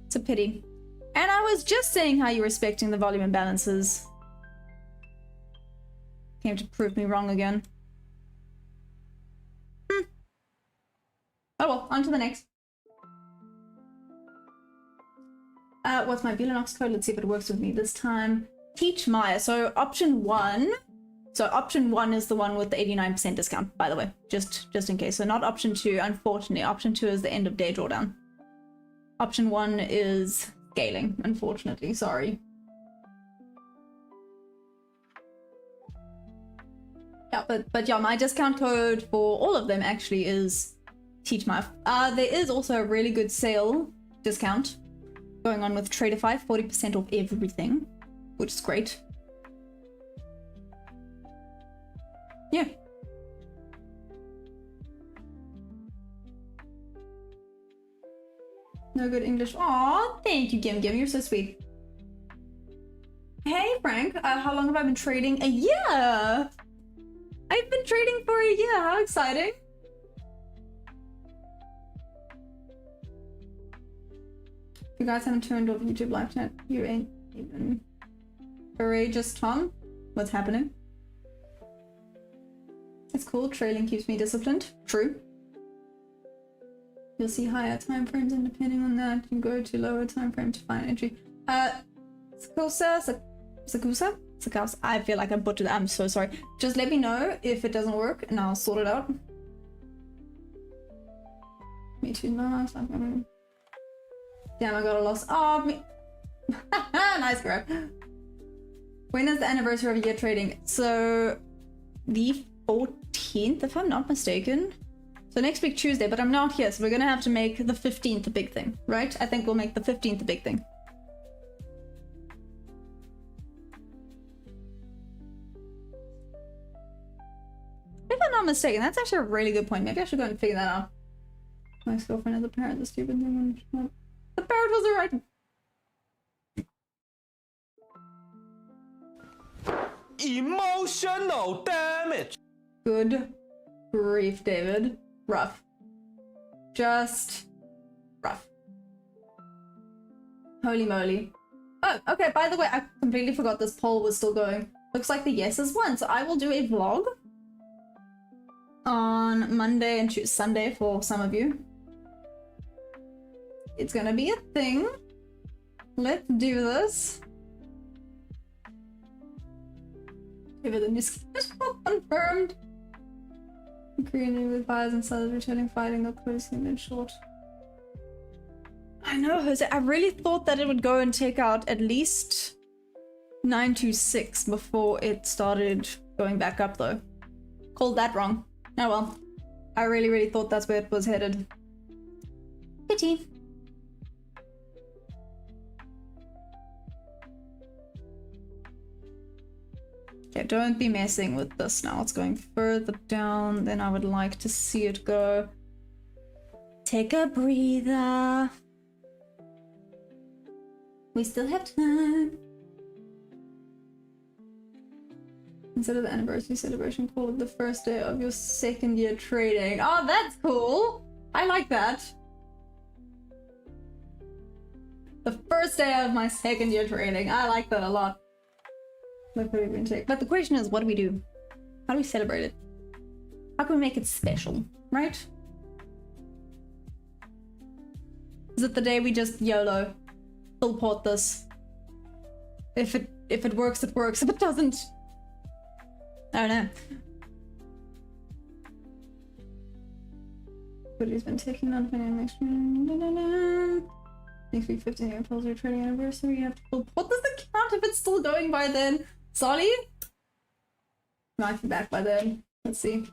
It's a pity. And I was just saying how you're respecting the volume imbalances. Came to prove me wrong again. Oh well, on to the next. What's my Violin code? Let's see if it works with me this time. Teach Maya. So option 1. So option 1 is the one with the 89% discount, by the way. Just in case. So not option 2, unfortunately. Option 2 is the end of day drawdown. Option 1 is scaling, unfortunately. Sorry. Yeah, but yeah, my discount code for all of them actually is Teach Maya. There is also a really good sale discount going on with Traderify, 40% off everything, which is great. Yeah. No good English. Aw, thank you, Gim. You're so sweet. Hey, Frank. How long have I been trading? A year! I've been trading for a year. How exciting. If you guys haven't turned off YouTube live chat, you ain't even courageous, Tom. What's happening? It's cool. Trailing keeps me disciplined. True. You'll see higher time frames, and depending on that, you go to lower time frame to find entry. Sakusa? I feel like I butchered that. I'm so sorry. Just let me know if it doesn't work, and I'll sort it out. Me too. Nice. Damn, I got a loss. Oh, me. Nice grab. When is the anniversary of a year trading? So, the 14th, if I'm not mistaken. So next week Tuesday, but I'm not here, so we're gonna have to make the 15th a big thing, right? I think we'll make the 15th a big thing. If I'm not mistaken, that's actually a really good point. Maybe I should go and figure that out. My girlfriend had the parrot, the stupid thing. The parrot was alright. Emotional damage. Good grief, David. Rough. Just rough. Holy moly. Oh, okay, by the way, I completely forgot this poll was still going. Looks like the yeses won, so I will do a vlog on Monday and Sunday for some of you. It's gonna be a thing. Let's do this. Everything is confirmed. Korean with buyers and sellers returning fighting up closely and short. I know, Jose. I really thought that it would go and take out at least 926 before it started going back up, though. Called that wrong. Oh well. I really thought that's where it was headed. Pity. Okay, don't be messing with this now. It's going further down than I would like to see it go. Take a breather. We still have time. Instead of the anniversary celebration, call it the first day of your second year trading. Oh, that's cool. I like that. The first day of my second year training. I like that a lot. But the question is, what do we do? How do we celebrate it? How can we make it special, right? Is it the day we just YOLO, full port this? If it works, it works. If it doesn't, I don't know. But he's been taking on next week. Next week, 15 April, your trading anniversary. You have to full port this account if it's still going by then. Solly? Might be back by then. Let's see.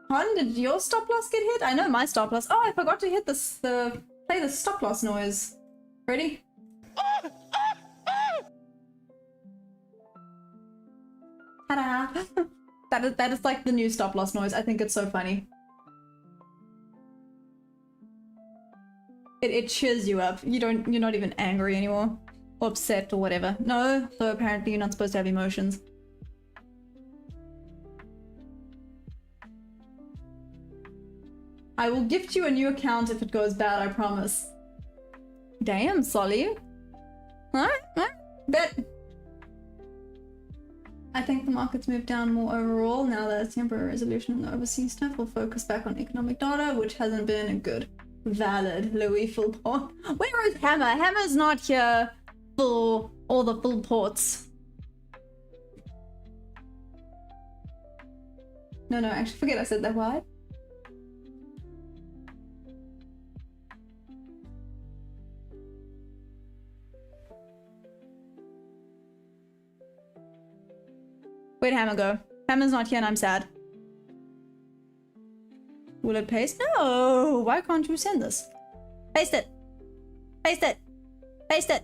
Han, did your stop loss get hit? I know my stop loss. Oh, I forgot to hit this. Play the stop loss noise. Ready? Ta-da! that is like the new stop loss noise. I think it's so funny. It cheers you up. You're not even angry anymore. Or upset or whatever. No, so apparently you're not supposed to have emotions. I will gift you a new account if it goes bad, I promise. Damn, Solly. Alright, bet. I think the market's moved down more overall now that temporary resolution and the overseas stuff will focus back on economic data, which hasn't been good. Valid, Louis full port. Where is Hammer? Hammer's not here for all the full ports. No, actually forget I said that. Why? Where'd Hammer go? Hammer's not here and I'm sad. Will it paste? No! Why can't you send this? Paste it! Paste it! Paste it!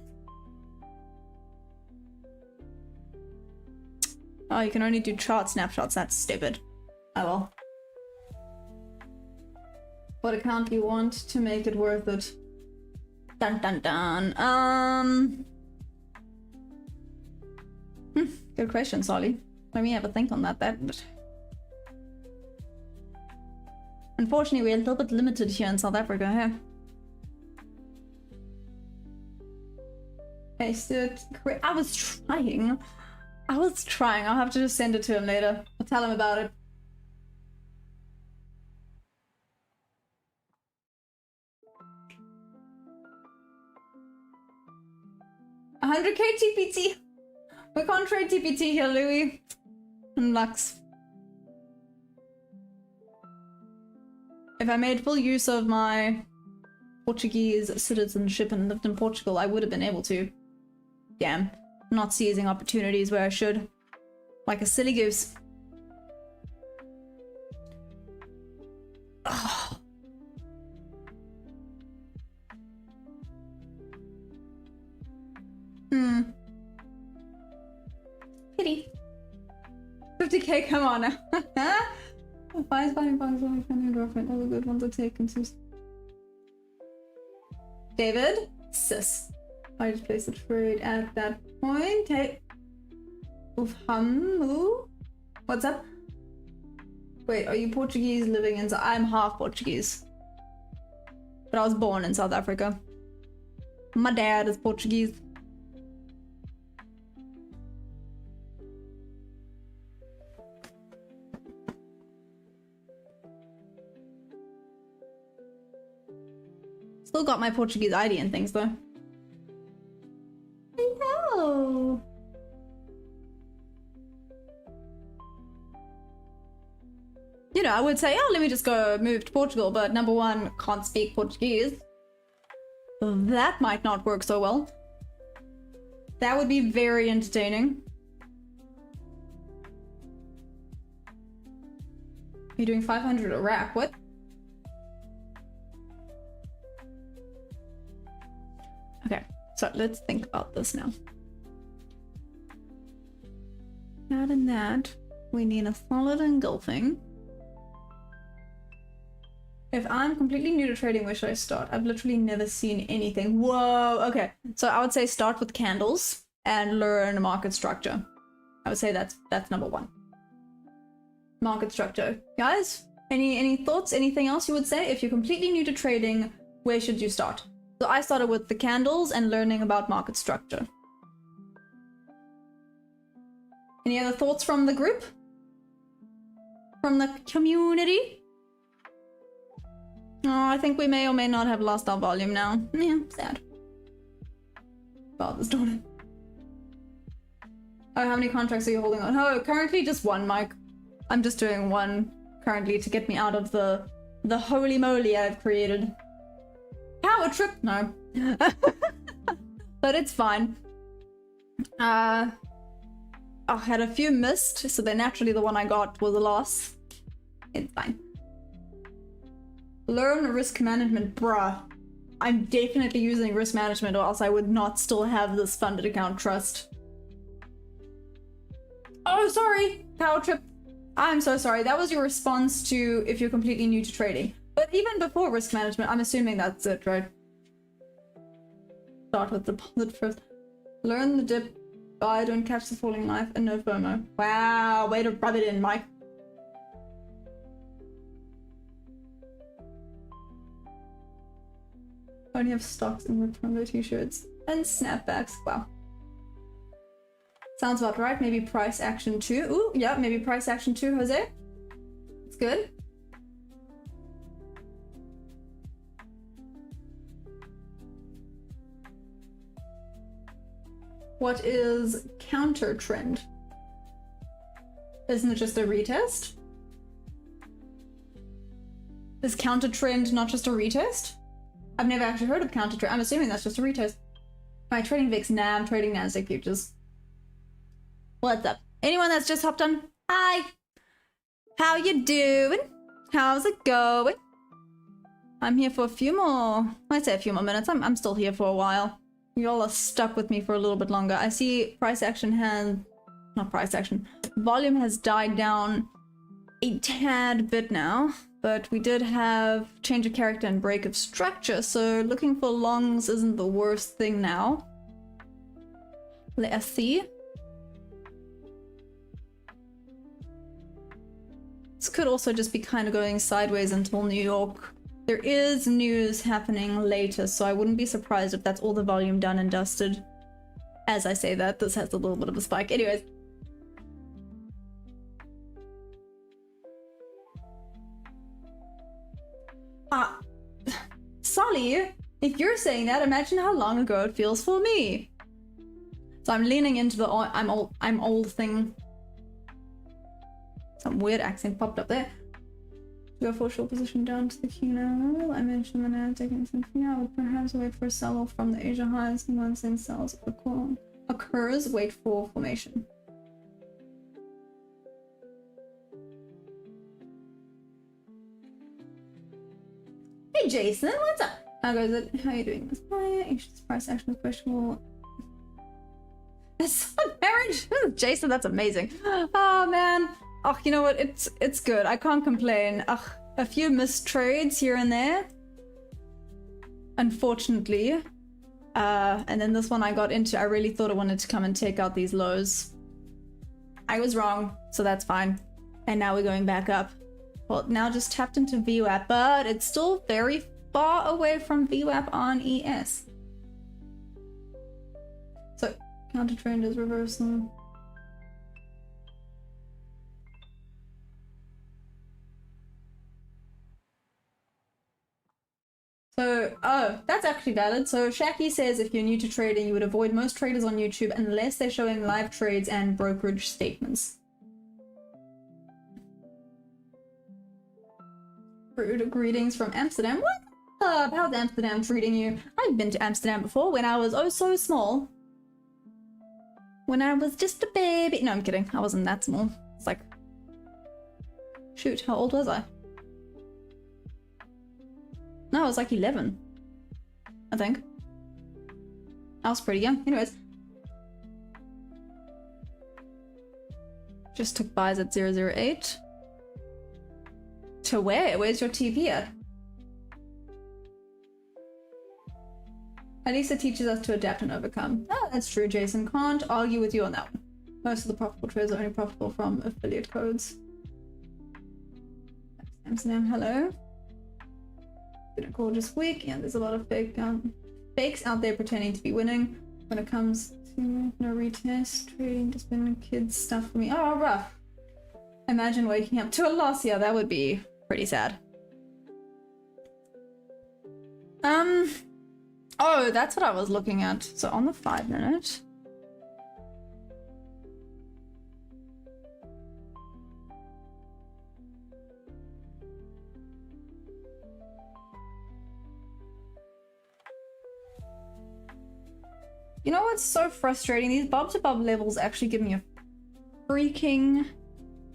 Oh, you can only do chart snapshots. That's stupid. Oh well. What account do you want to make it worth it? Dun dun dun. Good question, Solly. Let me have a think on that. Unfortunately, we're a little bit limited here in South Africa, huh? Paste it. I was trying. I'll have to just send it to him later. I'll tell him about it. $100K TPT. We can't trade TPT here, Louis. And Lux. If I made full use of my Portuguese citizenship and lived in Portugal, I would have been able to. Damn. Not seizing opportunities where I should. Like a silly goose. Oh. Pity. 50K, come on now. Why is buying bonds on my friend and girlfriend? All the good ones are taken to. David? Sis. I just placed a trade at that point. Hey. Oof, who? What's up? Wait, are you Portuguese living in... I'm half Portuguese. But I was born in South Africa. My dad is Portuguese. Still got my Portuguese ID and things though. Hello. You know, I would say, oh, let me just go move to Portugal, but number one, can't speak Portuguese. That might not work so well. That would be very entertaining. You're doing 500 a rack, what? Okay, so let's think about this now. That and that, we need a solid engulfing. If I'm completely new to trading, where should I start? I've literally never seen anything. Whoa, okay. So I would say start with candles and learn market structure. I would say that's number one. Market structure. Guys, Any thoughts? Anything else you would say? If you're completely new to trading, where should you start? So I started with the candles and learning about market structure. Any other thoughts from the group? From the community? Oh, I think we may or may not have lost our volume now. Yeah, sad. Father's daughter. Oh, how many contracts are you holding on? Oh, currently just one, Mike. I'm just doing one currently to get me out of the holy moly I've created. Power trip? No. But it's fine. I had a few missed, so then naturally the one I got was a loss. It's fine. Learn risk management, bruh. I'm definitely using risk management, or else I would not still have this funded account trust. Oh, sorry, power trip. I'm so sorry. That was your response to if you're completely new to trading. But even before risk management, I'm assuming that's it, right? Start with deposit first. Learn the dip. Buy, don't catch the falling knife, and no FOMO. Wow, way to rub it in, Mike. Only have stocks and promo t-shirts and snapbacks. Wow. Sounds about right. Maybe price action 2. Ooh, yeah, maybe price action 2, Jose. It's good. What is counter trend? Isn't it just a retest? Is counter trend not just a retest? I've never actually heard of counter trend. I'm assuming that's just a retest. Am I trading VIX? Nah, I'm trading Nasdaq futures. What's up? Anyone that's just hopped on? Hi! How you doing? How's it going? I'm here for a few more... I'd say a few more minutes. I'm still here for a while. You all are stuck with me for a little bit longer. I see price action has... Not price action. Volume has died down a tad bit now. But we did have change of character and break of structure, so looking for longs isn't the worst thing now. Let's see. This could also just be kind of going sideways until New York. There is news happening later, so I wouldn't be surprised if that's all the volume done and dusted. As I say that, this has a little bit of a spike. Anyways. Solly, if you're saying that, imagine how long ago it feels for me. So I'm leaning into the I'm old thing. Some weird accent popped up there. Go for a short position down to the key now. I mentioned the Nasdaq and something. I would perhaps wait for a sell-off from the Asia highs, and once then sells occurs, wait for formation. Hey Jason, what's up? How goes it? How are you doing? Price action is questionable. It's a marriage. Jason, that's amazing. Oh man. Oh, you know what? It's good. I can't complain. Ugh, a few missed trades here and there. Unfortunately. And then this one I got into, I really thought I wanted to come and take out these lows. I was wrong, so that's fine. And now we're going back up. Well, now just tapped into VWAP, but it's still very far away from VWAP on ES. So, counter trend is reversal. So, oh, that's actually valid. So, Shaki says if you're new to trading, you would avoid most traders on YouTube unless they're showing live trades and brokerage statements. Rude greetings from Amsterdam. What up? How's Amsterdam treating you? I've been to Amsterdam before when I was oh so small. When I was just a baby. No, I'm kidding. I wasn't that small. It's like... Shoot, how old was I? No, I was like 11. I think. I was pretty young. Anyways. Just took buys at 008. To where? Where's your TP at? At least it teaches us to adapt and overcome. Oh, that's true, Jason. Can't argue with you on that one. Most of the profitable trades are only profitable from affiliate codes. Amsterdam, hello. Been a gorgeous week. Yeah, there's a lot of fakes out there pretending to be winning. When it comes to no retest, trading just been kids stuff for me. Oh, rough. Imagine waking up to a loss. Yeah, that would be pretty sad. Oh, that's what I was looking at. So on the 5 minute. You know what's so frustrating? These bob to bob levels actually give me a freaking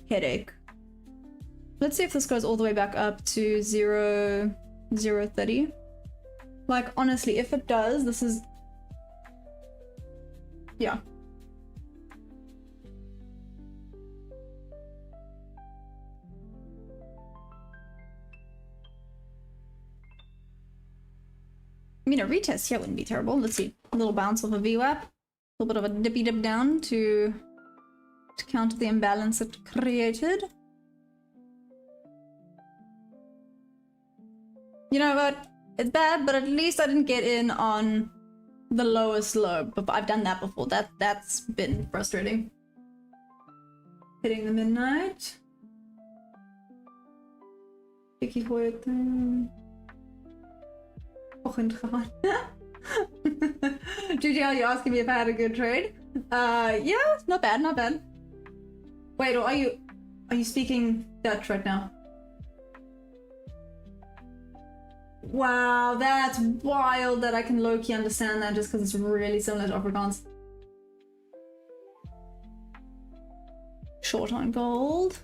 headache. Let's see if this goes all the way back up to 0.30. Like, honestly, if it does, this is... Yeah. I mean, a retest here wouldn't be terrible. Let's see. A little bounce off a VWAP. A little bit of a dippy dip down to counter the imbalance it created. You know what? It's bad, but at least I didn't get in on the lowest low. But I've done that before. That's been frustrating. Hitting the midnight. Vicky Hoyt. GGL, you asking me if I had a good trade? Yeah, not bad, not bad. Wait, or are you speaking Dutch right now? Wow, that's wild that I can low-key understand that just because it's really similar to Afrikaans. Short on gold.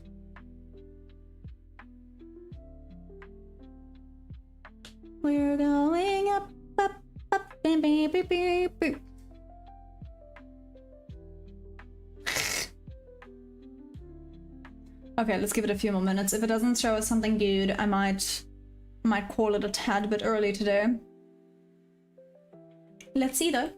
We're going up, up, up, beep, beep, beep, beep, beep. Okay, let's give it a few more minutes. If it doesn't show us something good, I might call it a tad bit early today. Let's see though.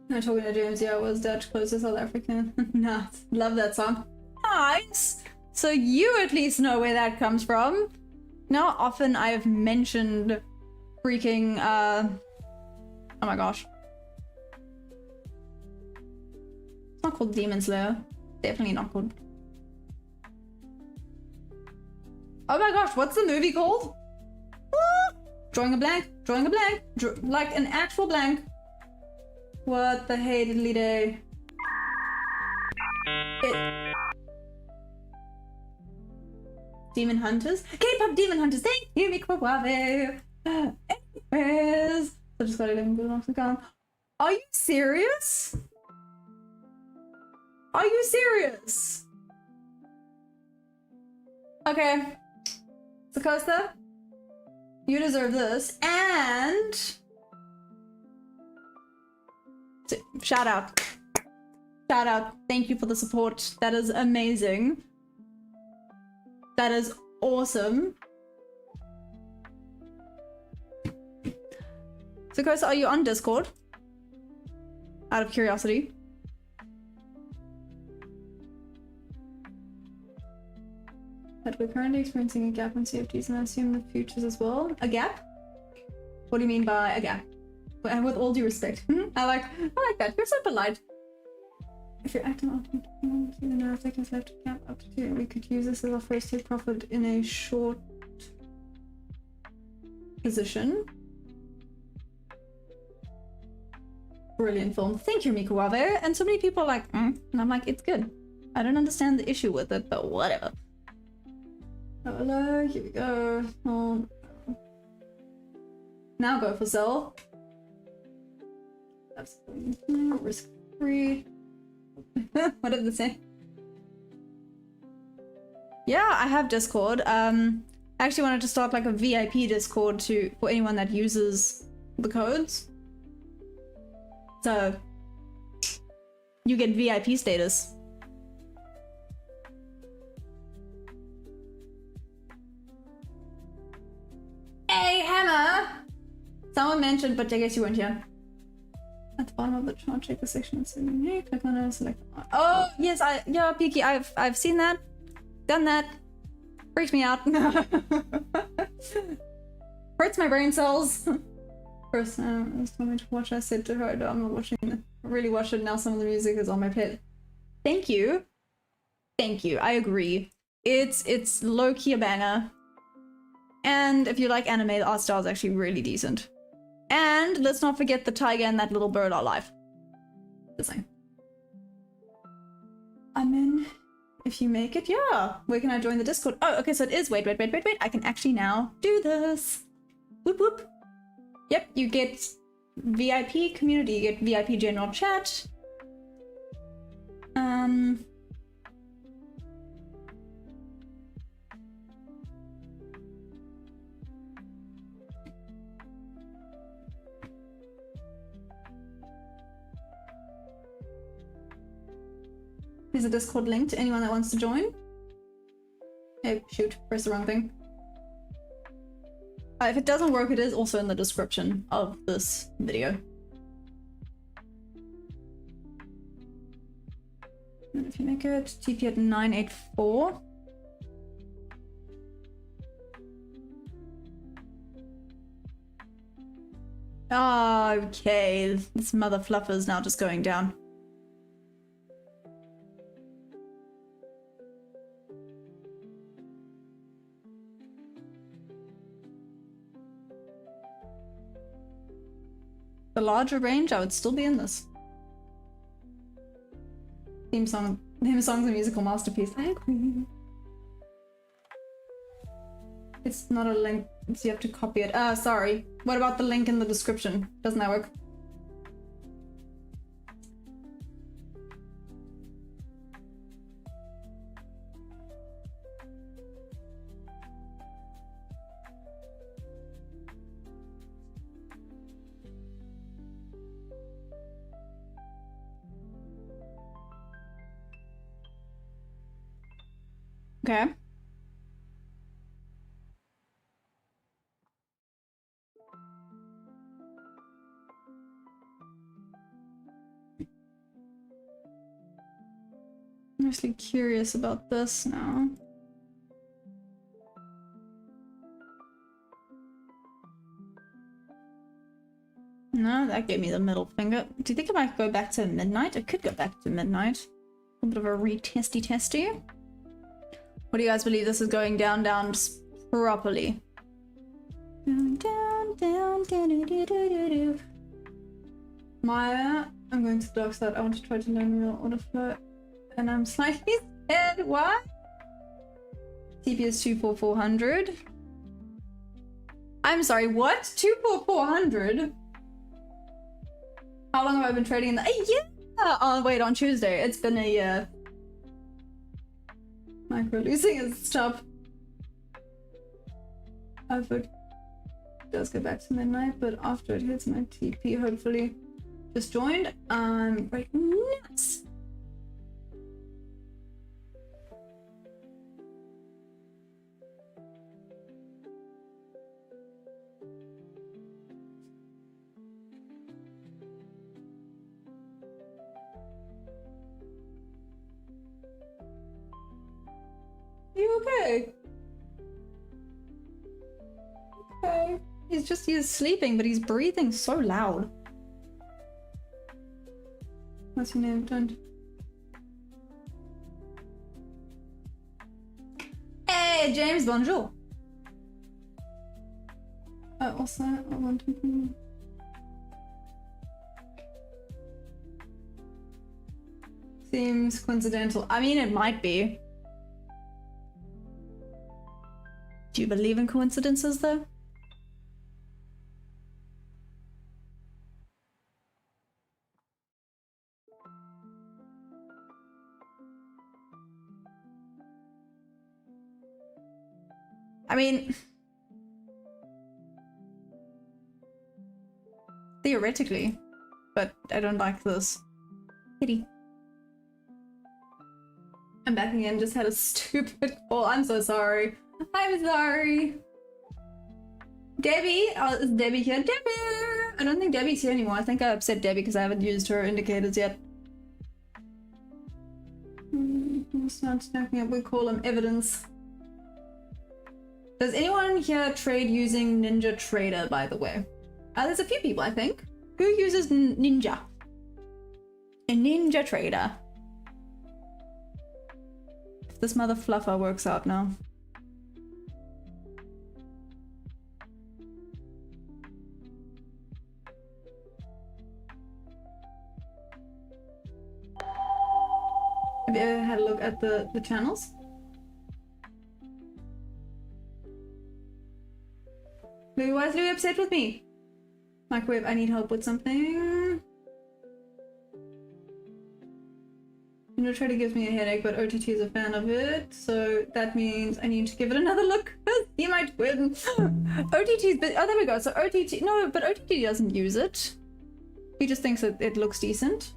I'm talking to James, yeah, I was Dutch, close to South African. Nice. Love that song. Nice! So you at least know where that comes from. Now often I've mentioned freaking, oh my gosh. It's not called Demon Slayer. Definitely not called. Oh my gosh, what's the movie called? Ah! Drawing a blank, like an actual blank. What the hey diddly day. Demon Hunters? K-pop Demon Hunters, thank you, Mikwawave. Anyways, I just got 11 good off the gun. Are you serious? Are you serious? Okay. Sakosta, you deserve this, and... shout out. Shout out. Thank you for the support. That is amazing. That is awesome. Sakosa, are you on Discord? Out of curiosity. But we're currently experiencing a gap in CFDs and I assume the futures as well. A gap? What do you mean by a gap? And with all due respect. I like that. You're so polite. If you're acting out, the Nasdaq has left a gap up to 2. We could use this as our first take profit in a short position. Brilliant film. Thank you, Mikuwave. And so many people are like, and I'm like, it's good. I don't understand the issue with it, but whatever. Oh, hello, here we go. Oh. Now go for sell. Absolutely risk free. What did they say? Yeah, I have Discord. I actually wanted to start like a VIP Discord for anyone that uses the codes. So you get VIP status. Hey, Hammer! Someone mentioned, but I guess you weren't here. At the bottom of the chart, check the section that's in here, click on it, select. Oh yes, yeah, Peaky, I've seen that, done that. Freaks me out. Hurts my brain cells. First time I was told me to watch, I said to her, no, I'm not watching it. I really watch it now. Some of the music is on my plate. Thank you. Thank you. I agree. It's low-key a banger. And if you like anime, the art style is actually really decent. And let's not forget the tiger and that little bird are live. The same. I'm in. If you make it, yeah. Where can I join the Discord? Oh, okay, so it is. Wait. I can actually now do this. Whoop whoop. Yep, you get VIP community, you get VIP general chat. Here's a Discord link to anyone that wants to join. Oh, shoot, press the wrong thing. If it doesn't work, it is also in the description of this video. And if you make it, TP at 984. Okay, this mother fluffer is now just going down. The larger range, I would still be in this. Theme song's a musical masterpiece. I agree. It's not a link, so you have to copy it. Sorry. What about the link in the description? Doesn't that work? Okay. I'm actually curious about this now. No, that gave me the middle finger. Do you think I might go back to midnight? I could go back to midnight. A bit of a retesty. What do you guys believe this is going down properly? Down. Maya, I'm going to the dark side. I want to try to learn real order flow. And I'm slightly scared. What? CPS 24400. I'm sorry, what? 24400? How long have I been trading in the— yeah! Oh, wait, on Tuesday. It's been a year. Micro losing is tough. If it does go back to midnight, but after it hits my TP, hopefully. Just joined. I'm right nuts. You okay? Okay. He's sleeping, but he's breathing so loud. What's your name? Don't. Hey, James, bonjour. Also, I want to. Seems coincidental. I mean, it might be. Do you believe in coincidences, though? I mean, theoretically, but I don't like this. Pity. I'm back again, just had a stupid call. I'm so sorry. I'm sorry. Debbie, is Debbie here? Debbie! I don't think Debbie's here anymore. I think I upset Debbie because I haven't used her indicators yet. Start stacking up. We call them evidence. Does anyone here trade using Ninja Trader, by the way? There's a few people, I think. Who uses Ninja? A Ninja Trader. If this mother fluffer works out now. Have you ever had a look at the channels? Louis, why is Louis upset with me? Microwave, I need help with something. Ninja Trader gives me a headache, but OTT is a fan of it, so that means I need to give it another look. He might win. OTT's, but oh, there we go. So OTT, no, but OTT doesn't use it. He just thinks that it looks decent.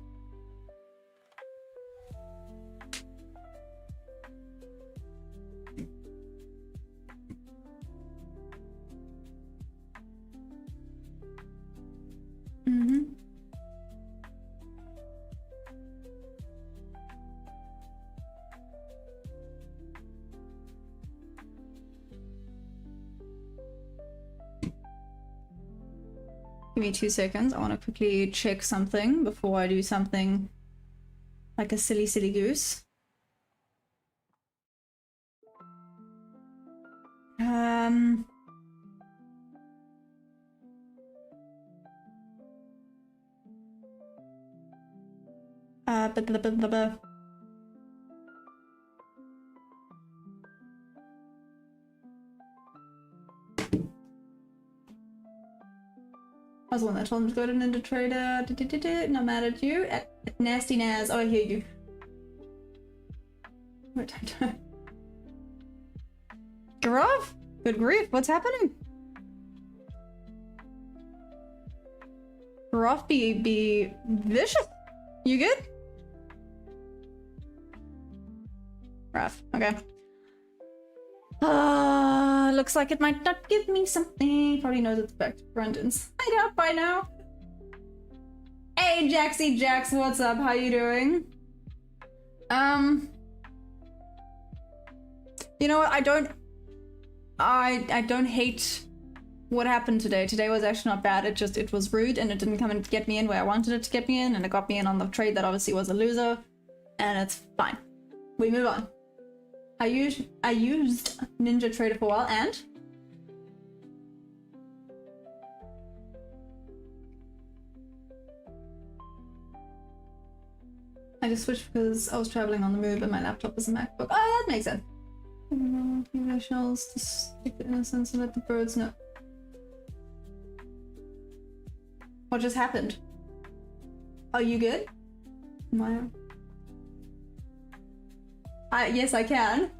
Give me 2 seconds. I want to quickly check something before I do something like a silly goose. I was the one that told him to go to Ninja Trader. Not mad at you. At Nasty Naz. Oh, I hear you. Giraffe? Good grief, what's happening? Giraffe be vicious. You good? Rough. Okay. Looks like it might not give me something. Probably knows it's back to Brendan's hideout by now. Hey, Jaxie Jax, what's up? How you doing? You know what? I don't hate what happened today. Today was actually not bad. It was rude and it didn't come and get me in where I wanted it to get me in, and it got me in on the trade that obviously was a loser, and it's fine. We move on. I used Ninja Trader for a while, and I just switched because I was traveling on the move and my laptop is a MacBook. Oh, that makes sense. Maybe shells to stick the innocence and let the birds know. What just happened? Are you good? Maya? Yes, I can.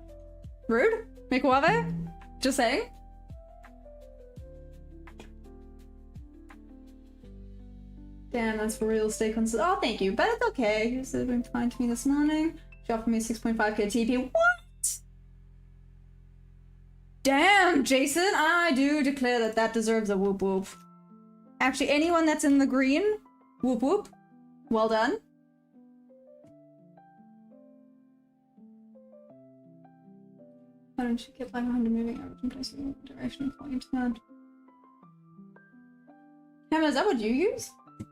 Rude? Mikuave? Just saying. Damn, that's for real. Stay consistent. Oh, thank you. But it's okay. You said it's been fine to me this morning. She offered me 6.5k TP. What? Damn, Jason. I do declare that deserves a whoop whoop. Actually, anyone that's in the green, whoop whoop. Well done. Why don't you get like 100 moving average and placing direction point to that? Hammer, is that what you use? I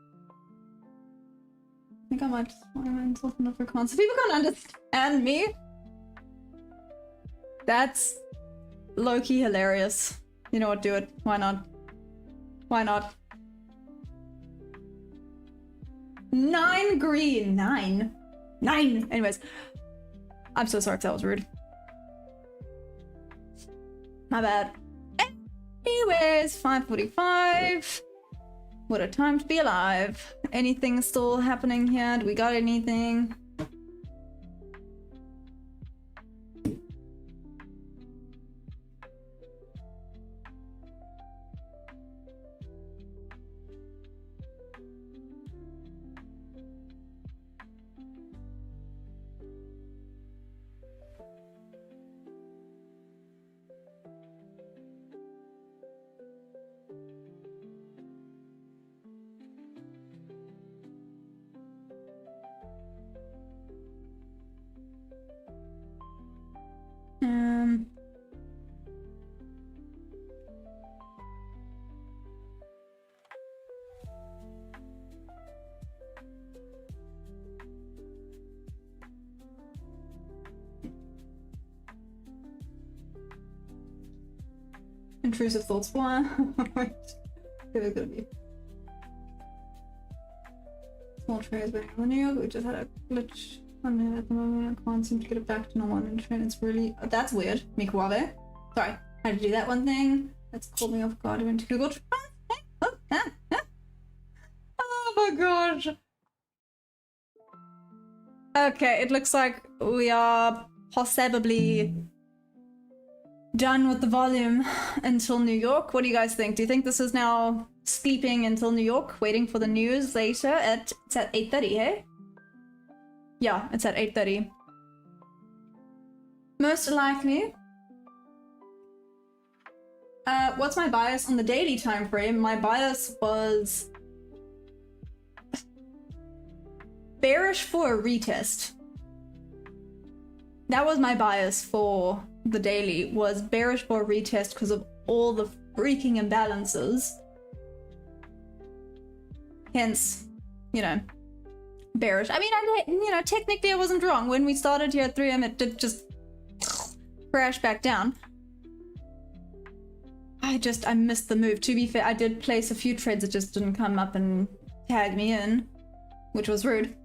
think I might just want myself enough for cons. So people can't understand me. That's low-key hilarious. You know what, do it. Why not? Why not? 9 green. 9. Anyways. I'm so sorry if that was rude. My bad. Anyways, 5:45. What a time to be alive. Anything still happening here? Do we got anything? Intrusive thoughts. Why? There's gonna be small trades waiting on New York. We just had a glitch on it at the moment. I can't seem to get it back to normal and trade. It's really that's weird. Mikuave. Sorry, I had to do that one thing. That's caught me off guard. I went to Google Translate. Oh my gosh. Okay, it looks like we are possibly done with the volume until New York. What do you guys think? Do you think this is now sleeping until New York, waiting for the news later at it's at 8:30, hey? Yeah, it's at 8:30. Most likely. What's my bias on the daily time frame? My bias was bearish for a retest. That was my bias for the daily, was bearish for a retest because of all the freaking imbalances. Hence, you know, bearish. I mean, technically I wasn't wrong. When we started here at 3am, it did just crash back down. I missed the move. To be fair, I did place a few trades that just didn't come up and tag me in, which was rude.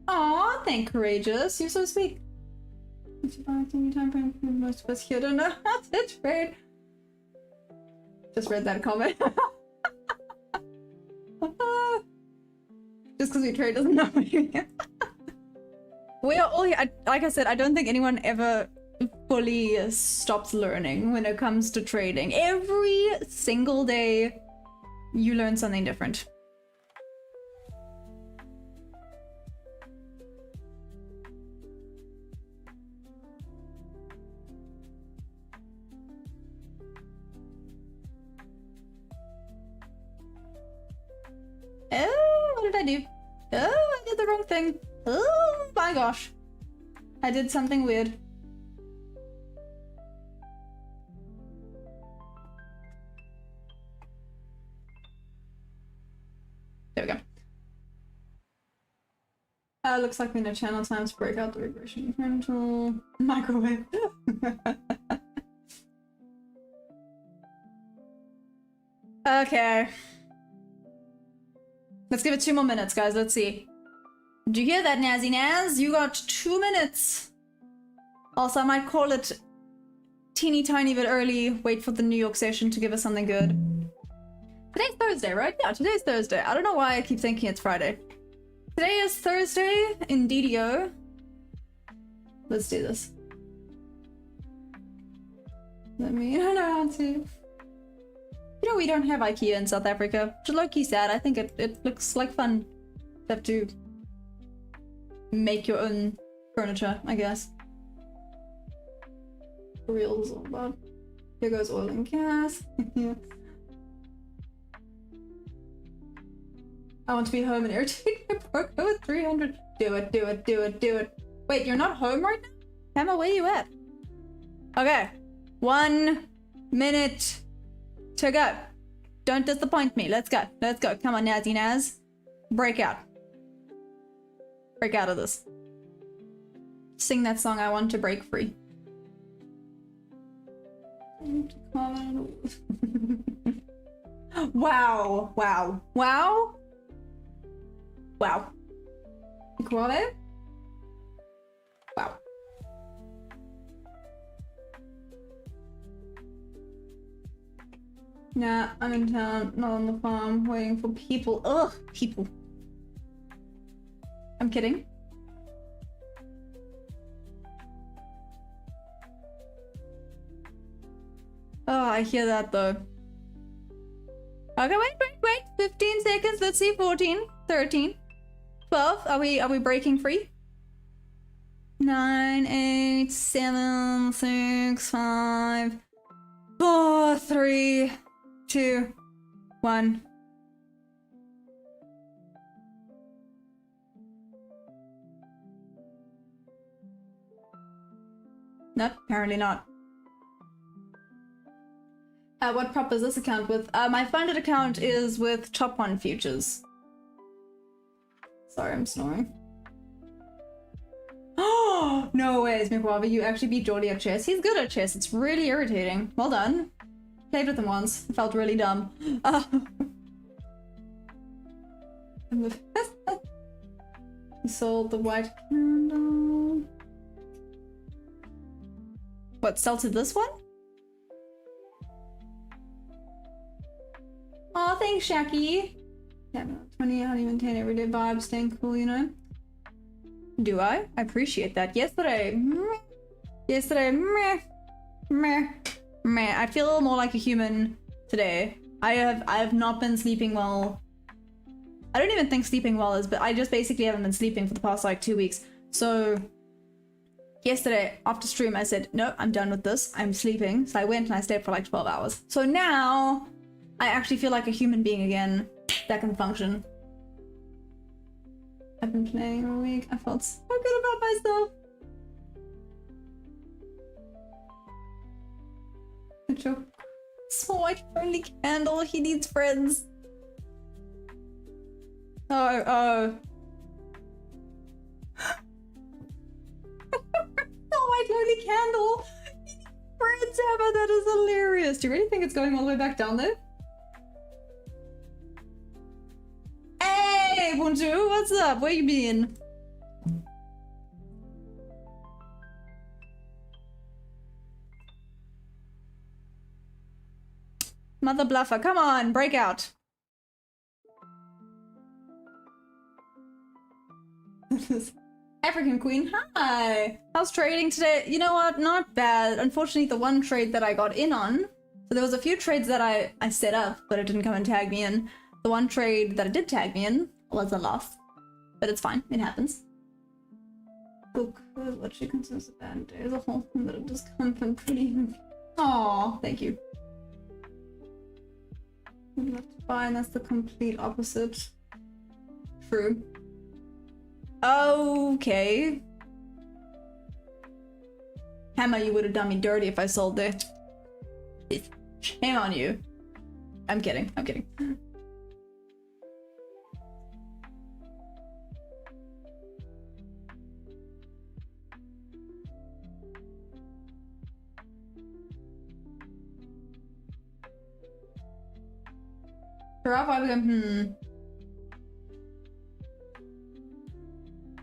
Aw, thank Courageous. You're so sweet. Time frame most of us here don't know how to trade. Just read that comment. Just because we trade doesn't know me. We are all here. Like I said, I don't think anyone ever fully stops learning when it comes to trading. Every single day, you learn something different. Oh, what did I do? Oh, I did the wrong thing. Oh my gosh. I did something weird. There we go. Looks like we know channel times break out the regression rental microwave. Okay. Let's give it 2 more minutes, guys. Let's see. Did you hear that, Nazzy Naz? You got 2 minutes. Also, I might call it teeny tiny bit early. Wait for the New York session to give us something good. Today's Thursday, right? Yeah, today's Thursday. I don't know why I keep thinking it's Friday. Today is Thursday in DDO. Let's do this. Let me know how to. You know, we don't have IKEA in South Africa. Which is low-key sad. I think it looks like fun to have to make your own furniture, I guess. For real is all about. Here goes oil and gas. Yeah. I want to be home and irritate my partner with 300. Do it, do it, do it, do it. Wait, you're not home right now? Emma, where you at? Okay. 1 minute to go. Don't disappoint me. Let's go. Let's go. Come on, Nazzy Naz. Break out. Break out of this. Sing that song, I Want to Break Free. Wow. Wow. Wow. Wow. Equale? Wow. Nah, I'm in town, not on the farm, waiting for people. Ugh, people. I'm kidding. Oh, I hear that though. Okay, wait. 15 seconds. Let's see. 14, 13, 12. Are we breaking free? 9, 8, 7, 6, 5, 4, 3, 2, 1. Nope, apparently not. What prop is this account with? My funded account is with Top 1 Futures. Sorry, I'm snoring. Oh, No ways, McWaver. You actually beat Jordy at chess. He's good at chess. It's really irritating. Well done. Played with him once. Felt really dumb. He sold the white candle. What, sell to this one? Oh, thanks, Shaki. Yeah, no, 20, how do you maintain everyday vibes? Staying cool, you know? Do I? I appreciate that. Yesterday, meh. I feel a little more like a human today. I have not been sleeping well. I don't even think sleeping well is, but I just basically haven't been sleeping for the past like 2 weeks. So yesterday after stream I said, no, I'm done with this. I'm sleeping. So I went and I stayed for like 12 hours. So now I actually feel like a human being again that can function. I've been playing all week. I felt so good about myself. Good job. Small white only candle. He needs friends. Oh. Small white lonely candle. He needs friends, Emma. That is hilarious. Do you really think it's going all the way back down there? Hey, Bonjour. What's up? Where you been? Mother bluffer, come on, break out. African Queen, hi! How's trading today? You know what? Not bad. Unfortunately, the one trade that I got in on, so there was a few trades that I set up, but it didn't come and tag me in. The one trade that it did tag me in was a loss. But it's fine, it happens. Book, what she considers a bad day as a whole, but it does come from pretty... Aww, thank you. Left to buy, and that's the complete opposite. True. Okay. Hammer, you would have done me dirty if I sold it. Shame on you. I'm kidding. I'm kidding.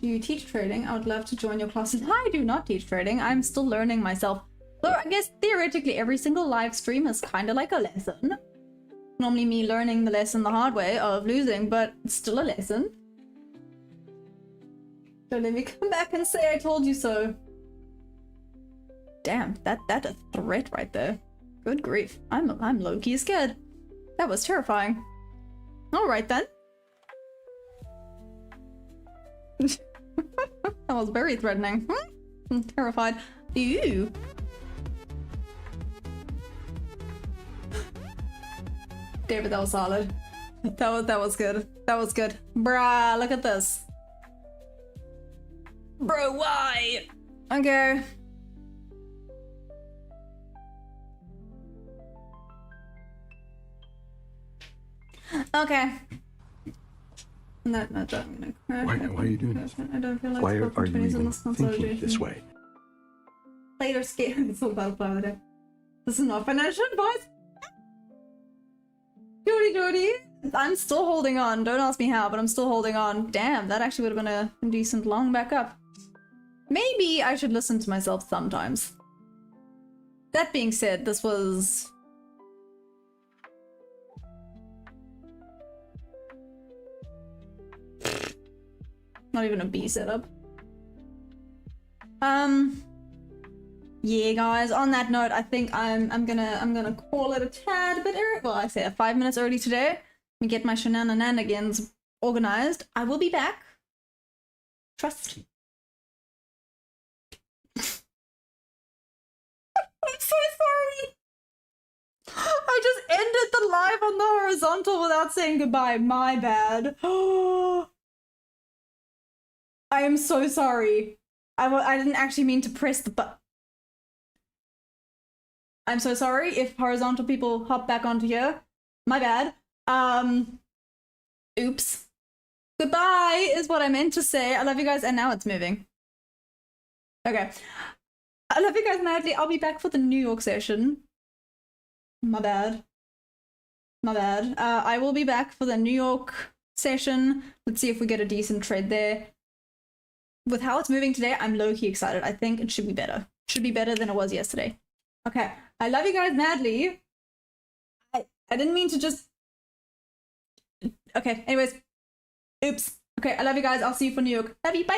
Do you teach trading? I would love to join your classes. I do not teach trading. I'm still learning myself. So I guess theoretically every single live stream is kind of like a lesson. Normally me learning the lesson the hard way of losing, but it's still a lesson. So let me come back and say I told you so. Damn, that a threat right there. Good grief. I'm low-key scared. That was terrifying. Alright then. That was very threatening. I'm terrified. Ew. David, that was solid. That was good. That was good. Bruh, look at this. Bro, why? Okay. Okay. No, I'm gonna crash. Why are you doing this? I don't feel like Why are you even thinking consolidation. this way? Later scale. It's all about flower day. This is not financial advice. Jody. I'm still holding on. Don't ask me how, but I'm still holding on. Damn, that actually would have been a decent long backup. Maybe I should listen to myself sometimes. That being said, this was... not even a B setup. Yeah, guys. On that note, I think I'm gonna call it a tad bit early. Well, I say 5 minutes early today. Let me get my shenanigans organized. I will be back. Trust. I'm so sorry. I just ended the live on the horizontal without saying goodbye. My bad. I am so sorry. I didn't actually mean to press the button. I'm so sorry if horizontal people hop back onto here. My bad. Oops. Goodbye is what I meant to say. I love you guys, and now it's moving. Okay. I love you guys madly. I'll be back for the New York session. My bad. I will be back for the New York session. Let's see if we get a decent trade there. With how it's moving today, I'm low-key excited. I think it should be better. Should be better than it was yesterday. Okay. I love you guys madly. I didn't mean to just... Okay, anyways. Oops. Okay, I love you guys. I'll see you for New York. Love you. Bye.